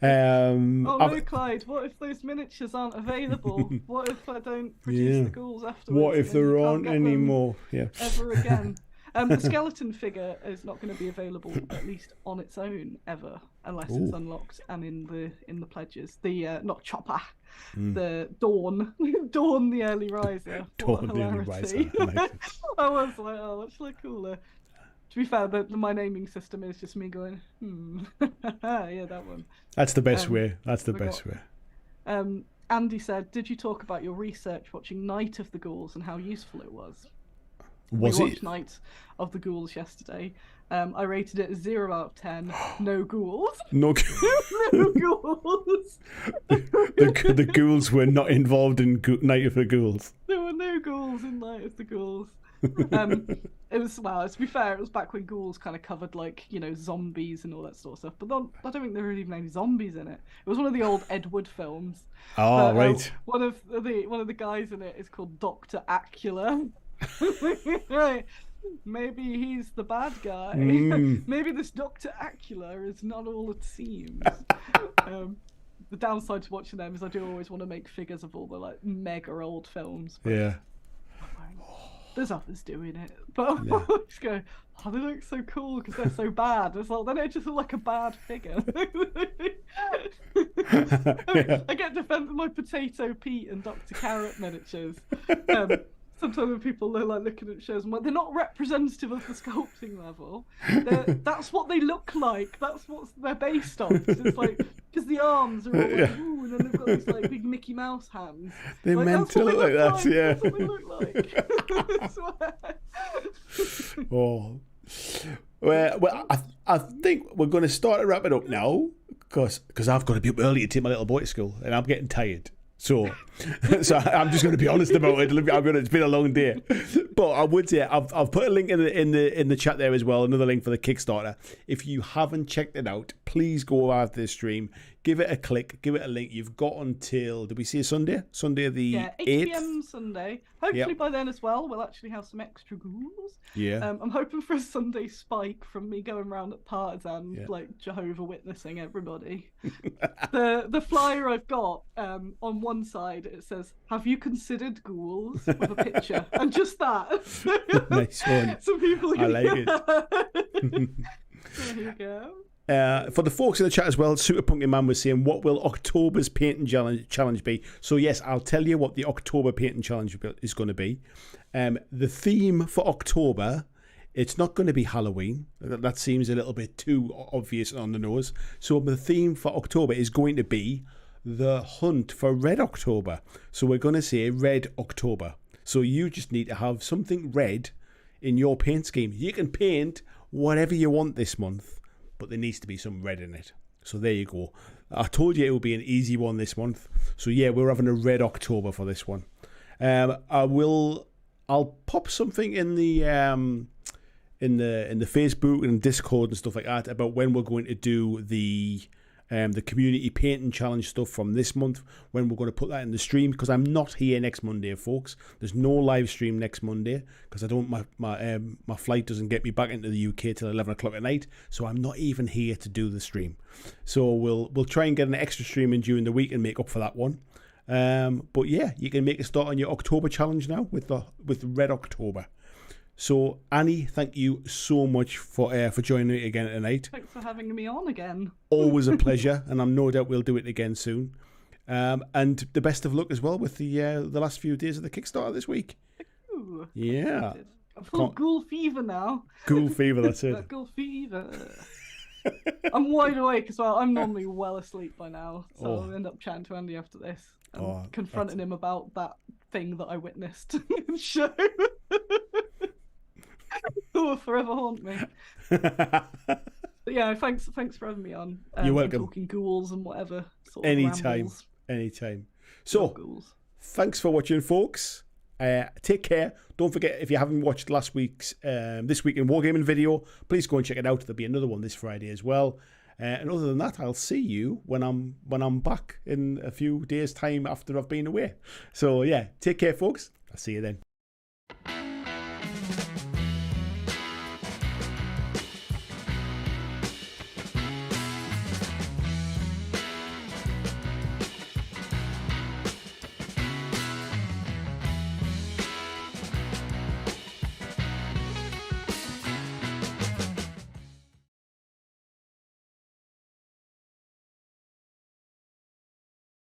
No, Clyde, what if those miniatures aren't available? What if I don't produce the ghouls afterwards? What if there aren't any more? Ever again. The skeleton figure is not going to be available, at least on its own, ever, unless it's unlocked and in the pledges. The not Chopper, the Dawn, the early riser. Dawn, the early riser. I was like, oh, that's like cooler. To be fair, my naming system is just me going, yeah, that one. That's the best way. That's the best way. Andy said, "Did you talk about your research watching Night of the Ghouls and how useful it was?" Was we it? watched Night of the Ghouls yesterday. I rated it a 0 out of 10. No ghouls. No, No ghouls. the ghouls were not involved in Night of the Ghouls. There were no ghouls in Night of the Ghouls. It was, well, to be fair, it was back when ghouls kind of covered, like, you know, zombies and all that sort of stuff. But I don't think there were even any zombies in it. It was one of the old Ed Wood films. Oh, right. One of the guys in it is called Dr. Acula. Maybe he's the bad guy. Maybe this Dr. Acula is not all it seems. The downside to watching them is I do always want to make figures of all the like mega old films. Yeah. There's others doing it, but I just go, oh, they look so cool because they're so bad. It's like, then it just look like a bad figure. I get defended my Potato Pete and Dr. Carrot miniatures. Sometimes when people are like looking at shows, I'm like, they're not representative of the sculpting level. That's what they look like. That's what they're based on. It's like, because the arms are all like, ooh, and then they've got these like big Mickey Mouse hands. They're like, meant to look like that, yeah. That's what they look like. Oh. Well, I think we're going to start to wrap it up now because I've got to be up early to take my little boy to school and I'm getting tired. So I'm just going to be honest about it. It's been a long day, but I would say I've put a link in the chat there as well. Another link for the Kickstarter. If you haven't checked it out, please go after this stream. Give it a click. Give it a link. You've got until, did we see Sunday? Sunday the 8th? 8 p.m. Sunday. Hopefully by then as well, we'll actually have some extra ghouls. Yeah. I'm hoping for a Sunday spike from me going around at Partisan, like Jehovah Witnessing everybody. The flyer I've got, on one side it says, "Have you considered ghouls?" with a picture, and just that. Nice one. Some people. I like it. There you go. For the folks in the chat as well, Super Punkin Man was saying, what will October's painting challenge be? So yes, I'll tell you what the October painting challenge is going to be. The theme for October, it's not going to be Halloween. That seems a little bit too obvious on the nose. So the theme for October is going to be the hunt for Red October. So we're going to say Red October. So you just need to have something red in your paint scheme. You can paint whatever you want this month, but there needs to be some red in it. So there you go. I told you it would be an easy one this month. So yeah, we're having a Red October for this one. I'll pop something in the Facebook and Discord and stuff like that about when we're going to do the community painting challenge stuff from this month, when we're going to put that in the stream, because I'm not here next Monday, folks. There's no live stream next Monday because I don't my flight doesn't get me back into the UK till 11 o'clock at night, so I'm not even here to do the stream. So we'll try and get an extra stream in during the week and make up for that one. But yeah, you can make a start on your October challenge now with Red October. So Annie, thank you so much for joining me again tonight. Thanks for having me on again. Always a pleasure, and I'm no doubt we'll do it again soon. And the best of luck as well with the last few days of the Kickstarter this week. Ooh, yeah, I'm full of ghoul fever now. Ghoul fever, that's it. Ghoul fever. I'm wide awake as well. I'm normally well asleep by now, so I'll end up chatting to Andy after this and confronting him about that thing that I witnessed in the show. Who will forever haunt me. But yeah, thanks for having me on. You're welcome. Talking ghouls and whatever. Anytime. So, thanks for watching, folks. Take care. Don't forget, if you haven't watched last week's This Week in Wargaming video, please go and check it out. There'll be another one this Friday as well. And other than that, I'll see you when I'm back in a few days' time after I've been away. So yeah, take care, folks. I'll see you then.